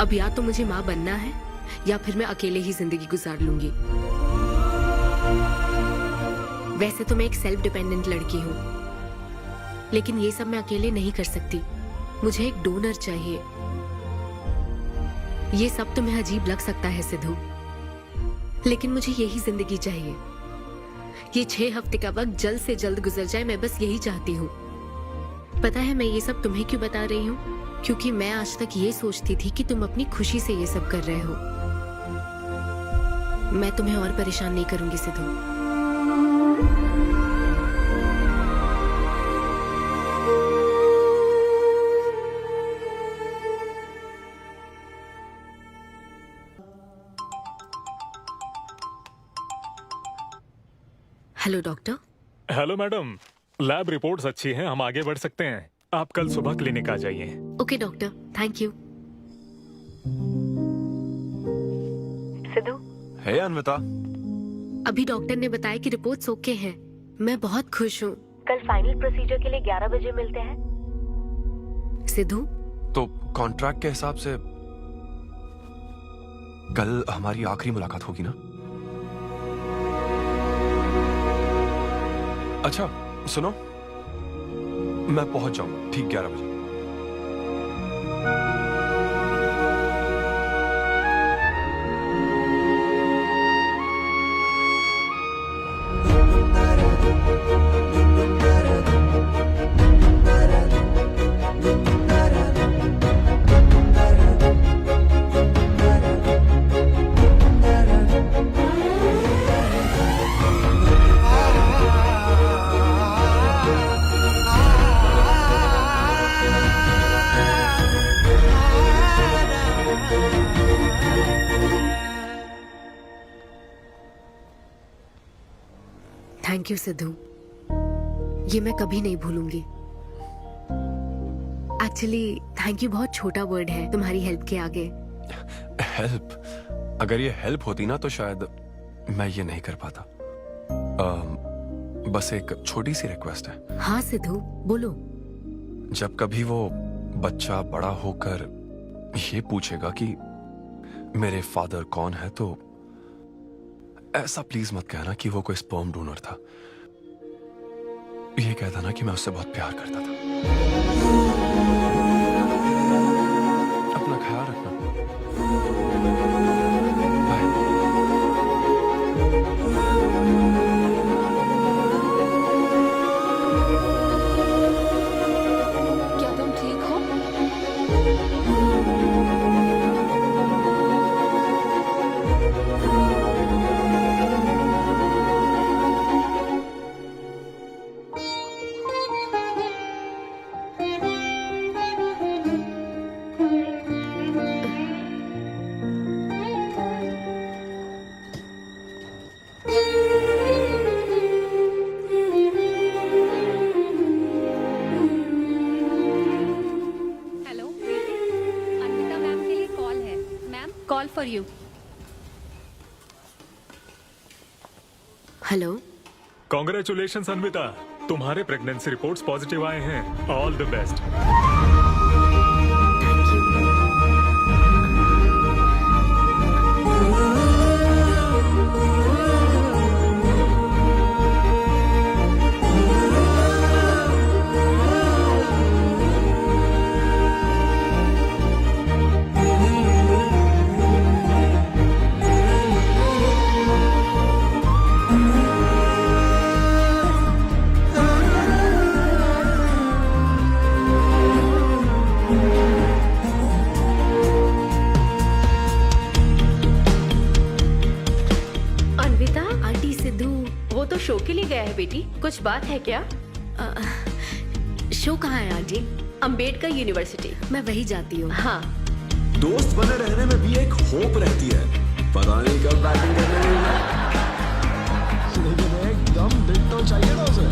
अब या तो मुझे माँ बनना है या फिर मैं अकेले ही जिंदगी गुजार लूंगी। वैसे तो मैं एक सेल्फ डिपेंडेंट लड़की हूँ, लेकिन ये सब मैं अकेले नहीं कर सकती। मुझे एक डोनर चाहिए। ये सब तुम्हें अजीब लग सकता है सिद्धू, लेकिन मुझे यही जिंदगी चाहिए। ये 6 हफ्ते का वक्त जल्द से जल्द गुजर जाए, मैं बस यही चाहती हूँ। पता है मैं ये सब तुम्हें क्यों बता रही हूँ? क्योंकि मैं आज तक ये सोचती थी कि तुम अपनी खुशी से ये सब कर रहे हो। मैं तुम्हें और परेशान नहीं करूंगी Sidhu. Hello doctor. Hello madam, lab reports अच्छी हैं, हम आगे बढ़ सकते हैं। आप कल सुबह क्लिनिक आ जाइए। Okay doctor, thank you. Siddhu. Hey Anvita. अभी डॉक्टर ने बताया कि रिपोर्ट्स ओके हैं। मैं बहुत खुश हूँ। कल फाइनल प्रोसीजर के लिए 11 बजे मिलते हैं। सिद्धू, तो कॉन्ट्रैक्ट के हिसाब से कल हमारी आखिरी मुलाकात होगी ना? अच्छा सुनो, मैं पहुंच जाऊंगा ठीक 11 बजे। थैंक यू सिद्धू, ये मैं कभी नहीं भूलूंगी। एक्चुअली थैंक यू बहुत छोटा वर्ड है तुम्हारी हेल्प के आगे। हेल्प? अगर ये हेल्प होती ना तो शायद मैं ये नहीं कर पाता। बस एक छोटी सी रिक्वेस्ट है। हाँ सिद्धू बोलो। जब कभी वो बच्चा बड़ा होकर ये पूछेगा कि मेरे फादर कौन है, तो ऐसा प्लीज मत कहना कि वो कोई स्पर्म डोनर था। ये कहता ना कि मैं उससे बहुत प्यार करता था। अपना ख्याल रखना। क्या तुम ठीक हो? हेलो, अन्विता मैम के लिए कॉल है। Ma'am, call for you. Hello. Congratulation Anvita, तुम्हारे प्रेगनेंसी रिपोर्ट्स पॉजिटिव आए हैं। All the best. Anvita, aunty Sidhu वो तो शो के लिए गया है बेटी, कुछ बात है क्या? शो कहाँ है आंटी? अम्बेडकर यूनिवर्सिटी। मैं वही जाती हूँ। हाँ। दोस्त बने रहने में भी एक होप रहती है, पता नहीं कब बैटिंग करने लगेगा। लेकिन एकदम दिल तो चाहिए था उसे।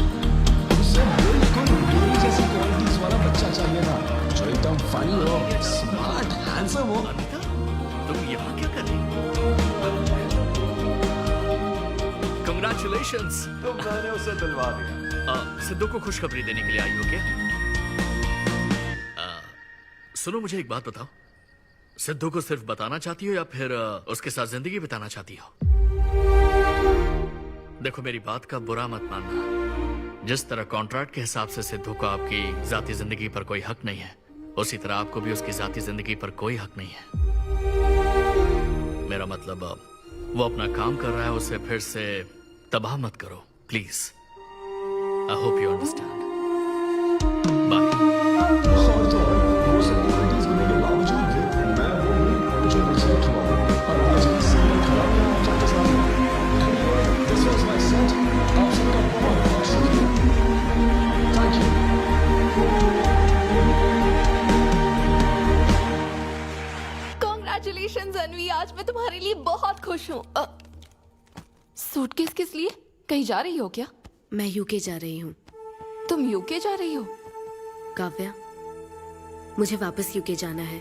उसे बिल्कुल मेरी जैसी क्वालिटीज वाला बच्चा चाहिए था, जो एकदम फनी हो, स्मार्ट, हैंडसम हो। तुम यहाँ क्या कर रही हो? Congratulations! तो मैंने उसे दिलवा दिया। सिद्धू को खुशखबरी देने के लिए आई हो क्या? सुनो, मुझे एक बात बताओ, सिद्धू को सिर्फ बताना चाहती हो या फिर उसके साथ जिंदगी बिताना चाहती हो? देखो, मेरी बात का बुरा मत मानना। जिस तरह कॉन्ट्रैक्ट के हिसाब से सिद्धू को आपकी जाती जिंदगी पर कोई हक नहीं है, उसी तरह आपको भी उसकी जाती जिंदगी पर कोई हक नहीं है। मेरा मतलब, वो अपना काम कर रहा है, उसे फिर से तबाह मत करो please. I hope you understand. Bye. और तो और, वो सब क्वालिटीज होने के बावजूद भी मैं वो हूँ जो रिजेक्ट हुआ और आज भी सीधे खड़ा हूँ आप सबके सामने। Anyway, this was my set. आप सबका बहुत बहुत शुक्रिया। Thank you. Congratulations अन्वी, आज मैं तुम्हारे लिए बहुत खुश हूँ। सूटकेस किस लिए? कहीं जा रही हो क्या? मैं यूके जा रही हूँ। तुम यूके जा रही हो? काव्या, मुझे वापस यूके जाना है।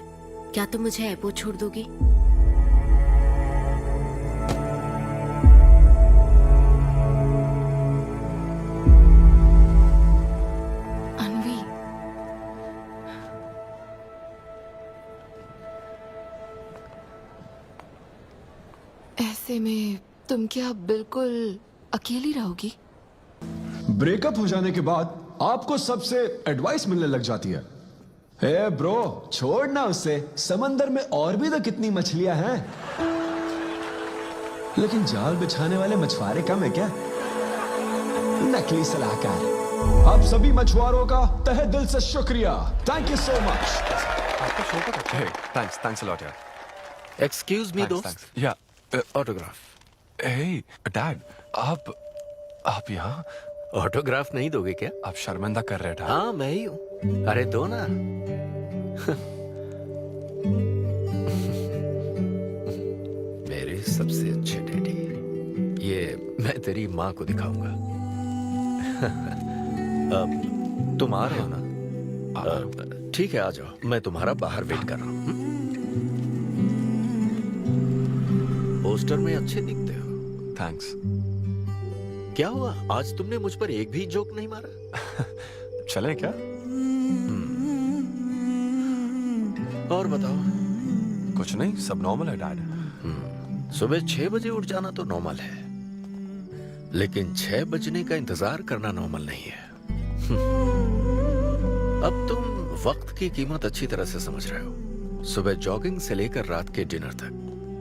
क्या तुम मुझे एयरपोर्ट छोड़ दोगी? अन्वी, ऐसे में तुम क्या बिल्कुल अकेली रहोगी? ब्रेकअप हो जाने के बाद आपको सबसे एडवाइस मिलने लग जाती है। हे ब्रो, छोड़ना उसे, समंदर में और भी तो कितनी मछलियां हैं। लेकिन जाल बिछाने वाले मछुआरे कम है क्या? नकली सलाहकार। आप सभी मछुआरों का तहे दिल से शुक्रिया। Thank you so much. आपका शो का था? थैंक्स अ लॉट यार। एक्सक्यूज मी दोस्त। या ऑटोग्राफ। हे डैड, आप यहाँ? ऑटोग्राफ नहीं दोगे क्या? आप शर्मिंदा कर रहे थे। हाँ, मैं ही हूँ। अरे दो ना। मेरे सबसे अच्छे डैडी, ये मैं तेरी माँ को दिखाऊंगा। तुम आ रहे हो ना? ठीक है, आ जाओ, मैं तुम्हारा बाहर वेट कर रहा हूँ। पोस्टर में अच्छे दिखते हो। थैंक्स। क्या हुआ, आज तुमने मुझ पर एक भी जोक नहीं मारा? चले क्या? और बताओ, कुछ नहीं, सब नॉर्मल है डैड। सुबह 6 बजे उठ जाना तो नॉर्मल है, लेकिन 6 बजने का इंतजार करना नॉर्मल नहीं है। अब तुम वक्त की कीमत अच्छी तरह से समझ रहे हो। सुबह जॉगिंग से लेकर रात के डिनर तक।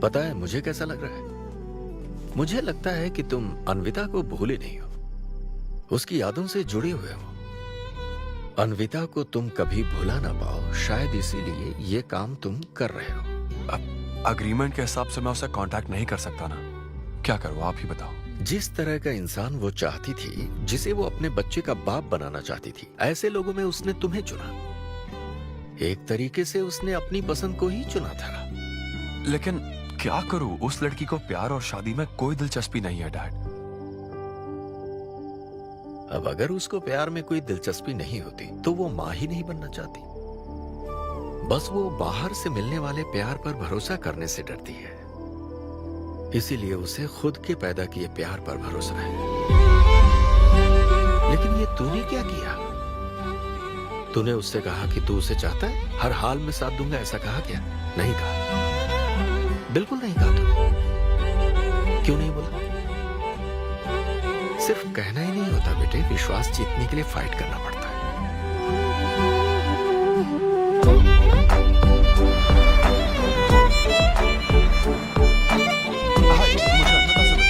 पता है मुझे कैसा लग रहा है? मुझे लगता है कि तुम अन्विता को भूले नहीं हो, उसकी यादों से जुड़े हुए हो। अन्विता को तुम कभी भुला ना पाओ, शायद इसीलिए ये काम तुम कर रहे हो। अब अग्रीमेंट के हिसाब से मैं उसे कांटेक्ट नहीं कर सकता ना, क्या करूं आप ही बताओ। जिस तरह का इंसान वो चाहती थी, जिसे वो अपने बच्चे का बाप बनाना चाहती थी, ऐसे लोगों में उसने तुम्हें चुना। एक तरीके से उसने अपनी पसंद को ही चुना था। लेकिन क्या करूं, उस लड़की को प्यार और शादी में कोई दिलचस्पी नहीं है डैड। अब अगर उसको प्यार में कोई दिलचस्पी नहीं होती तो वो माँ ही नहीं बनना चाहती। बस वो बाहर से मिलने वाले प्यार पर भरोसा करने से डरती है, इसीलिए उसे खुद के पैदा किए प्यार पर भरोसा है। लेकिन ये तूने क्या किया? तूने उससे कहा कि तू उसे चाहता है, हर हाल में साथ दूंगा, ऐसा कहा क्या? नहीं कहा, बिल्कुल नहीं कहा तूने। क्यों नहीं बोला? सिर्फ कहना ही नहीं होता बेटे, विश्वास जीतने के लिए फाइट करना पड़ता है।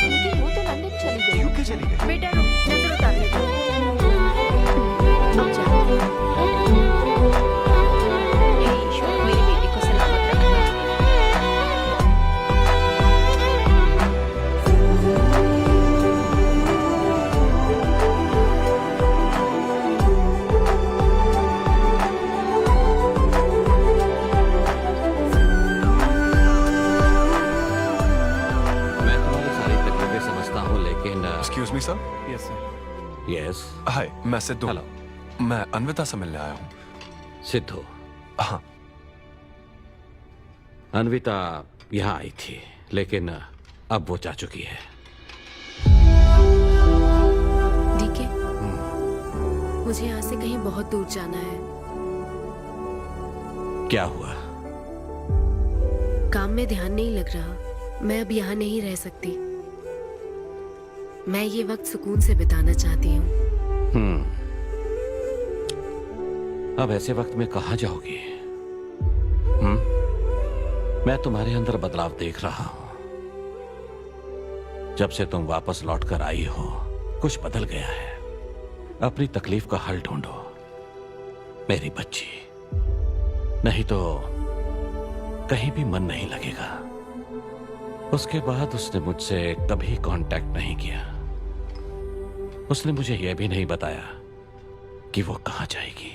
लेकिन वो तो लंदन चली गई। यूके चली गई। बेटा रुक, नजर उतार ले। ईश्वर मेरी बेटी को सलामत रखना। मैं तुम्हारी सारी तकलीफें समझता हूँ, लेकिन excuse me sir. Yes sir. Yes. Hi, मैं सिद्धू। हेलो। मैं अन्विता से मिलने आया हूँ। सिद्धू? हाँ। अन्विता यहाँ आई थी, लेकिन अब वो जा चुकी है। डीके, मुझे यहाँ से कहीं बहुत दूर जाना है। क्या हुआ? काम में ध्यान नहीं लग रहा, मैं अब यहाँ नहीं रह सकती। मैं ये वक्त सुकून से बिताना चाहती हूँ। अब ऐसे वक्त में कहाँ जाओगी? मैं तुम्हारे अंदर बदलाव देख रहा हूं। जब से तुम वापस लौट कर आई हो, कुछ बदल गया है। अपनी तकलीफ का हल ढूंढो मेरी बच्ची, नहीं तो कहीं भी मन नहीं लगेगा। उसके बाद उसने मुझसे कभी कांटेक्ट नहीं किया। उसने मुझे यह भी नहीं बताया कि वो कहां जाएगी।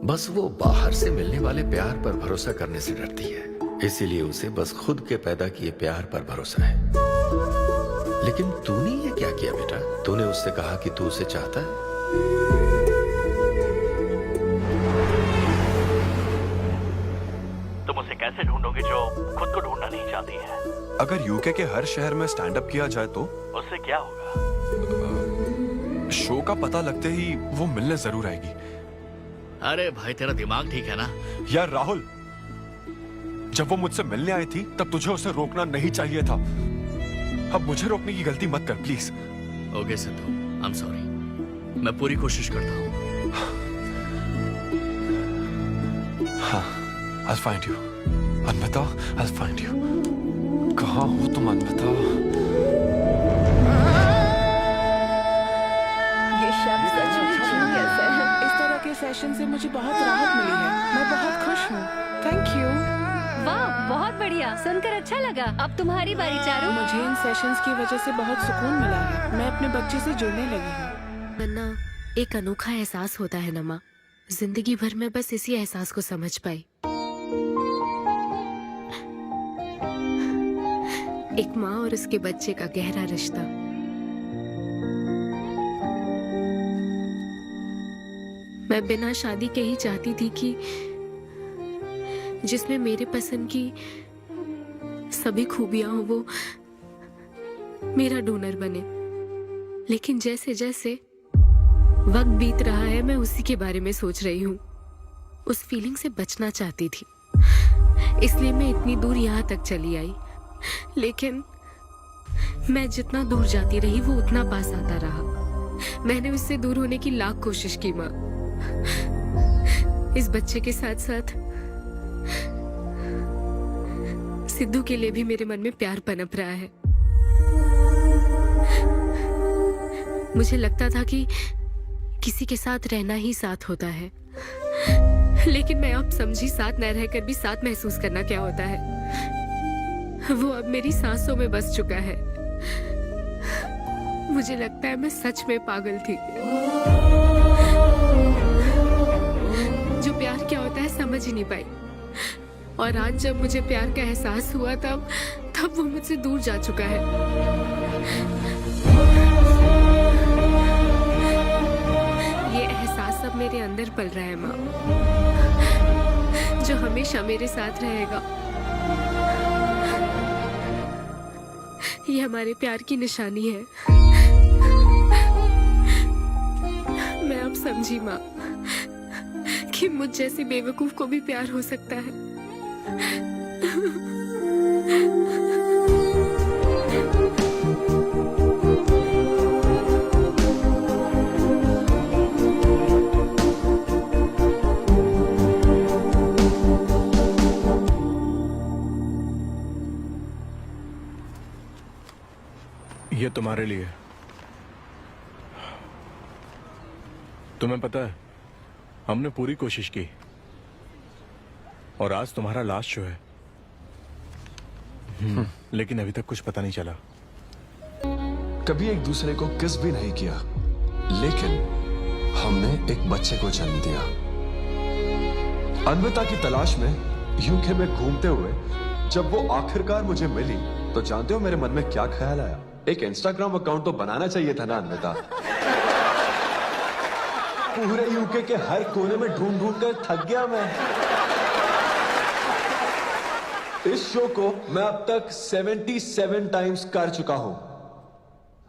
बस वो बाहर से मिलने वाले प्यार पर भरोसा करने से डरती है, इसीलिए उसे बस खुद के पैदा किए प्यार पर भरोसा है। लेकिन तूने ये क्या किया बेटा? तूने उससे कहा कि तू उसे चाहता है। तुम उसे कैसे ढूंढोगे जो खुद को ढूंढना नहीं चाहती है? अगर यूके के हर शहर में स्टैंड अप किया जाए तो उससे क्या होगा? शो का पता लगते ही वो मिलने जरूर आएगी। अरे भाई, तेरा दिमाग ठीक है ना? यार राहुल, जब वो मुझसे मिलने आई थी तब तुझे उसे रोकना नहीं चाहिए था। अब मुझे रोकने की गलती मत कर please. Okay Sidhu, I am sorry. मैं पूरी कोशिश करता हूँ। हाँ, I'll find you. Anvita, I'll find you. कहाँ हो तुम अन्विता? ये शब्द सच में genius है। इस तरह के सेशन से मुझे बहुत राहत मिली है। मैं बहुत खुश हूँ। Thank you. वाह, बहुत बढ़िया, सुनकर अच्छा लगा। अब तुम्हारी बारी चारू। मुझे इन सेशंस की वजह से बहुत सुकून मिला है। मैं अपने बच्चे से जुड़ने लगी हूँ। वरना एक अनोखा एहसास होता है ना माँ। जिंदगी भर में बस इसी एहसास को समझ पाई। एक माँ और उसके बच्चे का गहरा रिश्ता। मैं बिना शादी के ही चाहती थी कि जिसमें मेरे पसंद की सभी खूबियां हो वो मेरा डोनर बने। लेकिन जैसे जैसे वक्त बीत रहा है मैं उसी के बारे में सोच रही हूँ। उस फीलिंग से बचना चाहती थी, इसलिए मैं इतनी दूर यहाँ तक चली आई। लेकिन मैं जितना दूर जाती रही वो उतना पास आता रहा। मैंने उससे दूर होने की लाख कोशिश की माँ। इस बच्चे के साथ साथ सिद्धू के लिए भी मेरे मन में प्यार पनप रहा है। मुझे लगता था कि किसी के साथ रहना ही साथ होता है, लेकिन मैं अब समझी साथ न रहकर भी साथ महसूस करना क्या होता है। वो अब मेरी सांसों में बस चुका है। मुझे लगता है मैं सच में पागल थी। जो प्यार क्या होता है समझ ही नहीं पाई, और आज जब मुझे प्यार का एहसास हुआ तब वो मुझसे दूर जा चुका है। ये एहसास अब मेरे अंदर पल रहा है माँ, जो हमेशा मेरे साथ रहेगा। ये हमारे प्यार की निशानी है। मैं अब समझी माँ कि मुझ जैसी बेवकूफ को भी प्यार हो सकता है। ये तुम्हारे लिए। तुम्हें पता है हमने पूरी कोशिश की और आज तुम्हारा लास्ट शो है, लेकिन अभी तक कुछ पता नहीं चला। कभी एक दूसरे को किस भी नहीं किया, लेकिन हमने एक बच्चे को जन्म दिया। अन्विता की तलाश में यूके में घूमते हुए जब वो आखिरकार मुझे मिली तो जानते हो मेरे मन में क्या ख्याल आया? एक इंस्टाग्राम अकाउंट तो बनाना चाहिए था ना अन्विता। पूरे यूके के हर कोने में ढूंढ ढूंढ कर थक गया मैं। इस शो को मैं अब तक 77 टाइम्स कर चुका हूं।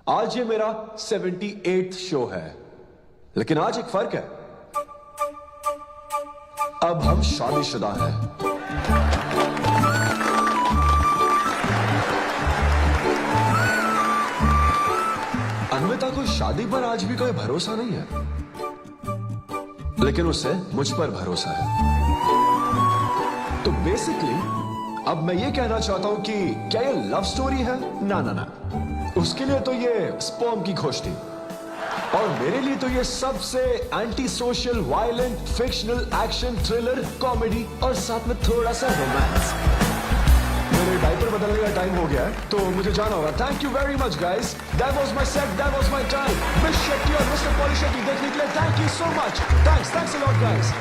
आज ये मेरा 78th शो है, लेकिन आज एक फर्क है, अब हम शादीशुदा हैं। अन्विता को शादी पर आज भी कोई भरोसा नहीं है, लेकिन उसे मुझ पर भरोसा है। तो बेसिकली अब मैं ये कहना चाहता हूं कि क्या ये लव स्टोरी है? ना ना ना, उसके लिए तो ये स्पर्म की खोज थी, और मेरे लिए तो ये सबसे anti social, violent, fictional, action, thriller, comedy और साथ में थोड़ा सा रोमांस। मेरे डायपर बदलने का टाइम हो गया है, तो मुझे जाना होगा। Thank you very much guys, that was my set, that was my time. Miss Shetty और मिस्टर पॉली शेट्टी देखने के लिए thank you so much. Thanks a lot guys.